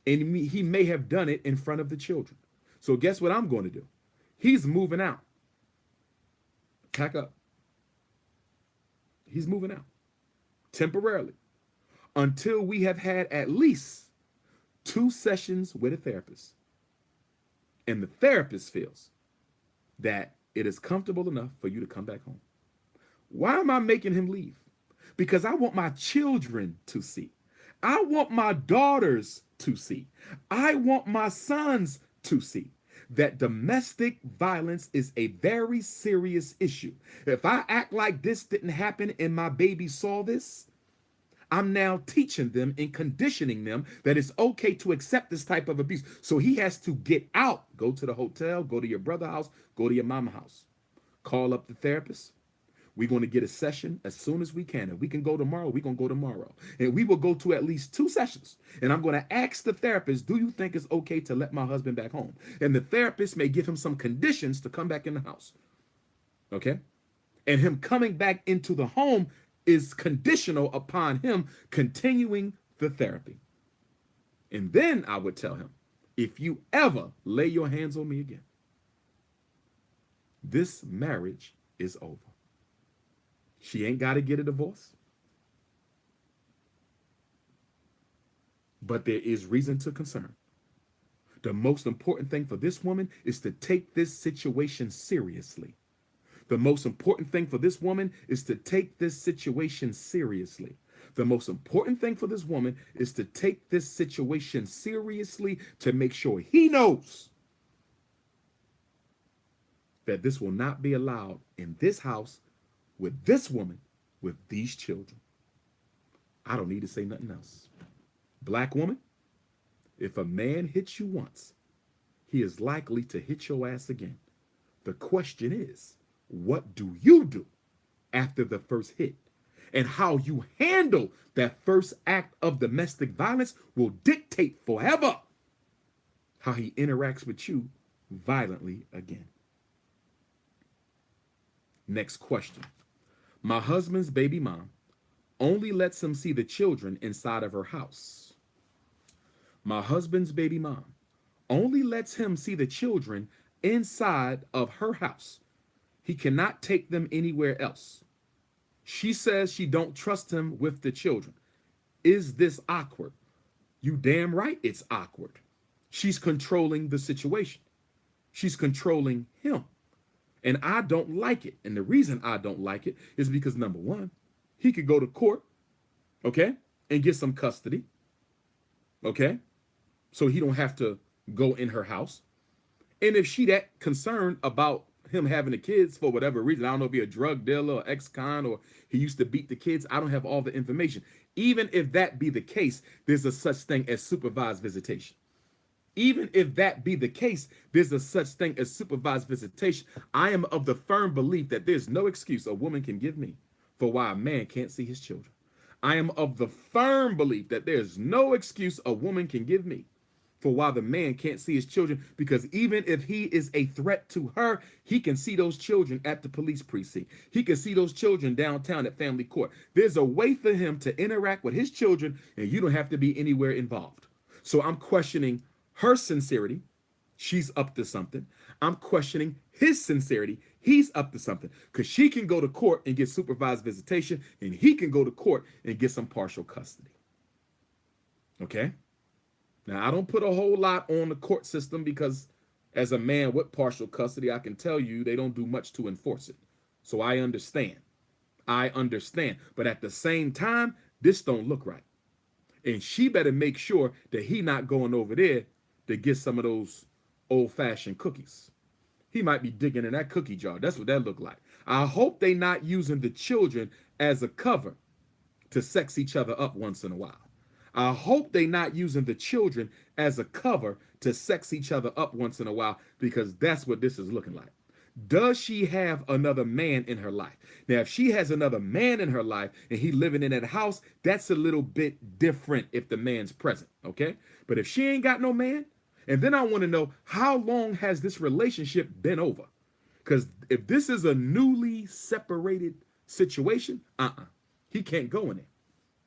Speaker 1: and he may have done it in front of the children. So guess what I'm going to do? He's moving out. Pack up. He's moving out temporarily until we have had at least 2 sessions with a therapist. And the therapist feels that it is comfortable enough for you to come back home. Why am I making him leave? Because I want my children to see. I want my daughters to see. I want my sons to see that domestic violence is a very serious issue. If I act like this didn't happen and my baby saw this, I'm now teaching them and conditioning them that it's okay to accept this type of abuse. So he has to get out, go to the hotel, go to your brother's house, go to your mama's house, call up the therapist. We're going to get a session as soon as we can. If we can go tomorrow, we're going to go tomorrow. And we will go to at least 2 sessions. And I'm going to ask the therapist, do you think it's okay to let my husband back home? And the therapist may give him some conditions to come back in the house. Okay? And him coming back into the home is conditional upon him continuing the therapy. And then I would tell him, if you ever lay your hands on me again, this marriage is over. She ain't got to get a divorce, but there is reason to concern. The most important thing for this woman is to take this situation seriously. The most important thing for this woman is to take this situation seriously. The most important thing for this woman is to take this situation seriously to make sure he knows that this will not be allowed in this house with this woman, with these children. I don't need to say nothing else. Black woman, if a man hits you once, he is likely to hit your ass again. The question is, what do you do after the first hit? And how you handle that first act of domestic violence will dictate forever how he interacts with you violently again. Next question. My husband's baby mom only lets him see the children inside of her house. My husband's baby mom only lets him see the children inside of her house. He cannot take them anywhere else. She says she don't trust him with the children. Is this awkward? You damn right it's awkward. She's controlling the situation. She's controlling him. And I don't like it. And the reason I don't like it is because, number one, he could go to court, okay, and get some custody, okay, so he don't have to go in her house. And if she that concerned about him having the kids for whatever reason, I don't know if he's a drug dealer or ex-con or he used to beat the kids, I don't have all the information. Even if that be the case, there's a such thing as supervised visitation. Even if that be the case, there's a such thing as supervised visitation. I am of the firm belief that there's no excuse a woman can give me for why a man can't see his children. I am of the firm belief that there's no excuse a woman can give me for why the man can't see his children, because even if he is a threat to her, he can see those children at the police precinct. He can see those children downtown at family court. There's a way for him to interact with his children, and you don't have to be anywhere involved. So I'm questioning her sincerity. She's up to something. I'm questioning his sincerity. He's up to something, because she can go to court and get supervised visitation, and he can go to court and get some partial custody. Okay? Now, I don't put a whole lot on the court system because as a man with partial custody, I can tell you they don't do much to enforce it. So I understand. I understand. But at the same time, this don't look right. And she better make sure that he not going over there to get some of those old-fashioned cookies. He might be digging in that cookie jar. That's what that look like. I hope they not using the children as a cover to sex each other up once in a while. I hope they not using the children as a cover to sex each other up once in a while, because that's what this is looking like. Does she have another man in her life? Now, if she has another man in her life and he living in that house, that's a little bit different if the man's present, okay? But if she ain't got no man, and then I want to know, how long has this relationship been over? Because if this is a newly separated situation, he can't go in there.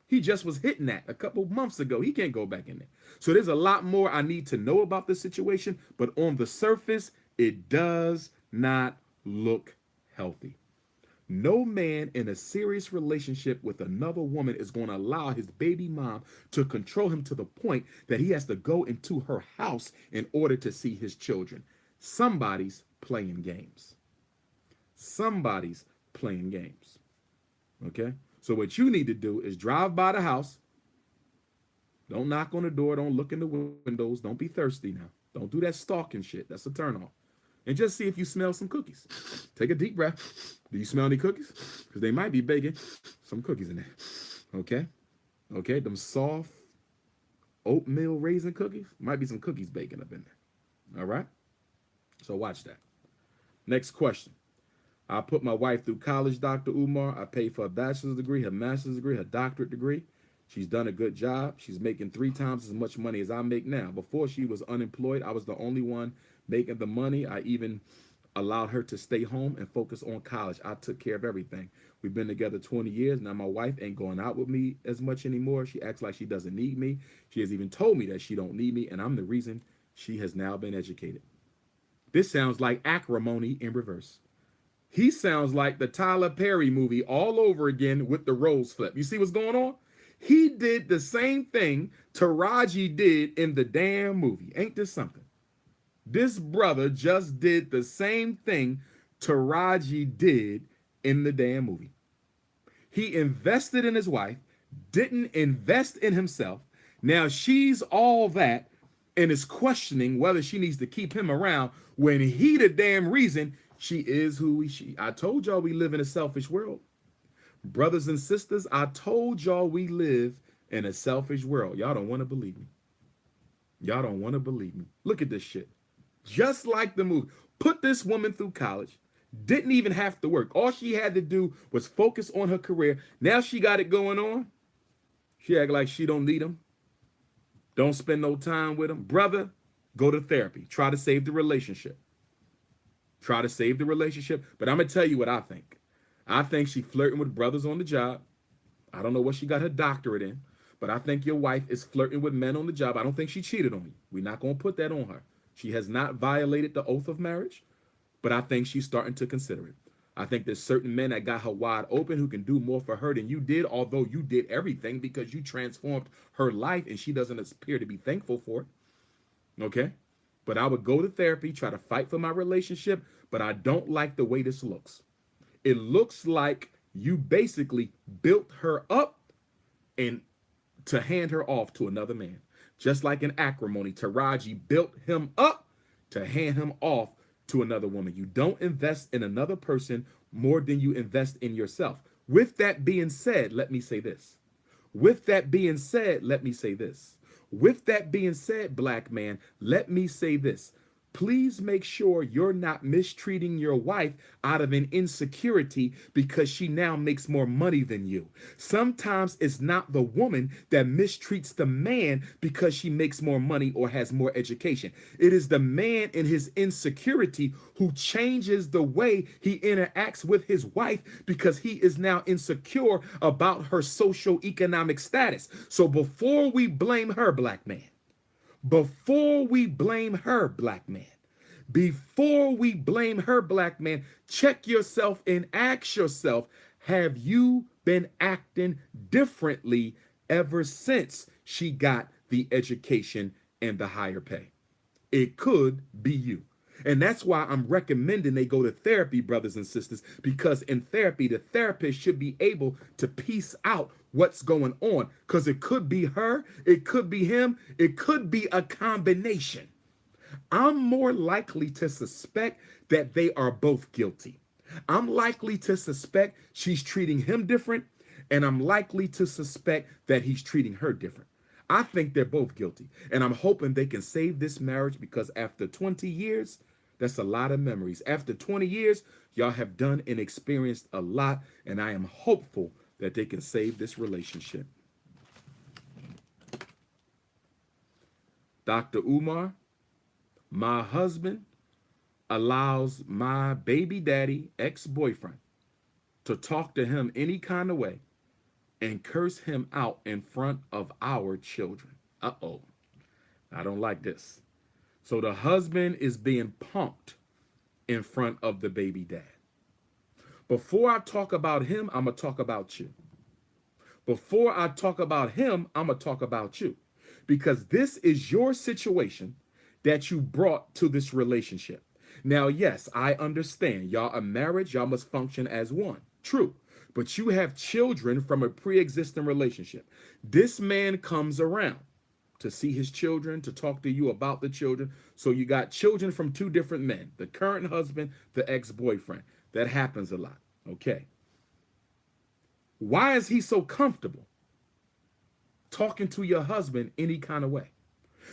Speaker 1: He just was hitting that a couple months ago. He can't go back in there. So there's a lot more I need to know about this situation, but on the surface, it does not look healthy. No man in a serious relationship with another woman is going to allow his baby mom to control him to the point that he has to go into her house in order to see his children. Somebody's playing games. Somebody's playing games. Okay? So what you need to do is drive by the house. Don't knock on the door. Don't look in the windows. Don't be thirsty now. Don't do that stalking shit. That's a turnoff. And just see if you smell some cookies. Take a deep breath. Do you smell any cookies? Because they might be baking some cookies in there. Okay? Okay, them soft oatmeal raisin cookies. Might be some cookies baking up in there. All right? So watch that. Next question. I put my wife through college, Dr. Umar. I paid for her bachelor's degree, her master's degree, her doctorate degree. She's done a good job. She's making 3 times as much money as I make now. Before she was unemployed, I was the only one making the money. I even allowed her to stay home and focus on college. I took care of everything. We've been together 20 years. Now my wife ain't going out with me as much anymore. She acts like she doesn't need me. She has even told me that she don't need me, and I'm the reason she has now been educated. This sounds like acrimony in reverse. He sounds like the Tyler Perry movie all over again with the roles flip. You see what's going on? He did the same thing Taraji did in the damn movie. Ain't this something? This brother just did the same thing Taraji did in the damn movie. He invested in his wife, didn't invest in himself. Now she's all that and is questioning whether she needs to keep him around when he the damn reason she is who she. I told y'all we live in a selfish world. Brothers and sisters, I told y'all we live in a selfish world. Y'all don't want to believe me. Y'all don't want to believe me. Look at this shit. Just like the movie. Put this woman through college. Didn't even have to work. All she had to do was focus on her career. Now she got it going on. She act like she don't need him. Don't spend no time with him. Brother, go to therapy. Try to save the relationship. Try to save the relationship. But I'm going to tell you what I think. I think she flirting with brothers on the job. I don't know what she got her doctorate in. But I think your wife is flirting with men on the job. I don't think she cheated on you. We're not going to put that on her. She has not violated the oath of marriage. But I think she's starting to consider it. I think there's certain men that got her wide open who can do more for her than you did, although you did everything because you transformed her life and she doesn't appear to be thankful for it. Okay? But I would go to therapy, try to fight for my relationship, but I don't like the way this looks. It looks like you basically built her up and to hand her off to another man. Just like in acrimony, Taraji built him up to hand him off to another woman. You don't invest in another person more than you invest in yourself. With that being said, let me say this. With that being said, let me say this. With that being said, black man, let me say this. Please make sure you're not mistreating your wife out of an insecurity because she now makes more money than you. Sometimes it's not the woman that mistreats the man because she makes more money or has more education. It is the man in his insecurity who changes the way he interacts with his wife because he is now insecure about her socioeconomic status. So before we blame her, black man, before we blame her, black man, check yourself and ask yourself, have you been acting differently ever since she got the education and the higher pay? It could be you. And that's why I'm recommending they go to therapy, brothers and sisters, because in therapy, the therapist should be able to piece out what's going on, because it could be her, it could be him, it could be a combination. I'm more likely to suspect that they are both guilty. I'm likely to suspect she's treating him different, and I'm likely to suspect that he's treating her different. I think they're both guilty, and I'm hoping they can save this marriage because after 20 years, that's a lot of memories. After 20 years, y'all have done and experienced a lot, and I am hopeful that they can save this relationship. Dr. Umar, my husband allows my baby daddy, ex-boyfriend, to talk to him any kind of way and curse him out in front of our children. Uh-oh. I don't like this. So the husband is being punked in front of the baby dad. Before I talk about him, I'm going to talk about you. Before I talk about him, I'm going to talk about you. Because this is your situation that you brought to this relationship. Now, yes, I understand. Y'all are married. Y'all must function as one. True. But you have children from a pre-existing relationship. This man comes around to see his children, to talk to you about the children. So you got children from two different men, the current husband, the ex-boyfriend. That happens a lot. Okay. Why is he so comfortable talking to your husband any kind of way?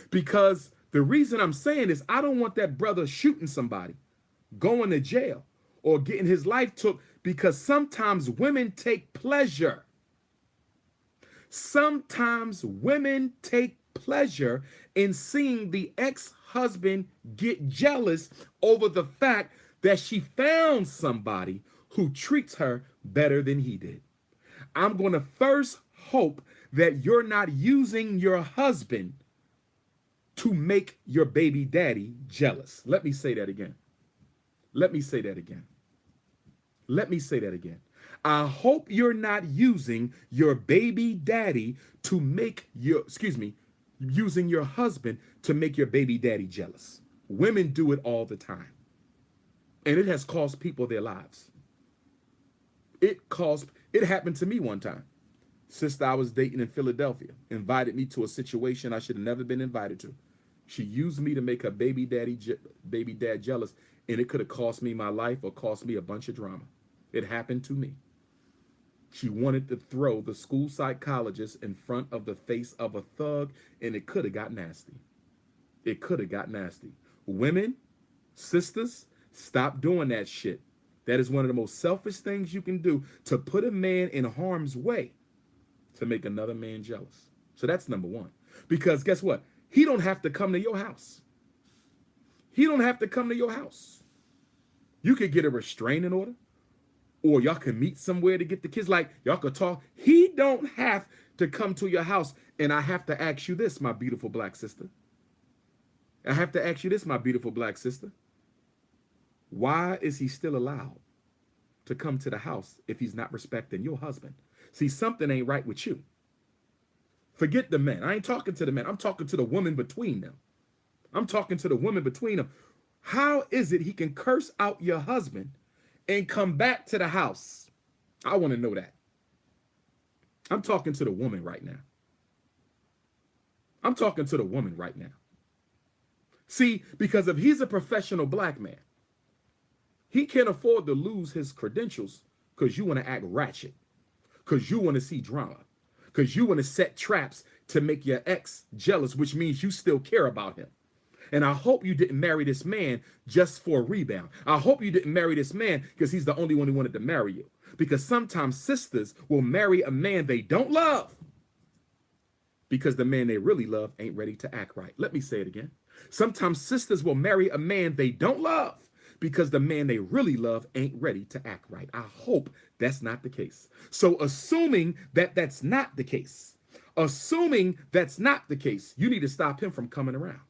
Speaker 1: Because the reason I'm saying is I don't want that brother shooting somebody, going to jail, or getting his life took, because sometimes women take pleasure. Sometimes women take pleasure in seeing the ex-husband get jealous over the fact that she found somebody who treats her better than he did. I'm going to first hope that you're not using your husband to make your baby daddy jealous. Let me say that again. Let me say that again. Let me say that again. I hope you're not using your baby daddy to make using your husband to make your baby daddy jealous. Women do it all the time. And it has cost people their lives. It happened to me one time. Sister I was dating in Philadelphia invited me to a situation I should have never been invited to. She used me to make her baby dad jealous, and it could have cost me my life or cost me a bunch of drama. It happened to me. She wanted to throw the school psychologist in front of the face of a thug, and it could have got nasty. It could have got nasty. Women, sisters, stop doing that shit. That is one of the most selfish things you can do, to put a man in harm's way to make another man jealous. So that's number one. Because guess what? He don't have to come to your house. He don't have to come to your house. You could get a restraining order, or y'all can meet somewhere to get the kids. Like, y'all could talk. He don't have to come to your house. And I have to ask you this, my beautiful black sister. I have to ask you this, my beautiful black sister. Why is he still allowed to come to the house if he's not respecting your husband? See, something ain't right with you. Forget the men. I ain't talking to the men. I'm talking to the woman between them. I'm talking to the woman between them. How is it he can curse out your husband and come back to the house? I want to know that. I'm talking to the woman right now. I'm talking to the woman right now. See, because if he's a professional black man, he can't afford to lose his credentials because you want to act ratchet, because you want to see drama, because you want to set traps to make your ex jealous, which means you still care about him. And I hope you didn't marry this man just for a rebound. I hope you didn't marry this man because he's the only one who wanted to marry you. Because sometimes sisters will marry a man they don't love because the man they really love ain't ready to act right. Let me say it again. Sometimes sisters will marry a man they don't love because the man they really love ain't ready to act right. I hope that's not the case. So assuming that that's not the case, you need to stop him from coming around.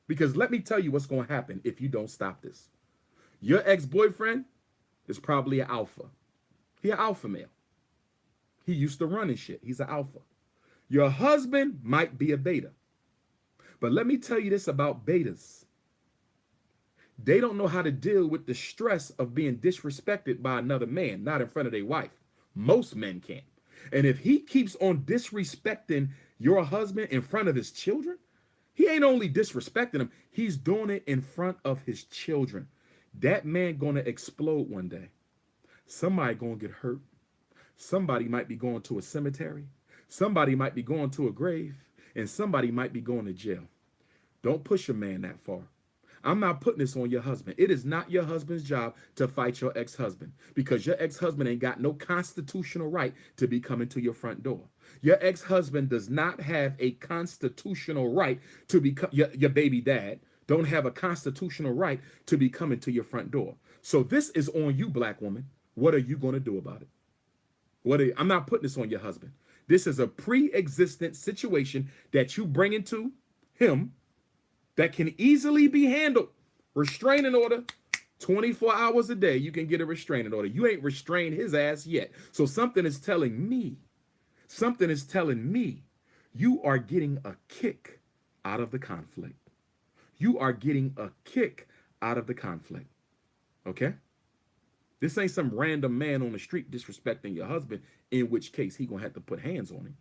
Speaker 1: Because let me tell you what's going to happen if you don't stop this. Your ex-boyfriend is probably an alpha. He an alpha male. He used to run and shit. He's an alpha. Your husband might be a beta. But let me tell you this about betas. They don't know how to deal with the stress of being disrespected by another man, not in front of their wife. Most men can't. And if he keeps on disrespecting your husband in front of his children, he ain't only disrespecting him, he's doing it in front of his children. That man gonna explode one day. Somebody gonna get hurt. Somebody might be going to a cemetery. Somebody might be going to a grave. And somebody might be going to jail. Don't push a man that far. I'm not putting this on your husband. It is not your husband's job to fight your ex-husband, because your ex-husband ain't got no constitutional right to be coming to your front door. Your ex-husband does not have a constitutional right to become your baby dad. Don't have a constitutional right to be coming to your front door. So this is on you, black woman. What are you going to do about it? I'm not putting this on your husband. This is a pre-existent situation that you bring into him that can easily be handled. Restraining order, 24 hours a day, you can get a restraining order. You ain't restrained his ass yet. So something is telling me you are getting a kick out of the conflict. You are getting a kick out of the conflict. Okay? This ain't some random man on the street disrespecting your husband, in which case he gonna have to put hands on him.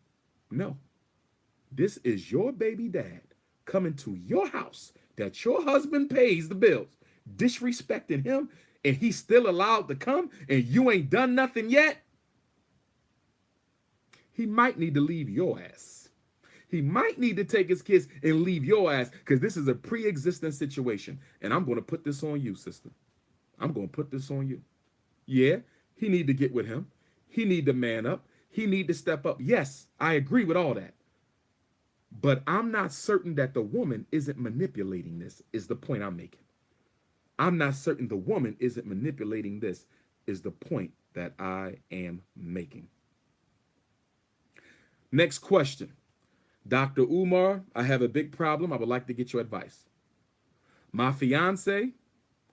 Speaker 1: No. This is your baby dad coming to your house that your husband pays the bills, disrespecting him, and he's still allowed to come, and you ain't done nothing yet. He might need to leave your ass. He might need to take his kids and leave your ass, because this is a pre-existing situation. And I'm going to put this on you, sister. I'm going to put this on you. Yeah, he need to get with him. He need to man up. He need to step up. Yes, I agree with all that. But I'm not certain that the woman isn't manipulating this, is the point I'm making. I'm not certain the woman isn't manipulating this, is the point that I am making. Next question. Dr. Umar, I have a big problem. I would like to get your advice. My fiance,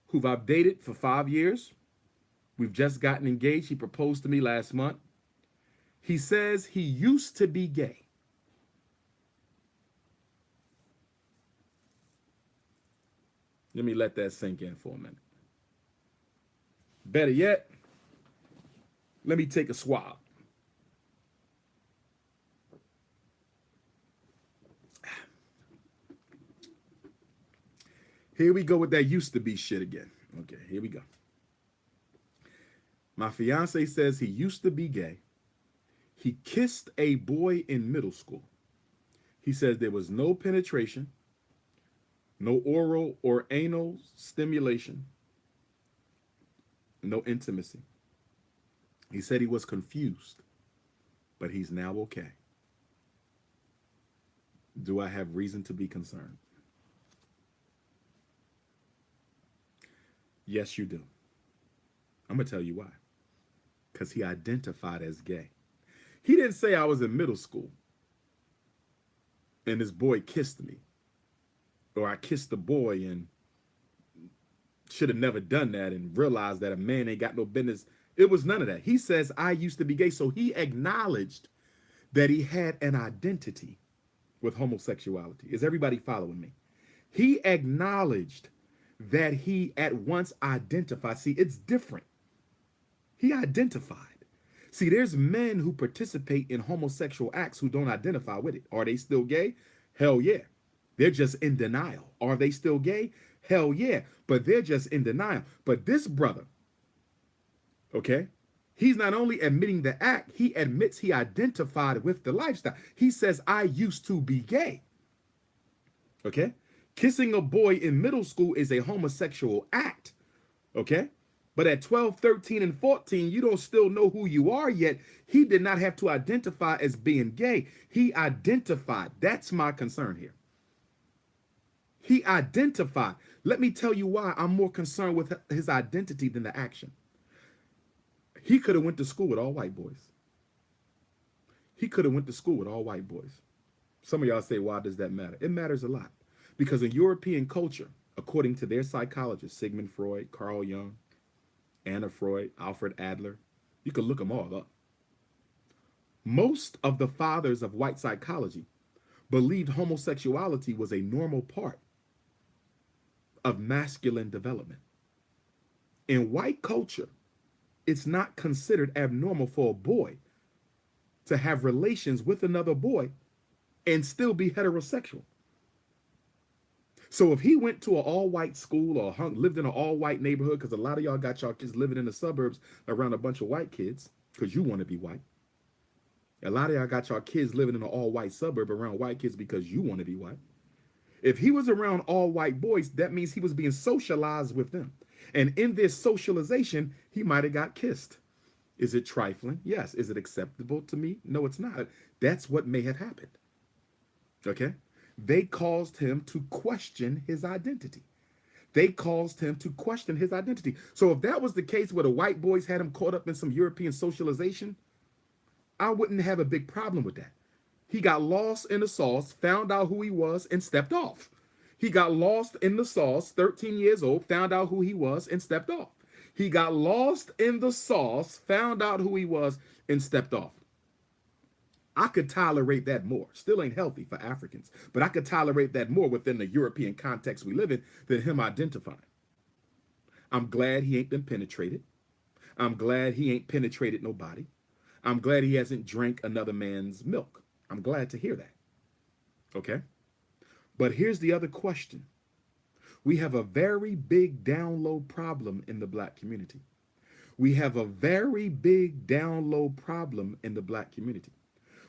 Speaker 1: who I've dated for 5 years, we've just gotten engaged. He proposed to me last month. He says he used to be gay. Let me let that sink in for a minute. Better yet, let me take a swab. Here we go with that used to be shit again. Okay, here we go. My fiance says he used to be gay. He kissed a boy in middle school. He says there was no penetration, no oral or anal stimulation, no intimacy. He said he was confused, but he's now okay. Do I have reason to be concerned? Yes, you do. I'm going to tell you why. Because he identified as gay. He didn't say I was in middle school and this boy kissed me, or I kissed the boy and should have never done that and realized that a man ain't got no business. It was none of that. He says I used to be gay. So he acknowledged that he had an identity with homosexuality. Is everybody following me? He acknowledged that he at once identified. See, it's different. He identified. See, there's men who participate in homosexual acts who don't identify with it. Are they still gay? Hell yeah. They're just in denial. Are they still gay? Hell yeah. But they're just in denial. But this brother, okay, he's not only admitting the act, he admits he identified with the lifestyle. He says, I used to be gay. Okay? Kissing a boy in middle school is a homosexual act. Okay? But at 12, 13, and 14, you don't still know who you are yet. He did not have to identify as being gay. He identified. That's my concern here. He identified. Let me tell you why I'm more concerned with his identity than the action. He could have went to school with all white boys. He could have went to school with all white boys. Some of y'all say, why does that matter? It matters a lot. Because in European culture, according to their psychologists, Sigmund Freud, Carl Jung, Anna Freud, Alfred Adler, you can look them all up. Most of the fathers of white psychology believed homosexuality was a normal part of masculine development. In white culture, it's not considered abnormal for a boy to have relations with another boy and still be heterosexual. So if he went to an all-white school or lived in an all-white neighborhood, because a lot of y'all got y'all kids living in the suburbs around a bunch of white kids, because you want to be white. A lot of y'all got y'all kids living in an all-white suburb around white kids because you want to be white. If he was around all-white boys, that means he was being socialized with them. And in this socialization, he might have got kissed. Is it trifling? Yes. Is it acceptable to me? No, it's not. That's what may have happened. Okay? They caused him to question his identity. They caused him to question his identity. So if that was the case where the white boys had him caught up in some European socialization, I wouldn't have a big problem with that. He got lost in the sauce, found out who he was, and stepped off. He got lost in the sauce, 13 years old, found out who he was, and stepped off. He got lost in the sauce, found out who he was, and stepped off. I could tolerate that more. Still ain't healthy for Africans, but I could tolerate that more within the European context we live in than him identifying. I'm glad he ain't been penetrated. I'm glad he ain't penetrated nobody. I'm glad he hasn't drank another man's milk. I'm glad to hear that. Okay? But here's the other question. We have a very big down low problem in the black community. We have a very big down low problem in the black community.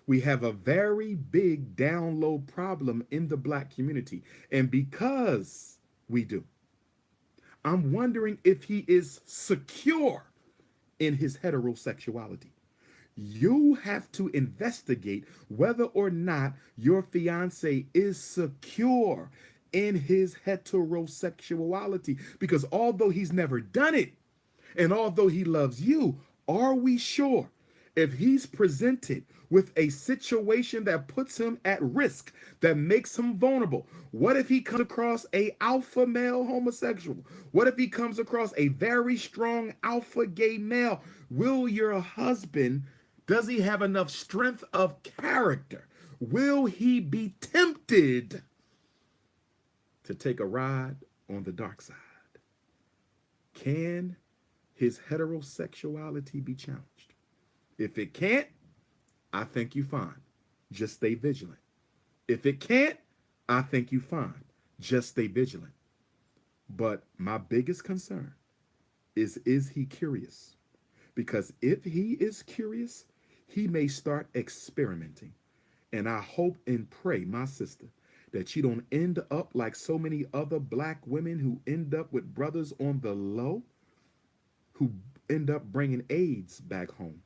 Speaker 1: We have a very big down low problem in the black community. And because we do, I'm wondering if he is secure in his heterosexuality. You have to investigate whether or not your fiance is secure in his heterosexuality. Because although he's never done it, and although he loves you, are we sure if he's presented with a situation that puts him at risk, that makes him vulnerable? What if he comes across a alpha male homosexual? What if he comes across a very strong alpha gay male? Will your husband, does he have enough strength of character? Will he be tempted to take a ride on the dark side? Can his heterosexuality be challenged? If it can't, I think you fine. Just stay vigilant. If it can't, I think you fine. Just stay vigilant. But my biggest concern is he curious? Because if he is curious, he may start experimenting. And I hope and pray, my sister, that you don't end up like so many other black women who end up with brothers on the low, who end up bringing AIDS back home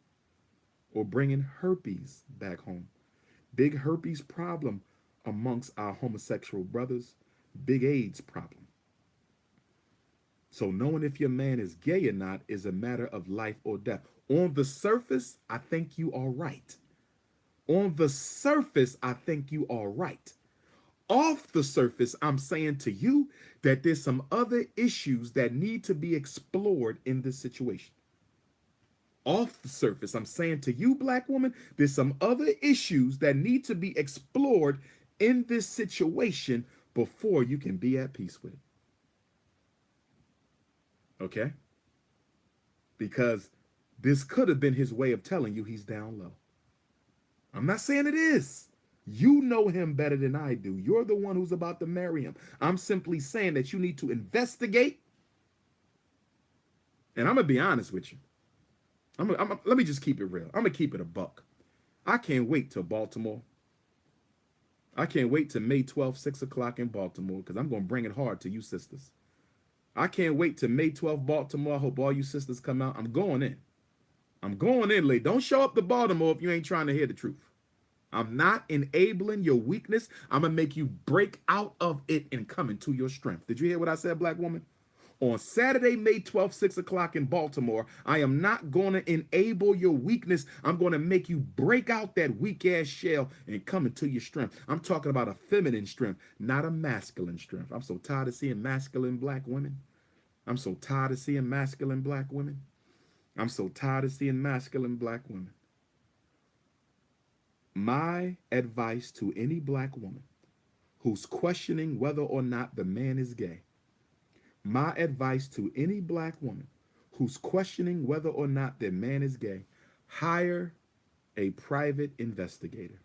Speaker 1: or bringing herpes back home. Big herpes problem amongst our homosexual brothers, big AIDS problem. So knowing if your man is gay or not is a matter of life or death. On the surface, I think you are right. On the surface, I think you are right. Off the surface, I'm saying to you that there's some other issues that need to be explored in this situation. Off the surface, I'm saying to you, black woman, there's some other issues that need to be explored in this situation before you can be at peace with it. Okay? Because this could have been his way of telling you he's down low. I'm not saying it is. You know him better than I do. You're the one who's about to marry him. I'm simply saying that you need to investigate. And I'm going to be honest with you. Let me just keep it real. I'm going to keep it a buck. I can't wait till Baltimore. I can't wait till May 12th, 6 o'clock in Baltimore, because I'm going to bring it hard to you sisters. I can't wait till May 12th, Baltimore. I hope all you sisters come out. I'm going in. I'm going in, lady. Don't show up to Baltimore if you ain't trying to hear the truth. I'm not enabling your weakness. I'm going to make you break out of it and come into your strength. Did you hear what I said, black woman? On Saturday, May 12th, 6 o'clock in Baltimore, I am not going to enable your weakness. I'm going to make you break out that weak-ass shell and come into your strength. I'm talking about a feminine strength, not a masculine strength. I'm so tired of seeing masculine black women. I'm so tired of seeing masculine black women. I'm so tired of seeing masculine black women. My advice to any black woman who's questioning whether or not the man is gay, my advice to any black woman who's questioning whether or not their man is gay, hire a private investigator.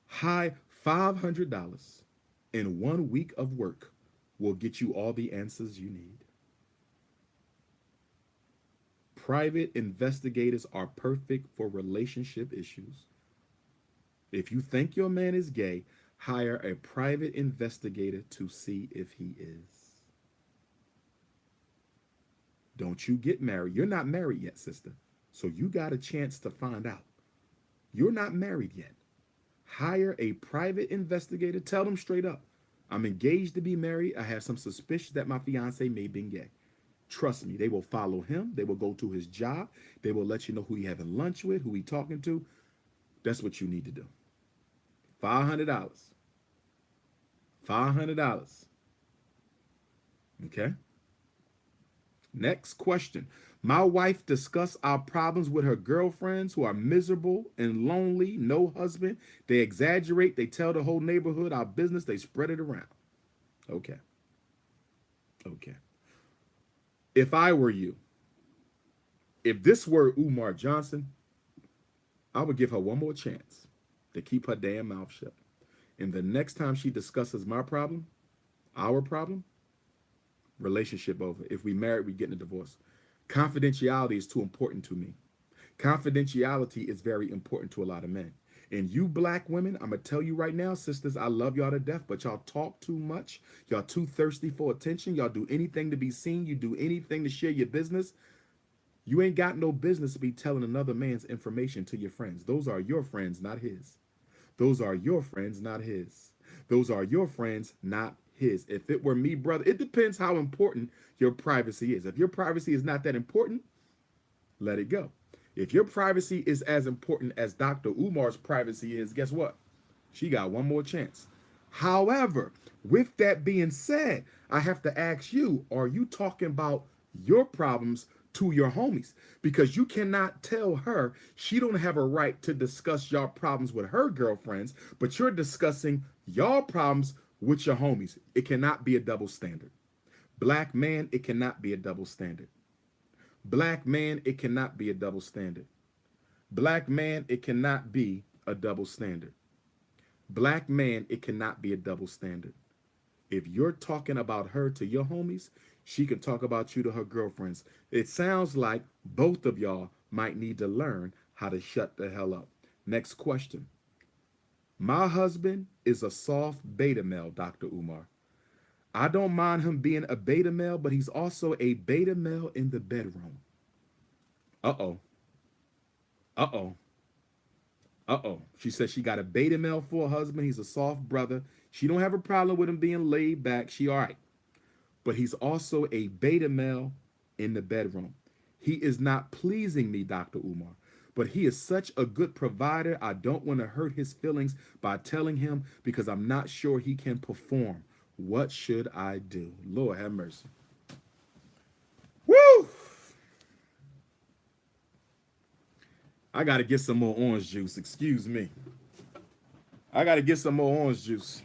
Speaker 1: Hire $500 in 1 week of work will get you all the answers you need. Private investigators are perfect for relationship issues. If you think your man is gay, hire a private investigator to see if he is. Don't you get married. You're not married yet, sister. So you got a chance to find out. You're not married yet. Hire a private investigator. Tell them straight up, I'm engaged to be married. I have some suspicion that my fiance may be gay. Trust me, they will follow him. They will go to his job. They will let you know who he having lunch with, who he talking to. That's what you need to do. $500. $500. Okay? Next question. My wife discussed our problems with her girlfriends who are miserable and lonely, no husband. They exaggerate. They tell the whole neighborhood our business. They spread it around. Okay. Okay. If I were you, if this were Umar Johnson, I would give her one more chance to keep her damn mouth shut. And the next time she discusses my problem, our problem, relationship over. If we married, we getting a divorce. Confidentiality is too important to me. Confidentiality is very important to a lot of men. And you black women, I'm going to tell you right now, sisters, I love y'all to death, but y'all talk too much. Y'all too thirsty for attention. Y'all do anything to be seen. You do anything to share your business. You ain't got no business to be telling another man's information to your friends. Those are your friends, not his. Those are your friends, not his. Those are your friends, not his. If it were me, brother, it depends how important your privacy is. If your privacy is not that important, let it go. If your privacy is as important as Dr. Umar's privacy is, guess what? She got one more chance. However, with that being said, I have to ask you, are you talking about your problems to your homies? Because you cannot tell her she don't have a right to discuss your problems with her girlfriends, but you're discussing your problems with your homies. It cannot be a double standard. Black man, it cannot be a double standard. Black man, it cannot be a double standard. Black man, it cannot be a double standard. Black man, it cannot be a double standard. If you're talking about her to your homies, she can talk about you to her girlfriends. It sounds like both of y'all might need to learn how to shut the hell up. Next question. My husband is a soft beta male, Dr. Umar. I don't mind him being a beta male, but he's also a beta male in the bedroom. Uh-oh. Uh-oh. Uh-oh. She says she got a beta male for a husband. He's a soft brother. She don't have a problem with him being laid back. She all right. But he's also a beta male in the bedroom. He is not pleasing me, Dr. Umar. But he is such a good provider. I don't want to hurt his feelings by telling him because I'm not sure he can perform. What should I do? Lord have mercy. Woo! I got to get some more orange juice. Excuse me. I got to get some more orange juice.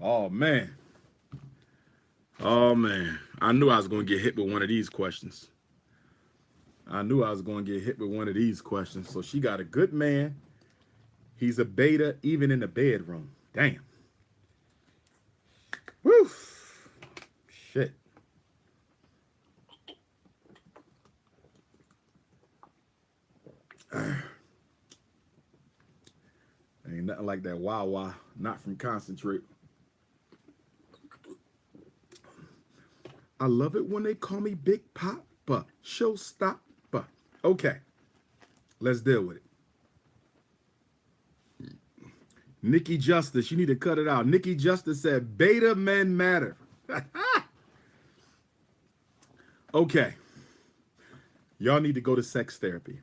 Speaker 1: Oh, man. Oh, man. I knew I was going to get hit with one of these questions. I knew I was going to get hit with one of these questions. So she got a good man. He's a beta even in the bedroom. Damn. Woo. Shit. Ain't nothing like that Wawa, not from concentrate. I love it when they call me Big Papa, showstopper. Okay, let's deal with it. Nikki Justice, you need to cut it out. Nikki Justice said, beta men matter. Okay, y'all need to go to sex therapy.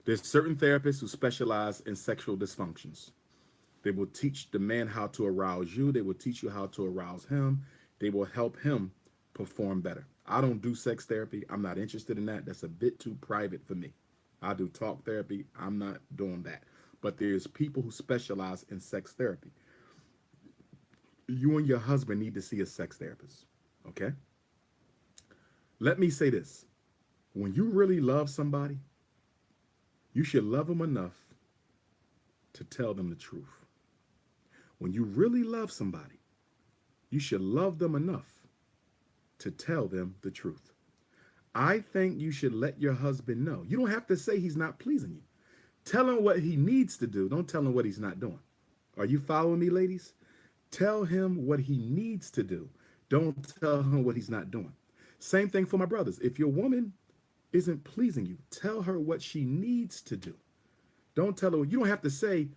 Speaker 1: There's certain therapists who specialize in sexual dysfunctions. They will teach the man how to arouse you. They will teach you how to arouse him. They will help him perform better. I don't do sex therapy. I'm not interested in that. That's a bit too private for me. I do talk therapy. I'm not doing that. But there's people who specialize in sex therapy. You and your husband need to see a sex therapist, okay? Let me say this. When you really love somebody, you should love them enough to tell them the truth. When you really love somebody, you should love them enough to tell them the truth. I think you should let your husband know. You don't have to say he's not pleasing you. Tell him what he needs to do. Don't tell him what he's not doing. Are you following me, ladies? Tell him what he needs to do. Don't tell him what he's not doing. Same thing for my brothers. If your woman isn't pleasing you, tell her what she needs to do. Don't tell her, you don't have to say,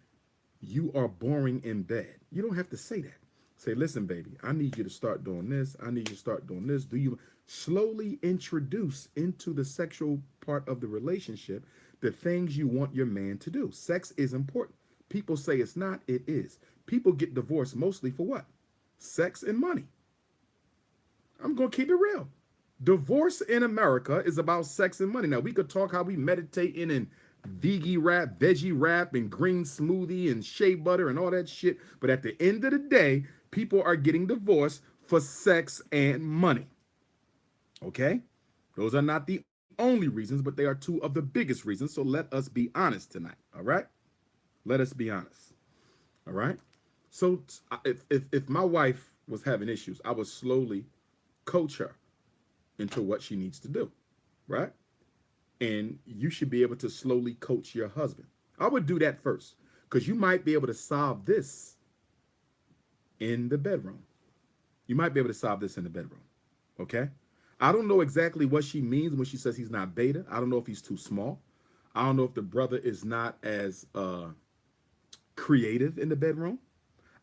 Speaker 1: you are boring in bed. You don't have to say that. Say, listen, baby, I need you to start doing this. I need you to start doing this. Do you slowly introduce into the sexual part of the relationship the things you want your man to do? Sex is important. People say it's not, it is. People get divorced mostly for what? Sex and money. I'm going to keep it real. Divorce in America is about sex and money. Now, we could talk how we meditating and veggie wrap and green smoothie and shea butter and all that shit. But at the end of the day, people are getting divorced for sex and money. Okay? Those are not the only reasons, but they are two of the biggest reasons. So let us be honest tonight. All right? Let us be honest. All right? So if my wife was having issues, I would slowly coach her into what she needs to do, right? And you should be able to slowly coach your husband. I would do that first because you might be able to solve this in the bedroom. You might be able to solve this in the bedroom. Okay? I don't know exactly what she means when she says he's not beta. I don't know if he's too small. I don't know if the brother is not as creative in the bedroom.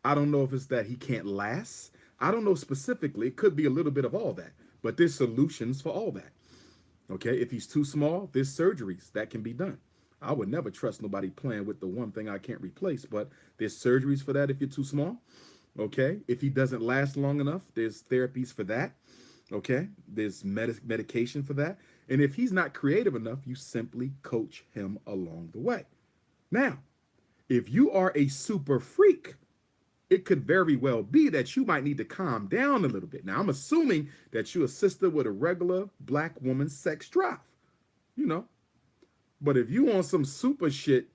Speaker 1: I don't know if it's that he can't last. I don't know specifically. It could be a little bit of all that. But there's solutions for all that. Okay? If he's too small, there's surgeries that can be done. I would never trust nobody playing with the one thing I can't replace, but there's surgeries for that if you're too small. Okay? If he doesn't last long enough, there's therapies for that. Okay? There's medication for that. And if he's not creative enough, you simply coach him along the way. Now, if you are a super freak, it could very well be that you might need to calm down a little bit. Now, I'm assuming that you're a sister with a regular black woman's sex drive, you know. But if you on some super shit,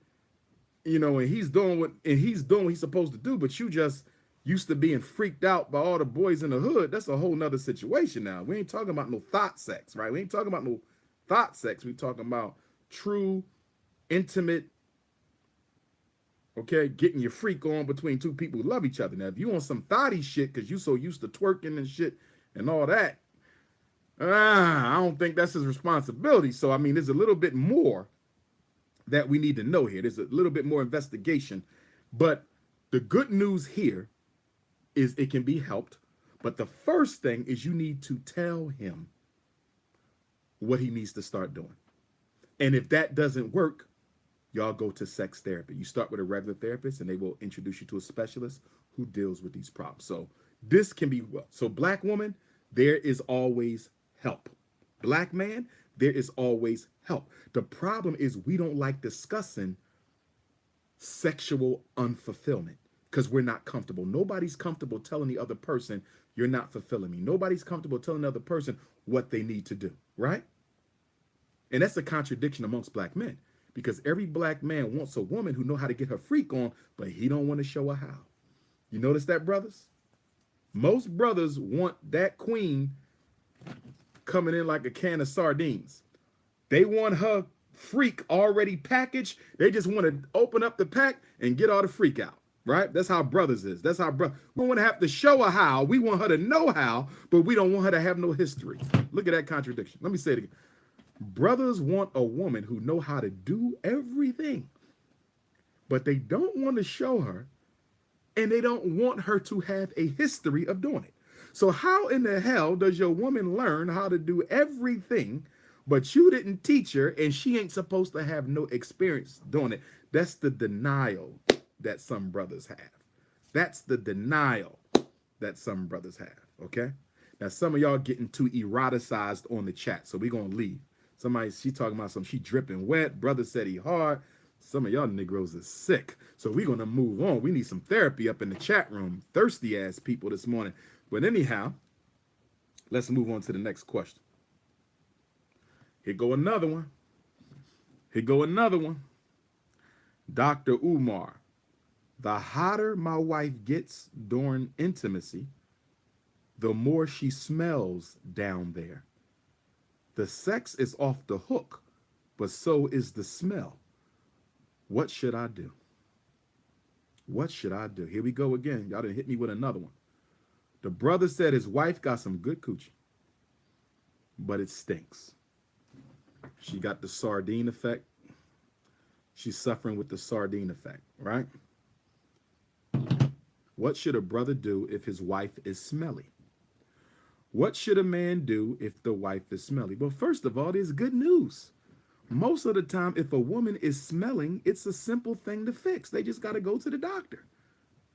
Speaker 1: you know, and he's doing what he's supposed to do, but you just used to being freaked out by all the boys in the hood, that's a whole nother situation now. We ain't talking about no thought sex, right? We ain't talking about no thought sex. We talking about true, intimate, okay, getting your freak on between two people who love each other. Now, if you on some thotty shit because you so used to twerking and shit and all that, I don't think that's his responsibility. So, I mean, there's a little bit more that we need to know here. There's a little bit more investigation. But the good news here is it can be helped. But the first thing is you need to tell him what he needs to start doing. And if that doesn't work, y'all go to sex therapy. You start with a regular therapist and they will introduce you to a specialist who deals with these problems. So this can be, well, so black woman, there is always help. Black man, there is always help. The problem is we don't like discussing sexual unfulfillment because we're not comfortable. Nobody's comfortable telling the other person, you're not fulfilling me. Nobody's comfortable telling the other person what they need to do, right? And that's a contradiction amongst black men because every black man wants a woman who know how to get her freak on, but he don't want to show her how. You notice that, brothers? Most brothers want that queen coming in like a can of sardines. They want her freak already packaged. They just want to open up the pack and get all the freak out, right? That's how brothers is. That's how we don't want to have to show her how. We want her to know how, but we don't want her to have no history. Look at that contradiction. Let me say it again. Brothers want a woman who know how to do everything, but they don't want to show her, and they don't want her to have a history of doing it. So how in the hell does your woman learn how to do everything, but you didn't teach her, and she ain't supposed to have no experience doing it? That's the denial that some brothers have. That's the denial that some brothers have, okay? Now, some of y'all getting too eroticized on the chat, so we're going to leave. Somebody, she talking about something, she dripping wet. Brother said he hard. Some of y'all Negroes are sick. So we're going to move on. We need some therapy up in the chat room. Thirsty ass people this morning. But anyhow, let's move on to the next question. Here go another one. Here go another one. Dr. Umar. The hotter my wife gets during intimacy, the more she smells down there. The sex is off the hook, but so is the smell. What should I do? What should I do? Here we go again. Y'all done hit me with another one. The brother said his wife got some good coochie, but it stinks. She got the sardine effect. She's suffering with the sardine effect, right? What should a brother do if his wife is smelly? What should a man do if the wife is smelly? Well, first of all, there's good news. Most of the time, if a woman is smelling, it's a simple thing to fix. They just got to go to the doctor.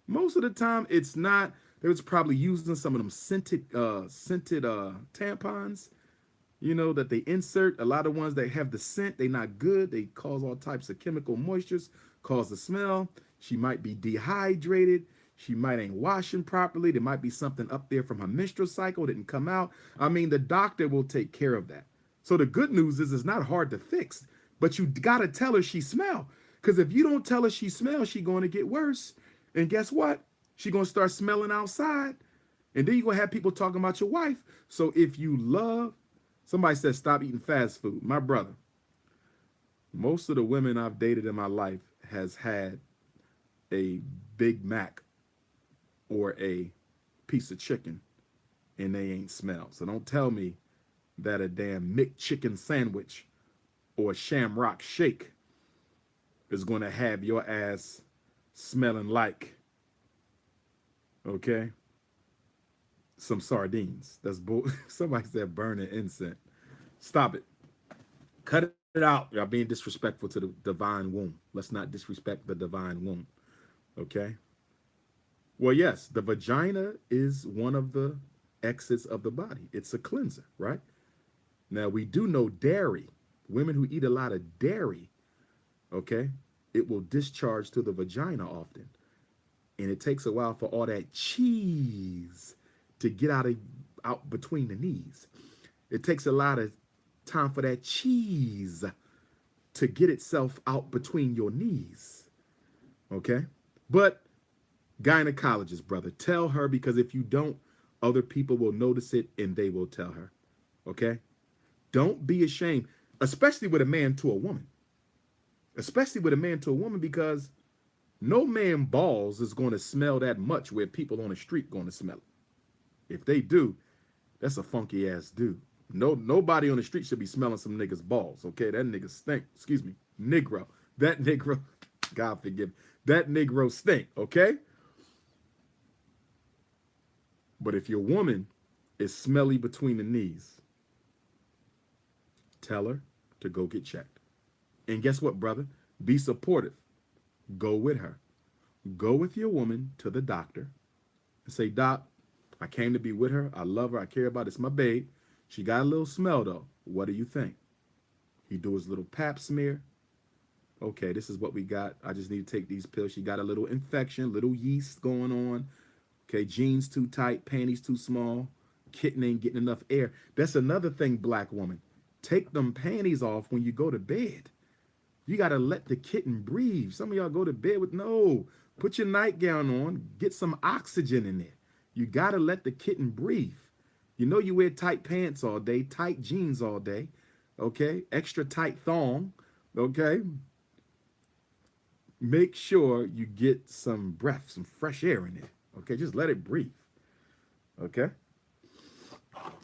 Speaker 1: Most of the time, it's not. They was probably using some of them scented tampons, you know, that they insert. A lot of ones that have the scent, they're not good. They cause all types of chemical moistures, cause the smell. She might be dehydrated. She might ain't washing properly. There might be something up there from her menstrual cycle that didn't come out. I mean, the doctor will take care of that. So the good news is it's not hard to fix, but you got to tell her she smell. Because if you don't tell her she smells, she's going to get worse. And guess what? She's going to start smelling outside. And then you're going to have people talking about your wife. So if you love Somebody said stop eating fast food. My brother, most of the women I've dated in my life has had a Big Mac or a piece of chicken and they ain't smelled. So don't tell me that a damn McChicken sandwich or a Shamrock shake is going to have your ass smelling like, okay, some sardines. That's bull. Somebody said burning incense. Stop it. Cut it out. Y'all being disrespectful to the divine womb. Let's not disrespect the divine womb. Okay? Well, yes, the vagina is one of the exits of the body. It's a cleanser, right? Now, we do know dairy. Women who eat a lot of dairy, okay, it will discharge to the vagina often. And it takes a while for all that cheese to get out between the knees. It takes a lot of time for that cheese to get itself out between your knees. Okay? But gynecologist, brother, tell her, because if you don't, other people will notice it and they will tell her. Okay? Don't be ashamed, especially with a man to a woman. Especially with a man to a woman, because no man balls is going to smell that much where people on the street going to smell it. If they do, that's a funky ass dude. Nobody on the street should be smelling some niggas balls. Okay, that nigga stink. Excuse me, Negro. That Negro, God forgive me. That Negro stink. Okay. But if your woman is smelly between the knees, tell her to go get checked. And guess what, brother? Be supportive. Go with her. Go with your woman to the doctor and say, Doc, I came to be with her. I love her. I care about her. It's my babe. She got a little smell, though. What do you think? He do his little pap smear. Okay, this is what we got. I just need to take these pills. She got a little infection, little yeast going on. Okay, jeans too tight, panties too small. Kitten ain't getting enough air. That's another thing, black woman. Take them panties off when you go to bed. You got to let the kitten breathe. Some of y'all go to bed with, no, put your nightgown on, get some oxygen in there. You got to let the kitten breathe. You know you wear tight pants all day, tight jeans all day, okay? Extra tight thong, okay? Make sure you get some breath, some fresh air in there, okay? Just let it breathe, okay?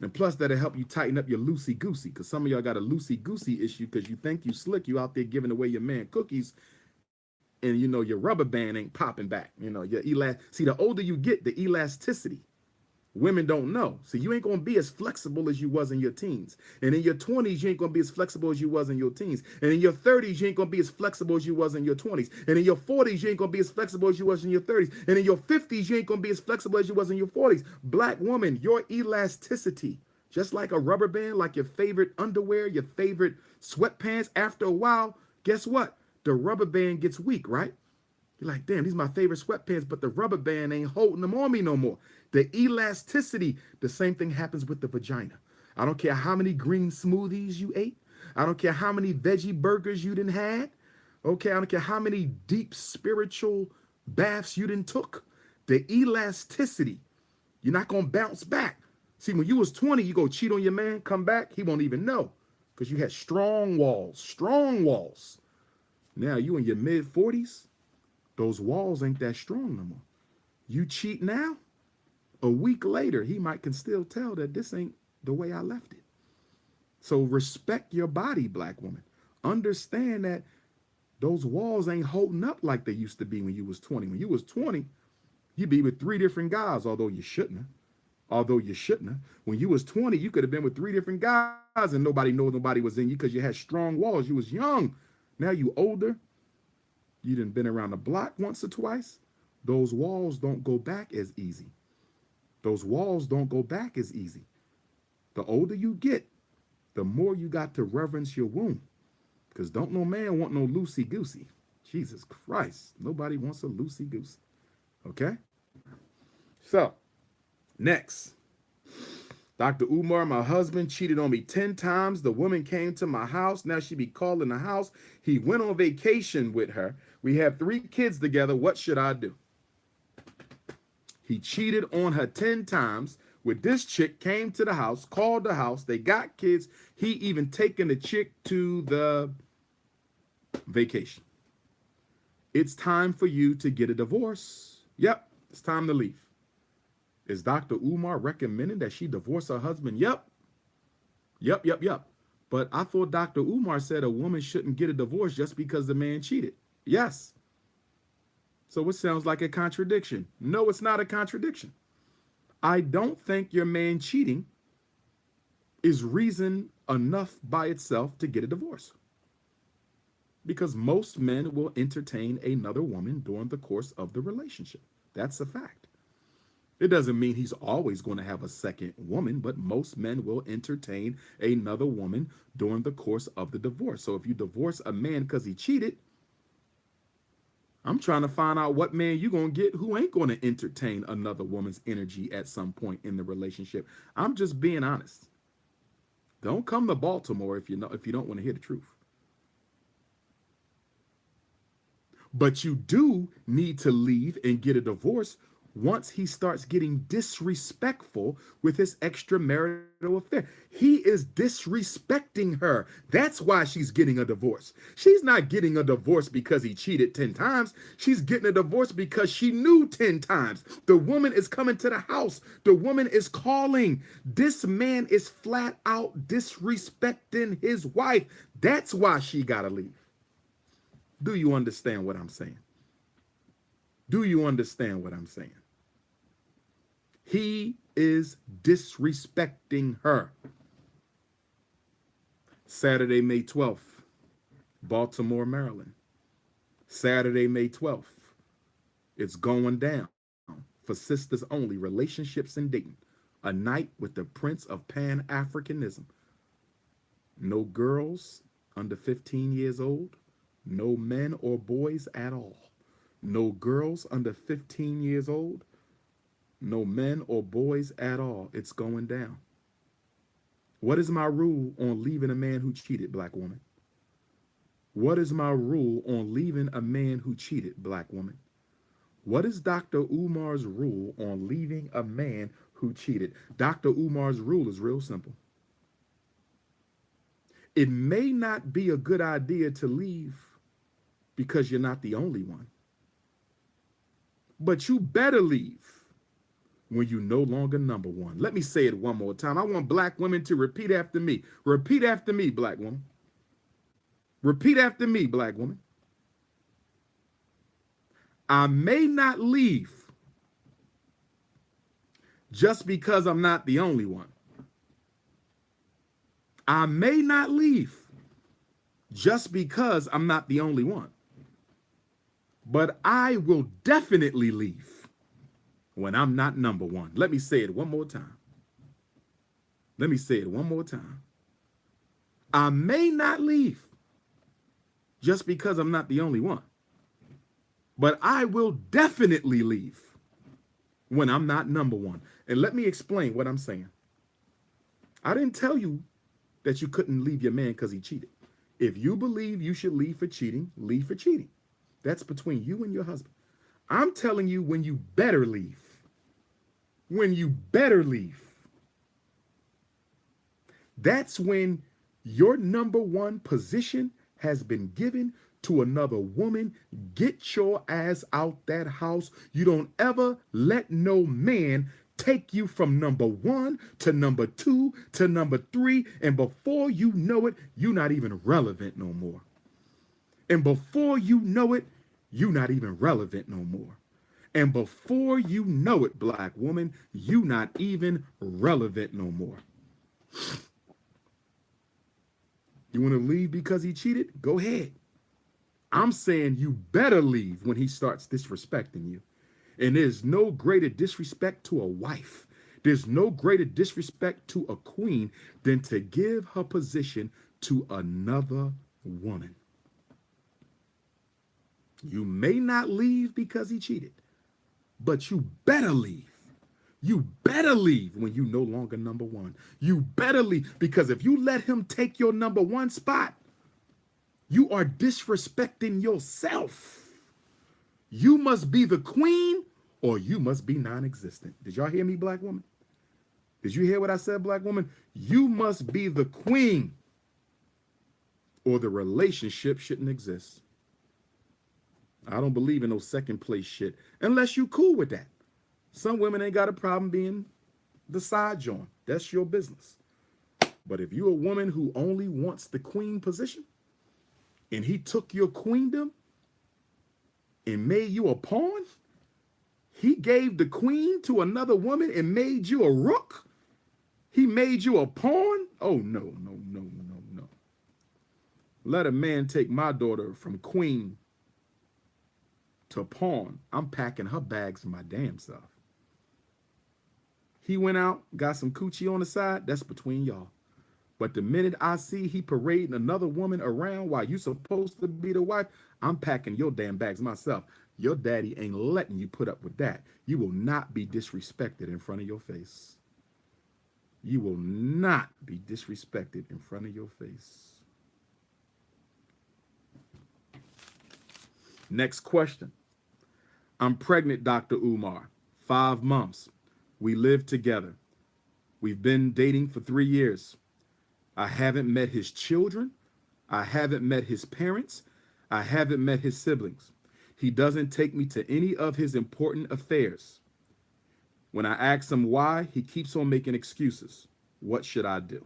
Speaker 1: And plus, that'll help you tighten up your loosey-goosey, because some of y'all got a loosey-goosey issue because you think you slick. You out there giving away your man cookies, and, you know, your rubber band ain't popping back. You know, see, the older you get, the elasticity. Women don't know. So you ain't going to be as flexible as you was in your teens. And in your 20s, you ain't going to be as flexible as you was in your teens. And in your 30s, you ain't going to be as flexible as you was in your 20s. And in your 40s, you ain't going to be as flexible as you was in your 30s. And in your 50s, you ain't going to be as flexible as you was in your 40s. Black woman, your elasticity, just like a rubber band, like your favorite underwear, your favorite sweatpants, after a while, guess what? The rubber band gets weak, right? You're like, damn, these are my favorite sweatpants, but the rubber band ain't holding them on me no more. The elasticity, the same thing happens with the vagina. I don't care how many green smoothies you ate. I don't care how many veggie burgers you done had. Okay, I don't care how many deep spiritual baths you done took. The elasticity, you're not going to bounce back. See, when you was 20, you go cheat on your man, come back, he won't even know because you had strong walls, strong walls. Now you in your mid-40s, those walls ain't that strong no more. You cheat now, a week later, he can still tell that this ain't the way I left it. So respect your body, black woman. Understand that those walls ain't holding up like they used to be when you was 20. When you was 20, you'd be with 3 different guys, although you shouldn't have. When you was 20, you could have been with 3 different guys and nobody knows nobody was in you because you had strong walls. You was young. Now you older. You done been around the block once or twice. Those walls don't go back as easy. Those walls don't go back as easy. The older you get, the more you got to reverence your womb. Because don't no man want no loosey-goosey. Jesus Christ. Nobody wants a loosey-goosey. Okay? So, next. Dr. Umar, my husband, cheated on me 10 times. The woman came to my house. Now she be calling the house. He went on vacation with her. We have 3 kids together. What should I do? He cheated on her 10 times. with this chick, came to the house, called the house, they got kids. He even taken the chick to the vacation. It's time for you to get a divorce. Yep, it's time to leave. Is Dr. Umar recommending that she divorce her husband? Yep. Yep. But I thought Dr. Umar said a woman shouldn't get a divorce just because the man cheated. Yes. So it sounds like a contradiction. No, it's not a contradiction. I don't think your man cheating is reason enough by itself to get a divorce. Because most men will entertain another woman during the course of the relationship. That's a fact. It doesn't mean he's always going to have a second woman, but most men will entertain another woman during the course of the divorce. So if you divorce a man because he cheated, I'm trying to find out what man you're going to get who ain't going to entertain another woman's energy at some point in the relationship. I'm just being honest. Don't come to Baltimore if you don't want to hear the truth. But you do need to leave and get a divorce once he starts getting disrespectful with his extramarital affair. He is disrespecting her. That's why she's getting a divorce. She's not getting a divorce because he cheated 10 times. She's getting a divorce because she knew 10 times. The woman is coming to the house. The woman is calling. This man is flat out disrespecting his wife. That's why she got to leave. Do you understand what I'm saying? Do you understand what I'm saying? He is disrespecting her. Saturday, May 12th, Baltimore, Maryland. Saturday, May 12th. It's going down for sisters only, relationships and dating. A night with the Prince of Pan-Africanism. No girls under 15 years old. No men or boys at all. No girls under 15 years old. No men or boys at all. It's going down. What is my rule on leaving a man who cheated, black woman? What is my rule on leaving a man who cheated, black woman? What is Dr. Umar's rule on leaving a man who cheated? Dr. Umar's rule is real simple. It may not be a good idea to leave because you're not the only one. But you better leave when you're no longer number one. Let me say it one more time. I want black women to repeat after me. Repeat after me, black woman. Repeat after me, black woman. I may not leave just because I'm not the only one. I may not leave just because I'm not the only one. But I will definitely leave when I'm not number one. Let me say it one more time. Let me say it one more time. I may not leave just because I'm not the only one. But I will definitely leave when I'm not number one. And let me explain what I'm saying. I didn't tell you that you couldn't leave your man because he cheated. If you believe you should leave for cheating, leave for cheating. That's between you and your husband. I'm telling you when you better leave. When you better leave. That's when your number one position has been given to another woman. Get your ass out that house. You don't ever let no man take you from number one to number two to number three. And before you know it, you're not even relevant no more. And before you know it, you're not even relevant no more. And before you know it, black woman, you're not even relevant no more. You want to leave because he cheated? Go ahead. I'm saying you better leave when he starts disrespecting you. And there's no greater disrespect to a wife. There's no greater disrespect to a queen than to give her position to another woman. You may not leave because he cheated, but you better leave. You better leave when you're no longer number one. You better leave, because if you let him take your number one spot, you are disrespecting yourself. You must be the queen or you must be non-existent. Did y'all hear me, black woman? Did you hear what I said, black woman? You must be the queen, or the relationship shouldn't exist. I don't believe in no second place shit unless you cool with that. Some women ain't got a problem being the side joint. That's your business. But if you're a woman who only wants the queen position and he took your queendom and made you a pawn, he gave the queen to another woman and made you a rook, he made you a pawn. Oh, no, no, no, no, no. Let a man take my daughter from queen to pawn. I'm packing her bags my damn self. He went out, got some coochie on the side, that's between y'all. But the minute I see he parading another woman around while you supposed to be the wife, I'm packing your damn bags myself. Your daddy ain't letting you put up with that. You will not be disrespected in front of your face. You will not be disrespected in front of your face. Next question. I'm pregnant, Dr. Umar. 5 months. We live together. We've been dating for 3 years. I haven't met his children. I haven't met his parents. I haven't met his siblings. He doesn't take me to any of his important affairs. When I ask him why, he keeps on making excuses. What should I do?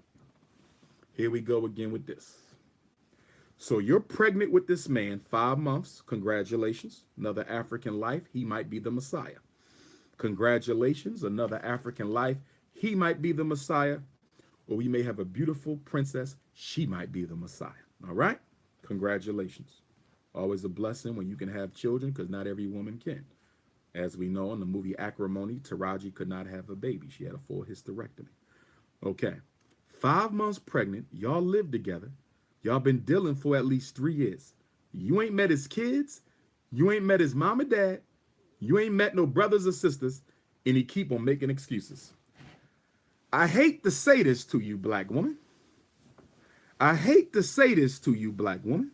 Speaker 1: Here we go again with this. So you're pregnant with this man, 5 months. Congratulations. Another African life. He might be the Messiah. Congratulations. Another African life. He might be the Messiah. Or we may have a beautiful princess. She might be the Messiah. All right? Congratulations. Always a blessing when you can have children, because not every woman can. As we know in the movie Acrimony, Taraji could not have a baby. She had a full hysterectomy. Okay. 5 months pregnant. Y'all live together. Y'all been dealing for at least 3 years. You ain't met his kids. You ain't met his mom and dad. You ain't met no brothers or sisters. And he keep on making excuses. I hate to say this to you, black woman. I hate to say this to you, black woman.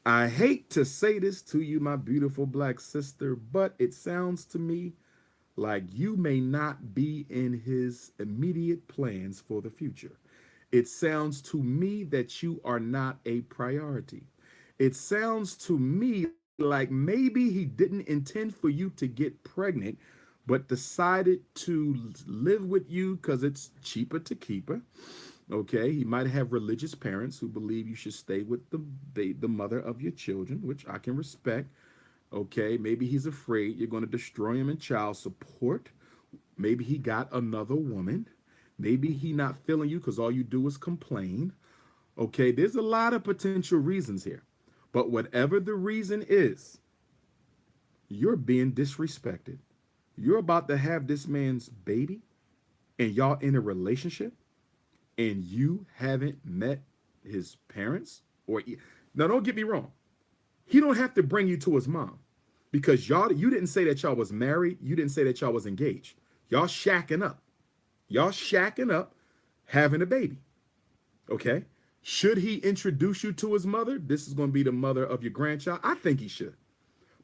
Speaker 1: I hate to say this to you, my beautiful black sister, but it sounds to me like you may not be in his immediate plans for the future. It sounds to me that you are not a priority. It sounds to me like maybe he didn't intend for you to get pregnant, but decided to live with you because it's cheaper to keep her. Okay, he might have religious parents who believe you should stay with the mother of your children, which I can respect. Okay, maybe he's afraid you're going to destroy him in child support. Maybe he got another woman. Maybe he not feeling you because all you do is complain. Okay, there's a lot of potential reasons here. But whatever the reason is, you're being disrespected. You're about to have this man's baby, and y'all in a relationship, and you haven't met his parents. Now, don't get me wrong. He don't have to bring you to his mom, because you didn't say that y'all was married. You didn't say that y'all was engaged. Y'all shacking up. Y'all shacking up, having a baby. Okay? Should he introduce you to his mother? This is going to be the mother of your grandchild. I think he should.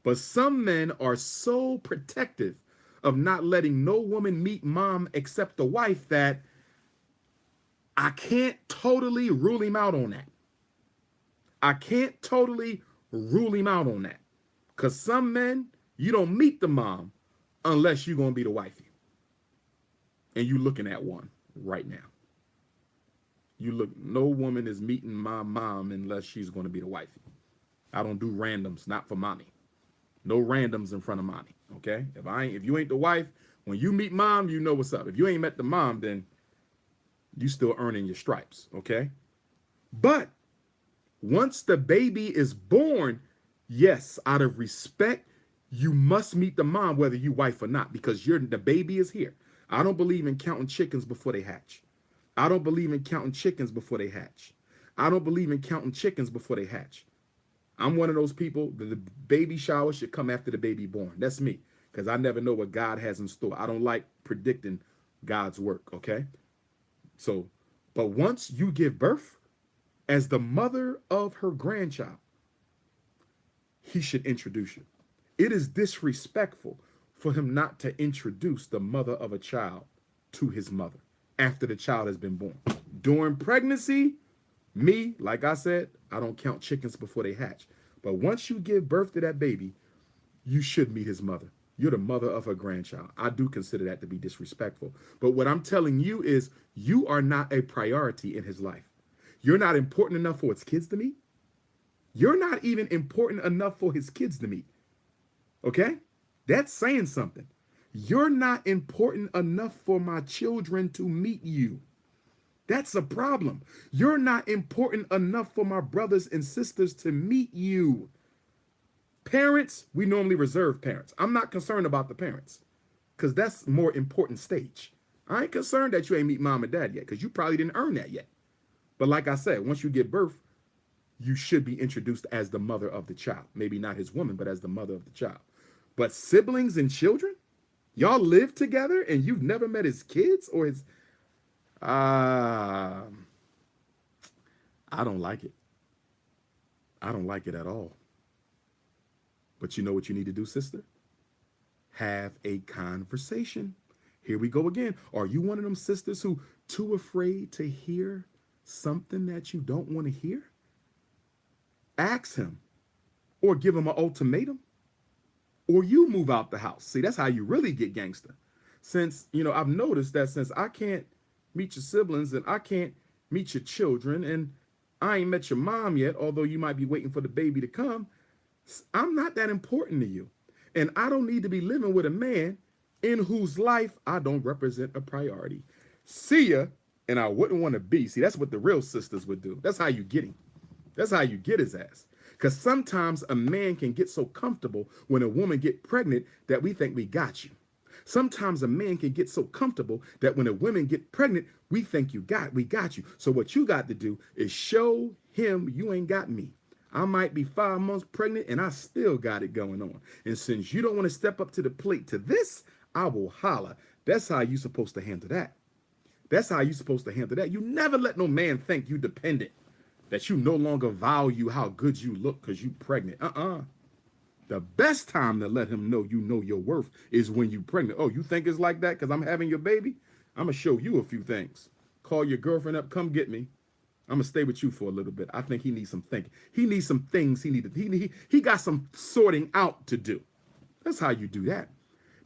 Speaker 1: But some men are so protective of not letting no woman meet mom except the wife that I can't totally rule him out on that. I can't totally rule him out on that. Because some men, you don't meet the mom unless you're going to be the wifey. And you looking at one right now. No woman is meeting my mom unless she's going to be the wifey. I don't do randoms, not for mommy. No randoms in front of mommy, okay? If you ain't the wife, when you meet mom, you know what's up. If you ain't met the mom, then you still earning your stripes, okay? But once the baby is born, yes, out of respect, you must meet the mom, whether you wife or not, because the baby is here. I don't believe in counting chickens before they hatch. I don't believe in counting chickens before they hatch. I don't believe in counting chickens before they hatch. I'm one of those people that the baby shower should come after the baby born. That's me, because I never know what God has in store. I don't like predicting God's work, okay? So, but once you give birth, as the mother of her grandchild, he should introduce you. It is disrespectful for him not to introduce the mother of a child to his mother after the child has been born. During pregnancy, like I said, I don't count chickens before they hatch. But once you give birth to that baby, you should meet his mother. You're the mother of her grandchild. I do consider that to be disrespectful. But what I'm telling you is you are not a priority in his life. You're not important enough for his kids to meet. You're not even important enough for his kids to meet. Okay? That's saying something. You're not important enough for my children to meet you. That's a problem. You're not important enough for my brothers and sisters to meet you. Parents, we normally reserve parents. I'm not concerned about the parents because that's more important stage. I ain't concerned that you ain't meet mom and dad yet because you probably didn't earn that yet. But like I said, once you give birth, you should be introduced as the mother of the child. Maybe not his woman, but as the mother of the child. But siblings and children, y'all live together and you've never met his kids or his... I don't like it. I don't like it at all. But you know what you need to do, sister? Have a conversation. Here we go again. Are you one of them sisters who too afraid to hear something that you don't want to hear? Ask him or give him an ultimatum or you move out the house. See, that's how you really get gangster. Since, I've noticed that since I can't meet your siblings and I can't meet your children and I ain't met your mom yet, although you might be waiting for the baby to come, I'm not that important to you. And I don't need to be living with a man in whose life I don't represent a priority. See ya, and I wouldn't want to be. See, that's what the real sisters would do. That's how you get him. That's how you get his ass. Because sometimes a man can get so comfortable when a woman get pregnant that we think we got you. Sometimes a man can get so comfortable that when a woman get pregnant, we think we got you. So what you got to do is show him you ain't got me. I might be 5 months pregnant and I still got it going on. And since you don't want to step up to the plate to this, I will holler. That's how you supposed to handle that. That's how you supposed to handle that. You never let no man think you dependent, that you no longer value how good you look because you pregnant. The best time to let him know you know your worth is when you pregnant. Oh, you think it's like that because I'm having your baby? I'm going to show you a few things. Call your girlfriend up. Come get me. I'm going to stay with you for a little bit. I think he needs some thinking. He needs some things he got some sorting out to do. That's how you do that.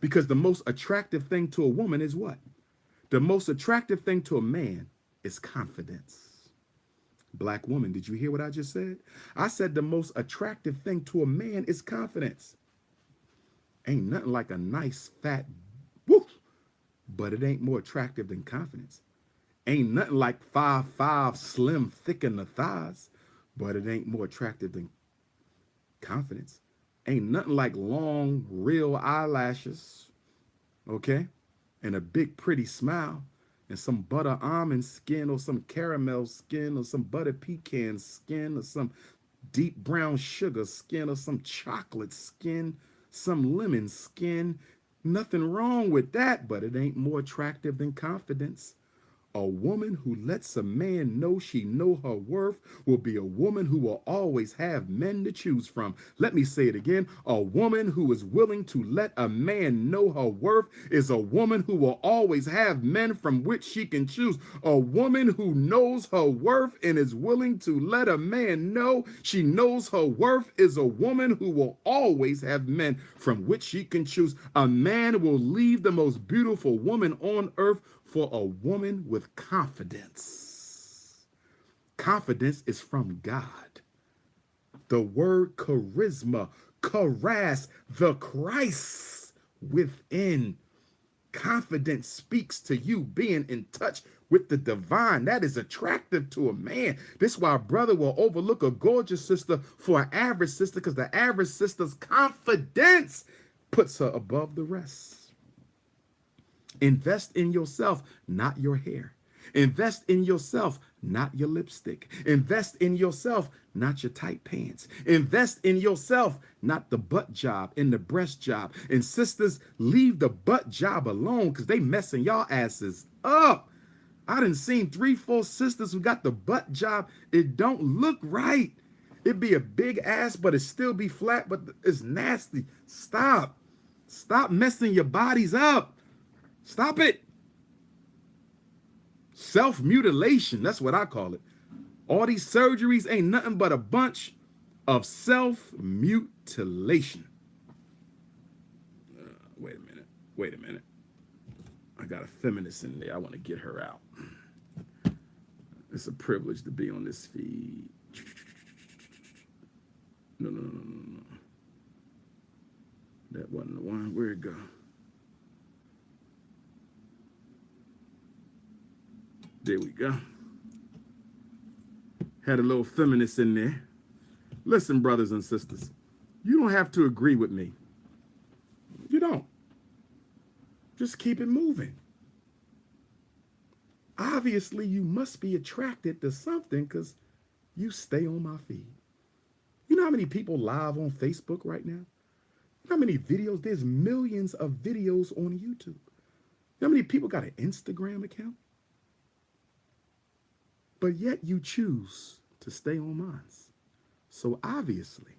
Speaker 1: Because the most attractive thing to a woman is what? The most attractive thing to a man is confidence. Black woman, did you hear what I just said? I said the most attractive thing to a man is confidence. Ain't nothing like a nice fat whoop, but it ain't more attractive than confidence. Ain't nothing like 5'5", slim, thick in the thighs, but it ain't more attractive than confidence. Ain't nothing like long, real eyelashes, okay? And a big, pretty smile, and some butter almond skin or some caramel skin or some butter pecan skin or some deep brown sugar skin or some chocolate skin, some lemon skin. Nothing wrong with that, but it ain't more attractive than confidence. A woman who lets a man know she know her worth will be a woman who will always have men to choose from. Let me say it again. A woman who is willing to let a man know her worth is a woman who will always have men from which she can choose. A woman who knows her worth and is willing to let a man know she knows her worth is a woman who will always have men from which she can choose. A man will leave the most beautiful woman on earth for a woman with confidence. Confidence is from God. The word charisma, charas, the Christ within. Confidence speaks to you being in touch with the divine. That is attractive to a man. This is why a brother will overlook a gorgeous sister for an average sister, because the average sister's confidence puts her above the rest. Invest in yourself, not your hair. Invest in yourself, not your lipstick. Invest in yourself, not your tight pants. Invest in yourself, not the butt job and the breast job. And sisters, leave the butt job alone because they messing y'all asses up. I done seen 3-4 sisters who got the butt job. It don't look right. It be a big ass, but it still be flat, but it's nasty. Stop. Stop messing your bodies up. Stop it. Self-mutilation, that's what I call it. All these surgeries ain't nothing but a bunch of self-mutilation. Wait a minute. Wait a minute. I got a feminist in there. I want to get her out. It's a privilege to be on this feed. No, no, no, no, no. That wasn't the one. Where'd it go? There we go. Had a little feminist in there. Listen, brothers and sisters, you don't have to agree with me. You don't. Just keep it moving. Obviously, you must be attracted to something because you stay on my feed. You know how many people live on Facebook right now? You know how many videos? There's millions of videos on YouTube. You know how many people got an Instagram account? But yet you choose to stay on mine. So obviously,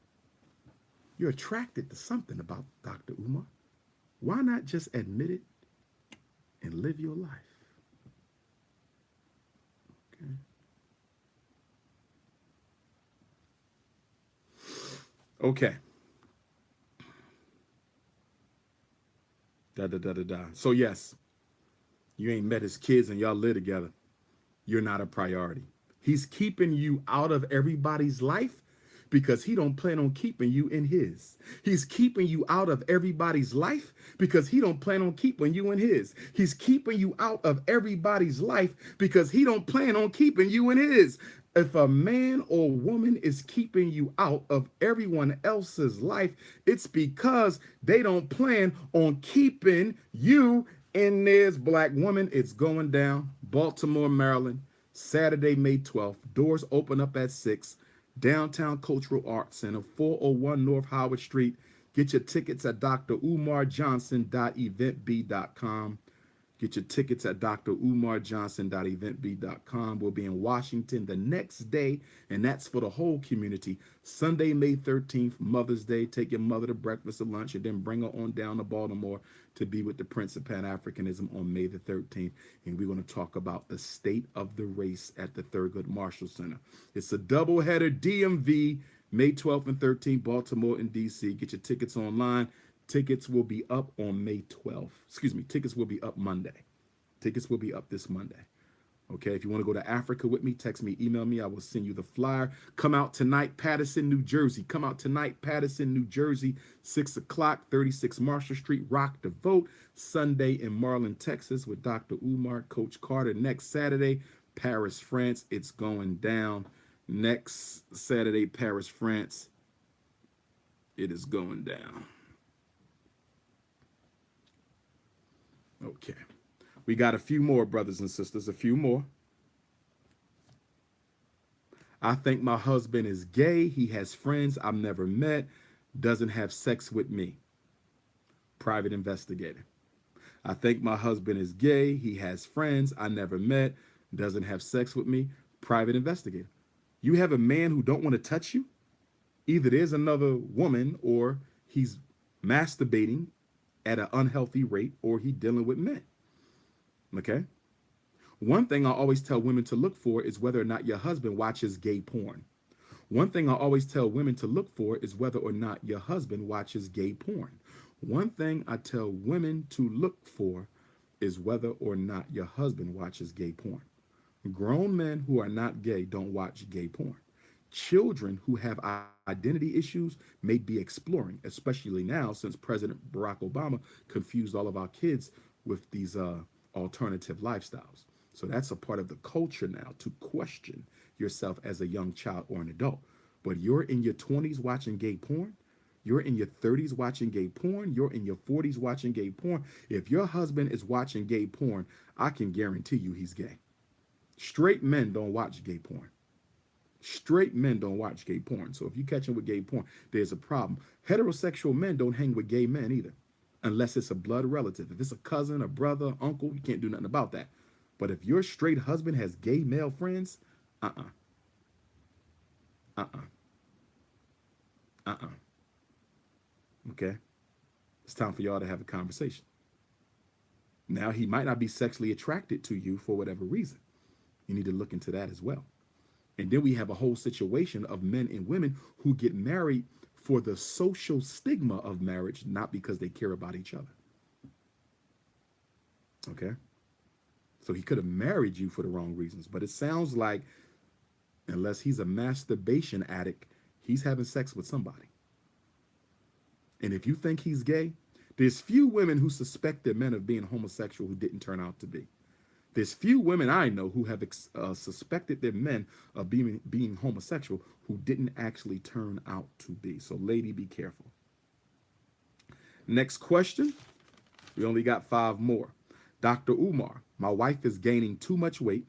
Speaker 1: you're attracted to something about Dr. Umar. Why not just admit it and live your life? Okay. Okay. So yes, you ain't met his kids and y'all live together. You're not a priority. He's keeping you out of everybody's life because he don't plan on keeping you in his. He's keeping you out of everybody's life because he don't plan on keeping you in his. He's keeping you out of everybody's life because he don't plan on keeping you in his. If a man or woman is keeping you out of everyone else's life, it's because they don't plan on keeping you in theirs. Black woman, it's going down. Baltimore, Maryland, Saturday, May 12th. Doors open up at 6. Downtown Cultural Arts Center, 401 North Howard Street. Get your tickets at drumarjohnson.eventb.com. Get your tickets at drumarjohnson.eventb.com. We'll be in Washington the next day, and that's for the whole community. Sunday, May 13th, Mother's Day. Take your mother to breakfast or lunch, and then bring her on down to Baltimore to be with the Prince of Pan-Africanism on May the 13th. And we're going to talk about the state of the race at the Thurgood Marshall Center. It's a doubleheader DMV, May 12th and 13th, Baltimore and D.C. Get your tickets online. Tickets will be up on May 12th. Excuse me, tickets will be up Monday. Tickets will be up this Monday. Okay, if you want to go to Africa with me, text me, email me. I will send you the flyer. Come out tonight, Paterson, New Jersey. Come out tonight, Paterson, New Jersey, 6 o'clock, 36 Marshall Street. Rock the Vote. Sunday in Marlin, Texas with Dr. Umar, Coach Carter. Next Saturday, Paris, France. It's going down. Next Saturday, Paris, France. It is going down. Okay. We got a few more, brothers and sisters, a few more. I think my husband is gay. He has friends I've never met. Doesn't have sex with me. Private investigator. I think my husband is gay. He has friends I never met. Doesn't have sex with me. Private investigator. You have a man who don't want to touch you? Either there's another woman or he's masturbating at an unhealthy rate or he's dealing with men. Okay? One thing I always tell women to look for is whether or not your husband watches gay porn. One thing I always tell women to look for is whether or not your husband watches gay porn. One thing I tell women to look for is whether or not your husband watches gay porn. Grown men who are not gay don't watch gay porn. Children who have identity issues may be exploring, especially now since President Barack Obama confused all of our kids with these alternative lifestyles. So that's a part of the culture now to question yourself as a young child or an adult. But you're in your 20s watching gay porn. You're in your 30s watching gay porn. You're in your 40s watching gay porn. If your husband is watching gay porn, I can guarantee you he's gay. Straight men don't watch gay porn. Straight men don't watch gay porn. So if you catch him with gay porn, there's a problem. Heterosexual men don't hang with gay men either, unless it's a blood relative. If it's a cousin, a brother, uncle, you can't do nothing about that. But if your straight husband has gay male friends, Okay? It's time for y'all to have a conversation. Now, he might not be sexually attracted to you for whatever reason. You need to look into that as well. And then we have a whole situation of men and women who get married for the social stigma of marriage, not because they care about each other. Okay? So he could have married you for the wrong reasons. But it sounds like, unless he's a masturbation addict, he's having sex with somebody. And if you think he's gay, there's few women who suspect their men of being homosexual who didn't turn out to be. There's few women I know who have suspected their men of being homosexual who didn't actually turn out to be. So, lady, be careful. Next question. We only got 5 more. Dr. Umar, my wife is gaining too much weight.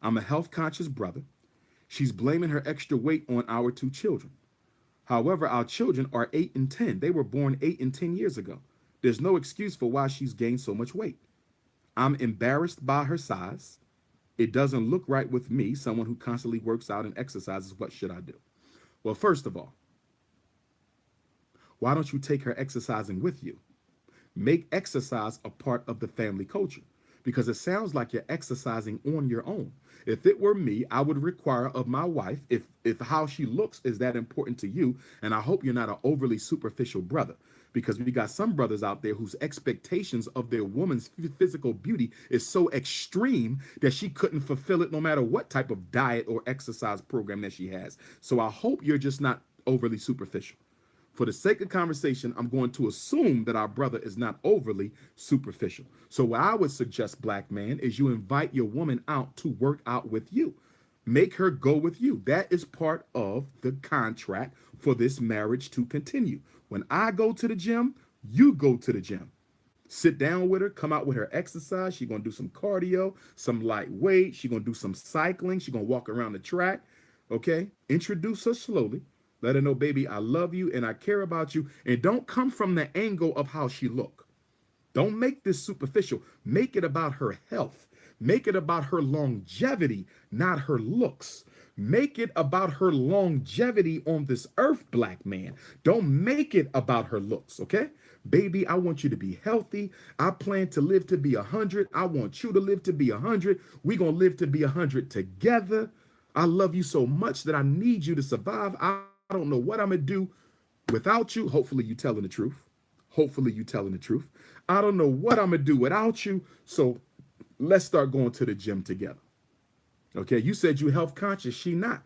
Speaker 1: I'm a health conscious brother. She's blaming her extra weight on our 2 children. However, our children are 8 and 10. They were born 8 and 10 years ago. There's no excuse for why she's gained so much weight. I'm embarrassed by her size. It doesn't look right with me, someone who constantly works out and exercises. What should I do? Well, first of all, why don't you take her exercising with you? Make exercise a part of the family culture, because it sounds like you're exercising on your own. If it were me, I would require of my wife, if how she looks is that important to you, and I hope you're not an overly superficial brother, because we got some brothers out there whose expectations of their woman's physical beauty is so extreme that she couldn't fulfill it no matter what type of diet or exercise program that she has. So I hope you're just not overly superficial. For the sake of conversation, I'm going to assume that our brother is not overly superficial. So what I would suggest, black man, is you invite your woman out to work out with you. Make her go with you. That is part of the contract for this marriage to continue. When I go to the gym, you go to the gym. Sit down with her, come out with her exercise. She's going to do some cardio, some light weight. She's going to do some cycling. She's going to walk around the track. Okay? Introduce her slowly. Let her know, baby, I love you and I care about you. And don't come from the angle of how she look. Don't make this superficial. Make it about her health. Make it about her longevity, not her looks. Make it about her longevity on this earth, black man. Don't make it about her looks, okay? Baby, I want you to be healthy. I plan to live to be 100. I want you to live to be 100. We're going to live to be 100 together. I love you so much that I need you to survive. I don't know what I'm going to do without you. Hopefully you telling the truth. Hopefully you telling the truth. I don't know what I'm going to do without you. So let's start going to the gym together. Okay, you said you health conscious. She not.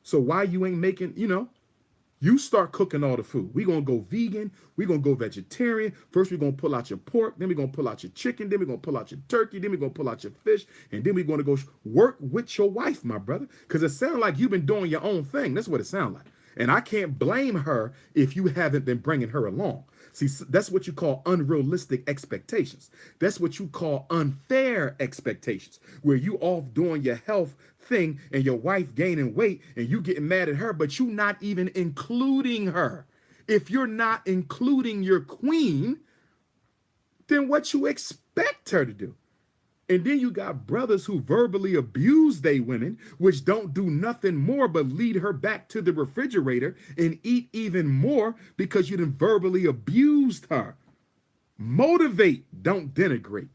Speaker 1: So why you ain't making, you start cooking all the food. We're going to go vegan. We're going to go vegetarian. First, we're going to pull out your pork. Then we're going to pull out your chicken. Then we're going to pull out your turkey. Then we're going to pull out your fish. And then we're going to go work with your wife, my brother. Because it sounds like you've been doing your own thing. That's what it sounds like. And I can't blame her if you haven't been bringing her along. See, that's what you call unrealistic expectations. That's what you call unfair expectations, where you off doing your health thing and your wife gaining weight and you getting mad at her, but you not even including her. If you're not including your queen, then what you expect her to do? And then you got brothers who verbally abuse they women, which don't do nothing more but lead her back to the refrigerator and eat even more because you done verbally abused her. Motivate, don't denigrate.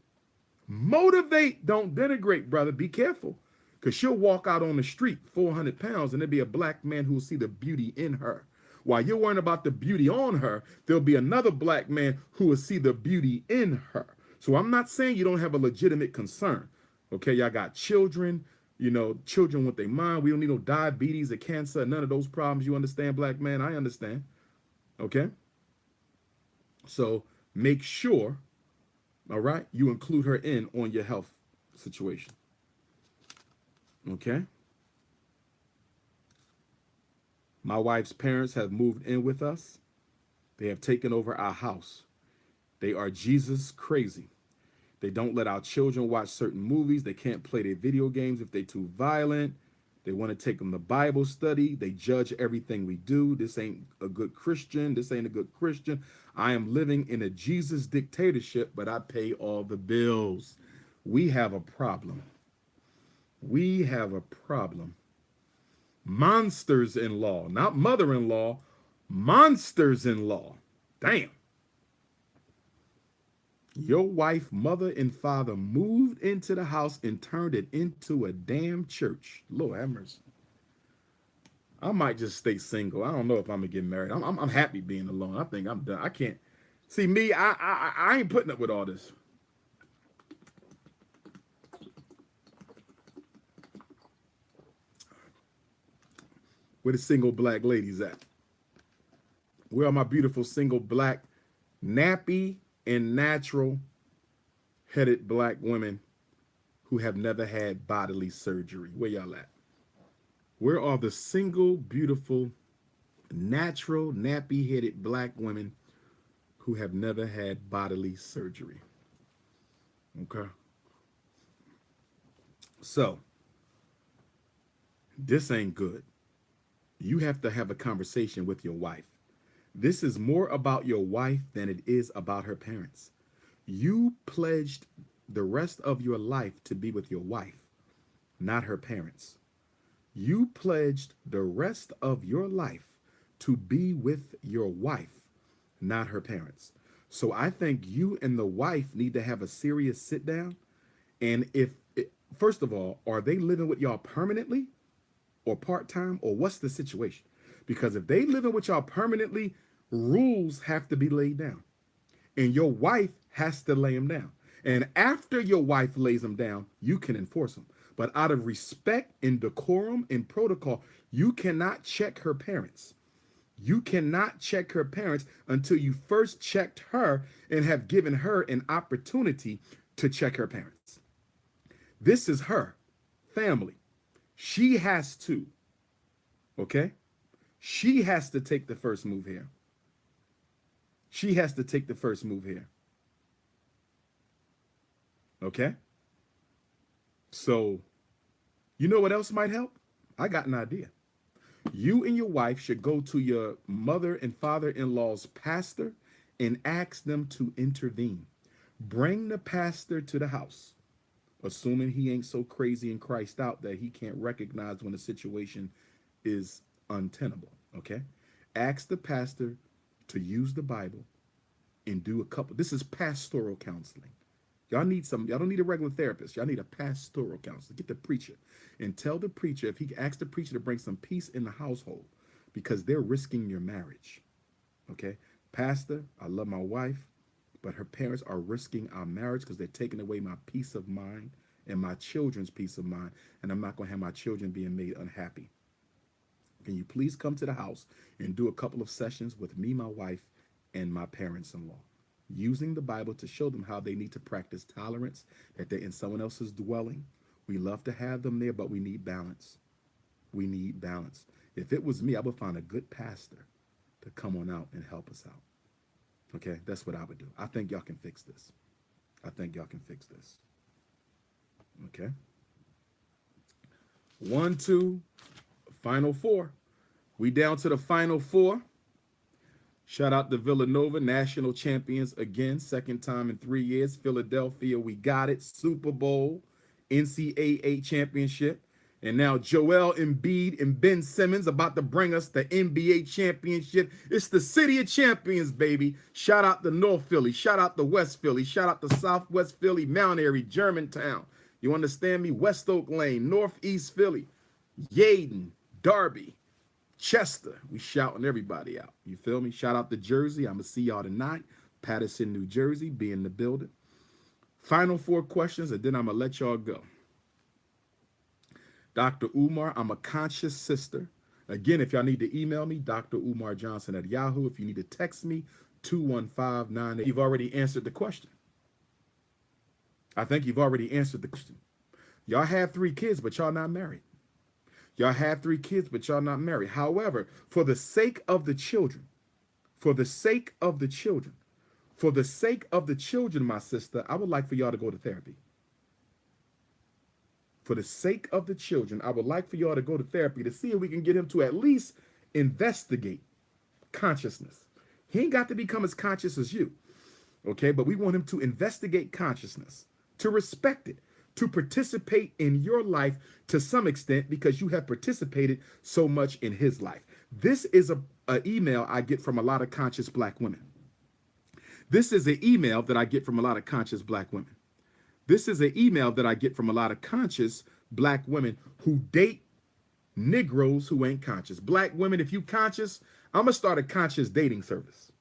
Speaker 1: Motivate, don't denigrate, brother. Be careful, because she'll walk out on the street 400 pounds and there'll be a black man who will see the beauty in her. While you're worrying about the beauty on her, there'll be another black man who will see the beauty in her. So I'm not saying you don't have a legitimate concern. Okay, y'all got children, children with their mind. We don't need no diabetes or cancer, none of those problems. You understand, black man? I understand. Okay? So make sure, all right, you include her in on your health situation. Okay? My wife's parents have moved in with us. They have taken over our house. They are Jesus crazy. They don't let our children watch certain movies. They can't play their video games if they're too violent. They want to take them to Bible study. They judge everything we do. This ain't a good Christian. This ain't a good Christian. I am living in a Jesus dictatorship, but I pay all the bills. We have a problem. We have a problem. Monsters-in-law, not mother-in-law, monsters-in-law. Damn. Your wife, mother, and father moved into the house and turned it into a damn church. Lord have mercy. I might just stay single. I don't know if I'm gonna get married. I'm happy being alone. I think I'm done. I can't see me. I ain't putting up with all this. Where the single black ladies at? Where are my beautiful single black, nappy and natural headed black women who have never had bodily surgery? Where y'all at? Where are the single, beautiful, natural, nappy headed black women who have never had bodily surgery? Okay. So, this ain't good. You have to have a conversation with your wife. This is more about your wife than it is about her parents. You pledged the rest of your life to be with your wife, not her parents. You pledged the rest of your life to be with your wife, not her parents. So I think you and the wife need to have a serious sit down. And first of all, are they living with y'all permanently or part-time, or what's the situation? Because if they living with y'all permanently, rules have to be laid down. And your wife has to lay them down. And after your wife lays them down, you can enforce them. But out of respect and decorum and protocol, you cannot check her parents. You cannot check her parents until you first checked her and have given her an opportunity to check her parents. This is her family. She has to, okay? She has to take the first move here. She has to take the first move here. Okay? So, you know what else might help? I got an idea. You and your wife should go to your mother and father-in-law's pastor and ask them to intervene. Bring the pastor to the house, assuming he ain't so crazy and Christ out that he can't recognize when a situation is untenable, okay? Ask the pastor to use the Bible and do a couple. This is pastoral counseling. Y'all don't need a regular therapist. Y'all need a pastoral counselor. Get the preacher and tell the preacher, if he asks the preacher to bring some peace in the household, because they're risking your marriage, okay? Pastor, I love my wife, but her parents are risking our marriage because they're taking away my peace of mind and my children's peace of mind, and I'm not going to have my children being made unhappy. Can you please come to the house and do a couple of sessions with me, my wife, and my parents-in-law, using the Bible to show them how they need to practice tolerance, that they're in someone else's dwelling. We love to have them there, but we need balance. We need balance. If it was me, I would find a good pastor to come on out and help us out. Okay, that's what I would do. I think y'all can fix this. I think y'all can fix this. Okay. 1, 2, final 4. We down to the final 4. Shout out to Villanova, national champions again, second time in 3 years. Philadelphia, we got it. Super Bowl, NCAA championship. And now Joel Embiid and Ben Simmons about to bring us the NBA championship. It's the city of champions, baby. Shout out to North Philly. Shout out to West Philly. Shout out to Southwest Philly, Mount Airy, Germantown. You understand me? West Oak Lane, Northeast Philly, Yaden, Darby, Chester. We shouting everybody out. You feel me? Shout out to Jersey. I'm going to see y'all tonight. Patterson, New Jersey. Be in the building. Final 4 questions, and then I'm going to let y'all go. Dr. Umar, I'm a conscious sister. Again, if y'all need to email me, Dr. Umar Johnson at Yahoo. If you need to text me, 215-98. You've already answered the question. I think you've already answered the question. Y'all have 3 kids, but y'all not married. Y'all have 3 kids, but y'all not married. However, for the sake of the children, for the sake of the children, for the sake of the children, my sister, I would like for y'all to go to therapy. For the sake of the children, I would like for y'all to go to therapy to see if we can get him to at least investigate consciousness. He ain't got to become as conscious as you, okay? But we want him to investigate consciousness, to respect it, to participate in your life to some extent because you have participated so much in his life. This is a email I get from a lot of conscious black women. This is an email that I get from a lot of conscious black women. This is an email that I get from a lot of conscious black women who date Negroes who ain't conscious. Black women, if you conscious, I'm going to start a conscious dating service.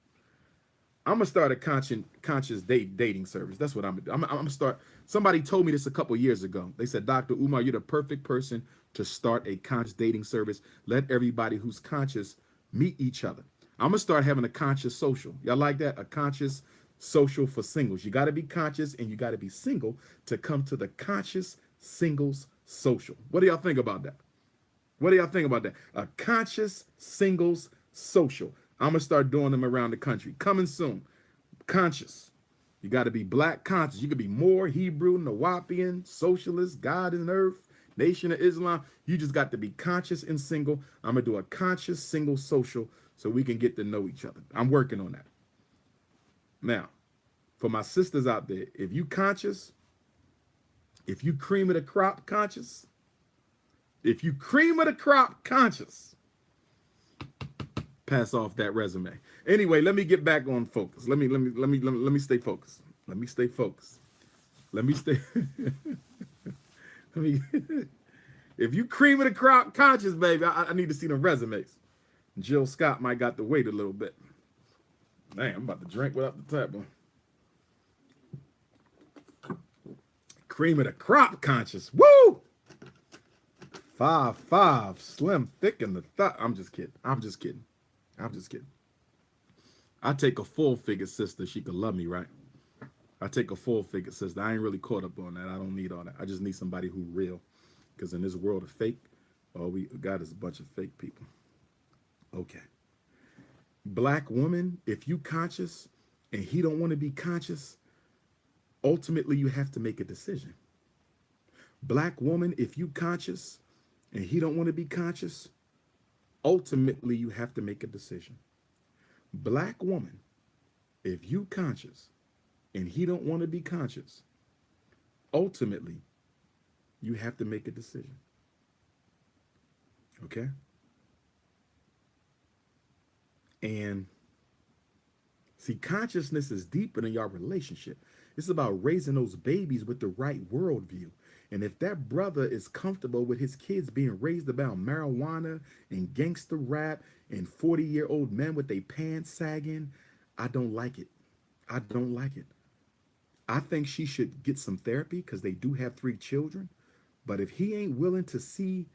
Speaker 1: I'm going to start a conscious dating service. That's what I'm going to start. Somebody told me this a couple years ago. They said, Dr. Umar, you're the perfect person to start a conscious dating service. Let everybody who's conscious meet each other. I'm going to start having a conscious social. Y'all like that? A conscious social for singles. You got to be conscious and you got to be single to come to the conscious singles social. What do y'all think about that? What do y'all think about that? A conscious singles social. I'm going to start doing them around the country. Coming soon. Conscious. You got to be black conscious. You could be Moor, Hebrew, Nawapian, socialist, God and earth, Nation of Islam. You just got to be conscious and single. I'm going to do a conscious single social so we can get to know each other. I'm working on that. Now, for my sisters out there, if you conscious, if you cream of the crop conscious, if you cream of the crop conscious, pass off that resume. Anyway, let me get back on focus. Let me stay focused. Let me stay focused. Let me stay. If you cream of the crop conscious, baby, I need to see them resumes. Jill Scott might got to wait a little bit. Man, I'm about to drink without the tap on. Cream of the crop conscious. Woo! 5'5", slim, thick in the thigh. I'm just kidding. I'm just kidding. I'm just kidding. I take a full-figure sister. She could love me, right? I take a full-figure sister. I ain't really caught up on that. I don't need all that. I just need somebody who real. Because in this world of fake, all we got is a bunch of fake people. Okay. Black woman, if you conscious and he don't want to be conscious, ultimately you have to make a decision. Black woman, if you conscious and he don't want to be conscious, ultimately you have to make a decision. Black woman, if you conscious and he don't want to be conscious, ultimately you have to make a decision. Okay? And see, consciousness is deeper than your relationship. It's about raising those babies with the right worldview. And if that brother is comfortable with his kids being raised about marijuana and gangster rap and 40-year-old men with their pants sagging, I don't like it. I don't like it. I think she should get some therapy because they do have 3 children. But if he ain't willing to see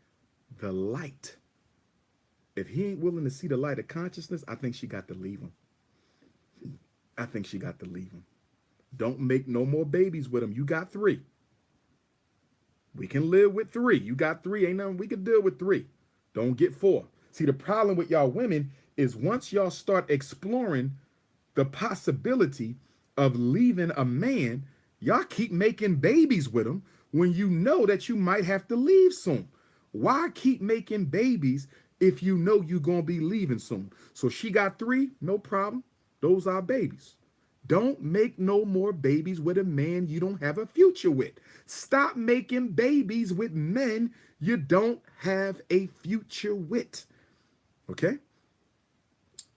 Speaker 1: the light, if he ain't willing to see the light of consciousness, I think she got to leave him. I think she got to leave him. Don't make no more babies with him. You got 3. We can live with 3. You got 3. Ain't nothing we can deal with 3. Don't get 4. See, the problem with y'all women is once y'all start exploring the possibility of leaving a man, y'all keep making babies with him when you know that you might have to leave soon. Why keep making babies if you know you're going to be leaving soon? So she got 3, no problem. Those are babies. Don't make no more babies with a man you don't have a future with. Stop making babies with men you don't have a future with. Okay?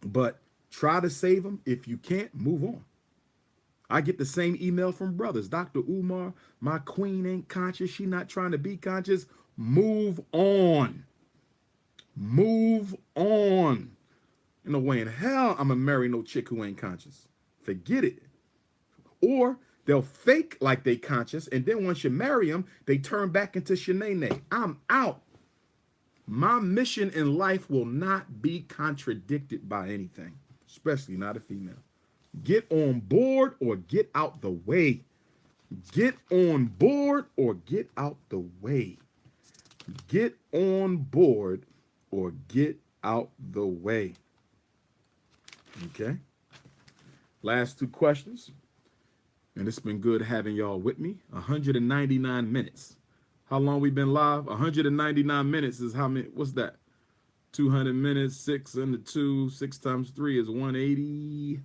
Speaker 1: But try to save them. If you can't, move on. I get the same email from brothers. Dr. Umar, my queen ain't conscious. She not trying to be conscious. Move on. Move on. No way in hell I'm going to marry no chick who ain't conscious. Forget it. Or they'll fake like they conscious, and then once you marry them, they turn back into Shanae. I'm out. My mission in life will not be contradicted by anything, especially not a female. Get on board or get out the way. Get on board or get out the way. Get on board or get out the way. Okay. Last 2 questions. And it's been good having y'all with me. 199 minutes. How long we been live? 199 minutes is how many? What's that? 200 minutes, 6 into 2, 6 times 3 is 180.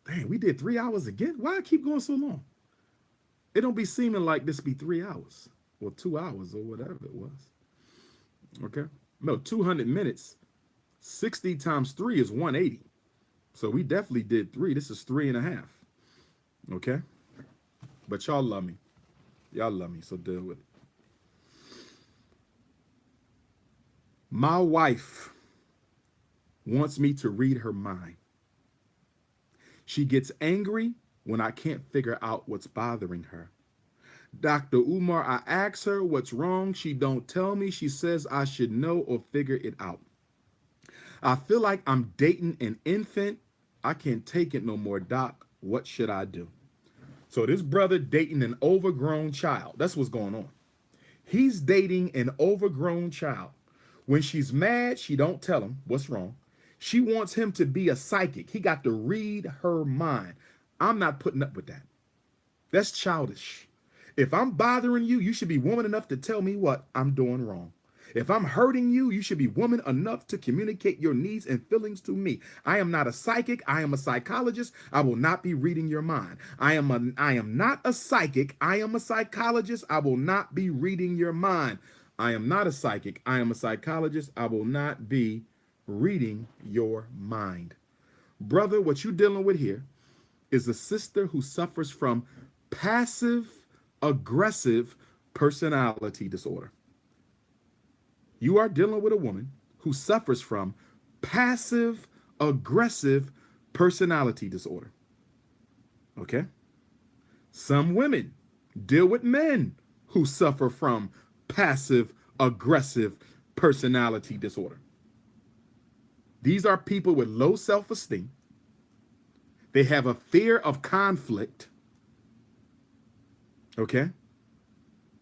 Speaker 1: Dang, we did 3 hours again? Why I keep going so long? It don't be seeming like this be 3 hours or 2 hours or whatever it was. Okay. No, 200 minutes. 60 times 3 is 180. So we definitely did 3. This is 3.5. Okay? But y'all love me. Y'all love me, so deal with it. My wife wants me to read her mind. She gets angry when I can't figure out what's bothering her. Dr. Umar, I ask her what's wrong. She don't tell me. She says I should know or figure it out. I feel like I'm dating an infant. I can't take it no more, doc. What should I do? So this brother dating an overgrown child. That's what's going on. He's dating an overgrown child. When she's mad, she don't tell him what's wrong. She wants him to be a psychic. He got to read her mind. I'm not putting up with that. That's childish. If I'm bothering you, you should be woman enough to tell me what I'm doing wrong. If I'm hurting you, you should be woman enough to communicate your needs and feelings to me. I am not a psychic. I am a psychologist. I will not be reading your mind. I am not a psychic. I am a psychologist. I will not be reading your mind. I am not a psychic. I am a psychologist. I will not be reading your mind. Brother, what you're dealing with here is a sister who suffers from passive aggressive personality disorder. You are dealing with a woman who suffers from passive aggressive personality disorder. Okay? Some women deal with men who suffer from passive aggressive personality disorder. These are people with low self-esteem. They have a fear of conflict. Okay?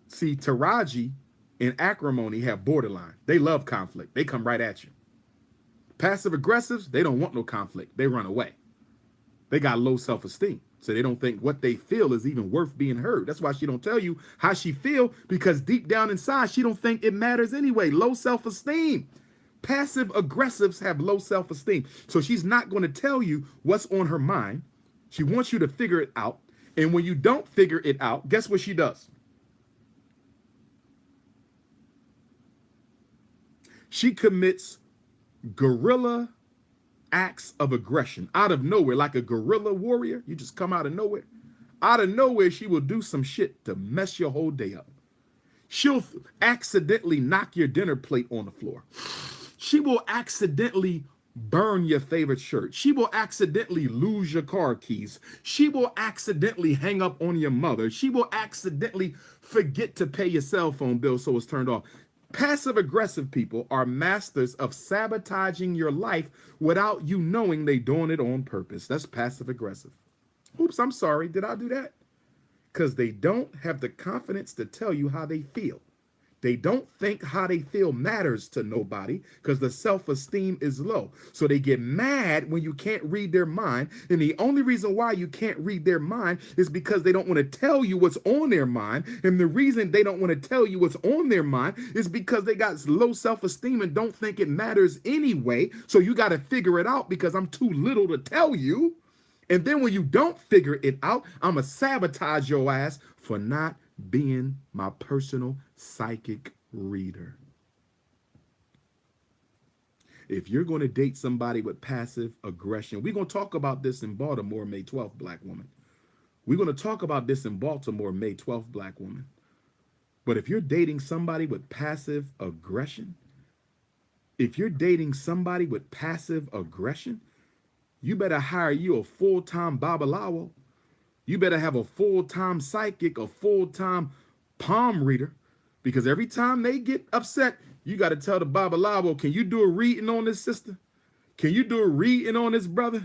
Speaker 1: See, Taraji and acrimony have borderline. They love conflict. They come right at you. Passive aggressives, they don't want no conflict. They run away. They got low self-esteem. So they don't think what they feel is even worth being heard. That's why she don't tell you how she feel, because deep down inside, she don't think it matters anyway. Low self-esteem. Passive aggressives have low self-esteem. So she's not going to tell you what's on her mind. She wants you to figure it out. And when you don't figure it out, guess what she does? She commits guerrilla acts of aggression out of nowhere, like a guerrilla warrior. You just come out of nowhere. Out of nowhere, she will do some shit to mess your whole day up. She'll accidentally knock your dinner plate on the floor. She will accidentally burn your favorite shirt. She will accidentally lose your car keys. She will accidentally hang up on your mother. She will accidentally forget to pay your cell phone bill so it's turned off. Passive aggressive people are masters of sabotaging your life without you knowing they doing it on purpose. That's passive aggressive. Oops, I'm sorry. Did I do that? Because they don't have the confidence to tell you how they feel. They don't think how they feel matters to nobody because the self-esteem is low. So they get mad when you can't read their mind. And the only reason why you can't read their mind is because they don't want to tell you what's on their mind. And the reason they don't want to tell you what's on their mind is because they got low self-esteem and don't think it matters anyway. So you got to figure it out because I'm too little to tell you. And then when you don't figure it out, I'm going to sabotage your ass for not being my personal psychic reader. If you're going to date somebody with passive aggression, we're going to talk about this in Baltimore, May 12th, black woman. We're going to talk about this in Baltimore, May 12th, black woman. But if you're dating somebody with passive aggression, if you're dating somebody with passive aggression, you better hire you a full-time babalawo. You better have a full-time psychic, a full-time palm reader, because every time they get upset, you got to tell the babalawo, can you do a reading on this sister? Can you do a reading on this brother?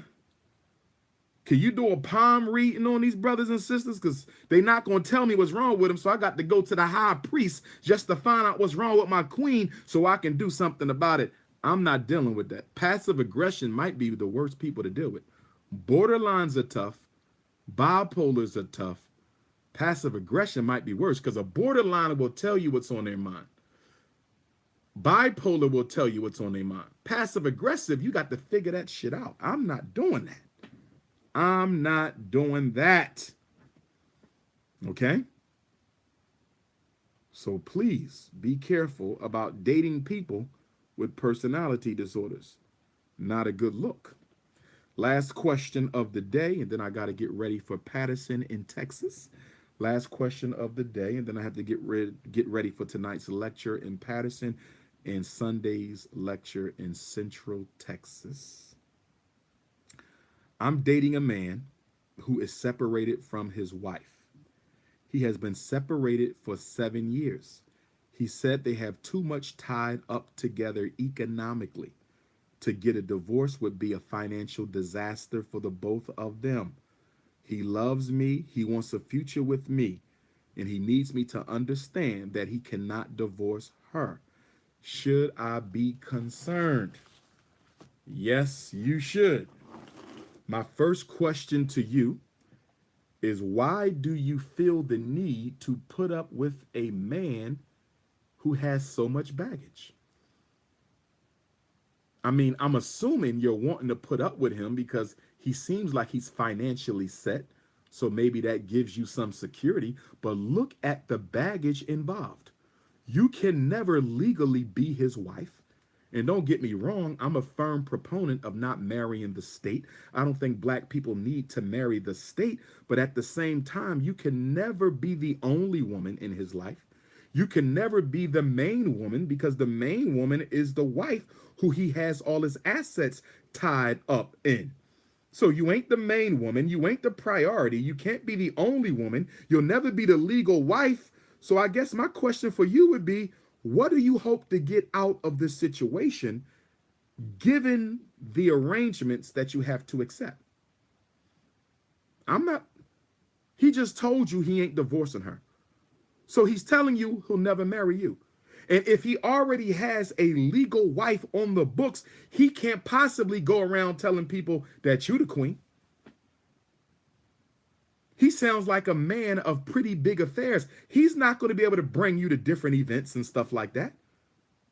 Speaker 1: Can you do a palm reading on these brothers and sisters? Because they're not going to tell me what's wrong with them, so I got to go to the high priest just to find out what's wrong with my queen so I can do something about it. I'm not dealing with that. Passive aggression might be the worst people to deal with. Borderlines are tough. Bipolars are tough. Passive aggression might be worse because a borderline will tell you what's on their mind. Bipolar will tell you what's on their mind. Passive aggressive, you got to figure that shit out. I'm not doing that. I'm not doing that. Okay? So please be careful about dating people with personality disorders. Not a good look. Last question of the day, and then I got to get ready for Patterson in Texas. Last question of the day, and then I have to get ready for tonight's lecture in Patterson and Sunday's lecture in Central Texas. I'm dating a man who is separated from his wife. He has been separated for 7 years. He said they have too much tied up together economically. To get a divorce would be a financial disaster for the both of them. He loves me, he wants a future with me, and he needs me to understand that he cannot divorce her. Should I be concerned? Yes, you should. My first question to you is, why do you feel the need to put up with a man who has so much baggage? I mean, I'm assuming you're wanting to put up with him because he seems like he's financially set. So maybe that gives you some security. But look at the baggage involved. You can never legally be his wife. And don't get me wrong, I'm a firm proponent of not marrying the state. I don't think black people need to marry the state. But at the same time, you can never be the only woman in his life. You can never be the main woman, because the main woman is the wife who he has all his assets tied up in. So you ain't the main woman. You ain't the priority. You can't be the only woman. You'll never be the legal wife. So I guess my question for you would be, what do you hope to get out of this situation, given the arrangements that you have to accept? I'm not, he just told you he ain't divorcing her. So he's telling you he'll never marry you. And if he already has a legal wife on the books, he can't possibly go around telling people that you the queen. He sounds like a man of pretty big affairs. He's not going to be able to bring you to different events and stuff like that,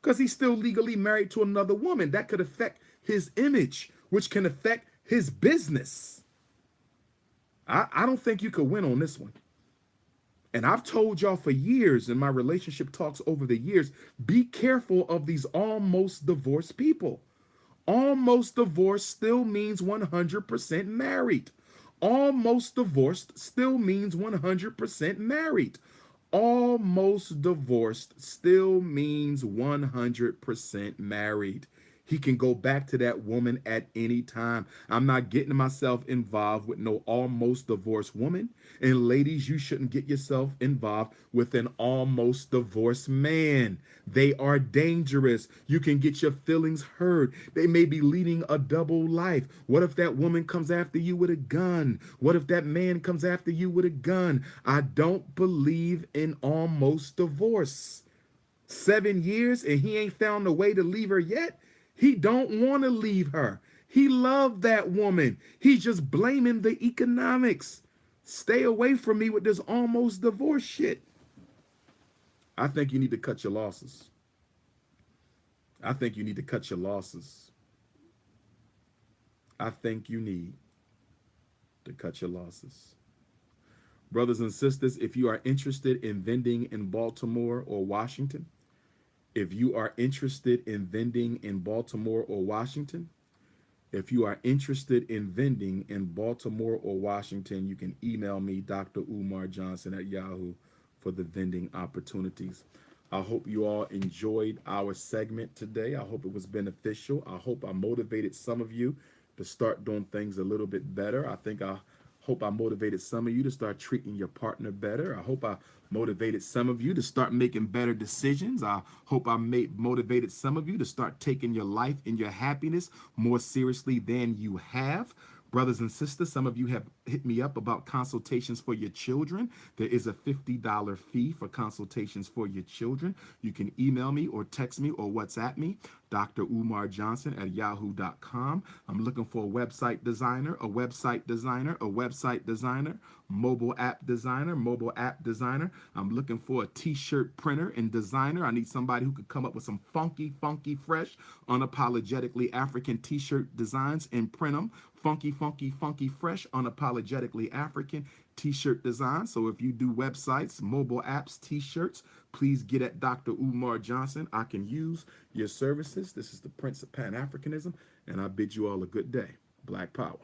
Speaker 1: because he's still legally married to another woman. That could affect his image, which can affect his business. I don't think you could win on this one. And I've told y'all for years in my relationship talks over the years, be careful of these almost divorced people. Almost divorced still means 100% married. Almost divorced still means 100% married. Almost divorced still means 100% married. He can go back to that woman at any time. I'm not getting myself involved with no almost divorced woman. And ladies, you shouldn't get yourself involved with an almost divorced man. They are dangerous. You can get your feelings hurt. They may be leading a double life. What if that woman comes after you with a gun? What if that man comes after you with a gun? I don't believe in almost divorce. 7 years and he ain't found a way to leave her yet. He don't want to leave her. He loved that woman. He's just blaming the economics. Stay away from me with this almost divorce shit. I think you need to cut your losses. I think you need to cut your losses. I think you need to cut your losses. Brothers and sisters, if you are interested in vending in Baltimore or Washington, if you are interested in vending in Baltimore or Washington, if you are interested in vending in Baltimore or Washington, you can email me, Dr. Umar Johnson at Yahoo, for the vending opportunities. I hope you all enjoyed our segment today. I hope it was beneficial. I hope I motivated some of you to start doing things a little bit better. I hope I motivated some of you to start treating your partner better. I hope I motivated some of you to start making better decisions. I hope I motivated some of you to start taking your life and your happiness more seriously than you have. Brothers and sisters, some of you have hit me up about consultations for your children. There is a $50 fee for consultations for your children. You can email me or text me or WhatsApp me, Dr. Umar Johnson at yahoo.com. I'm looking for a website designer, mobile app designer. I'm looking for a t-shirt printer and designer. I need somebody who could come up with some funky, fresh, unapologetically African t-shirt designs and print them. Funky, fresh, unapologetically African t-shirt design. So if you do websites, mobile apps, t-shirts, please get at Dr. Umar Johnson. I can use your services. This is the Prince of Pan-Africanism, and I bid you all a good day. Black Power.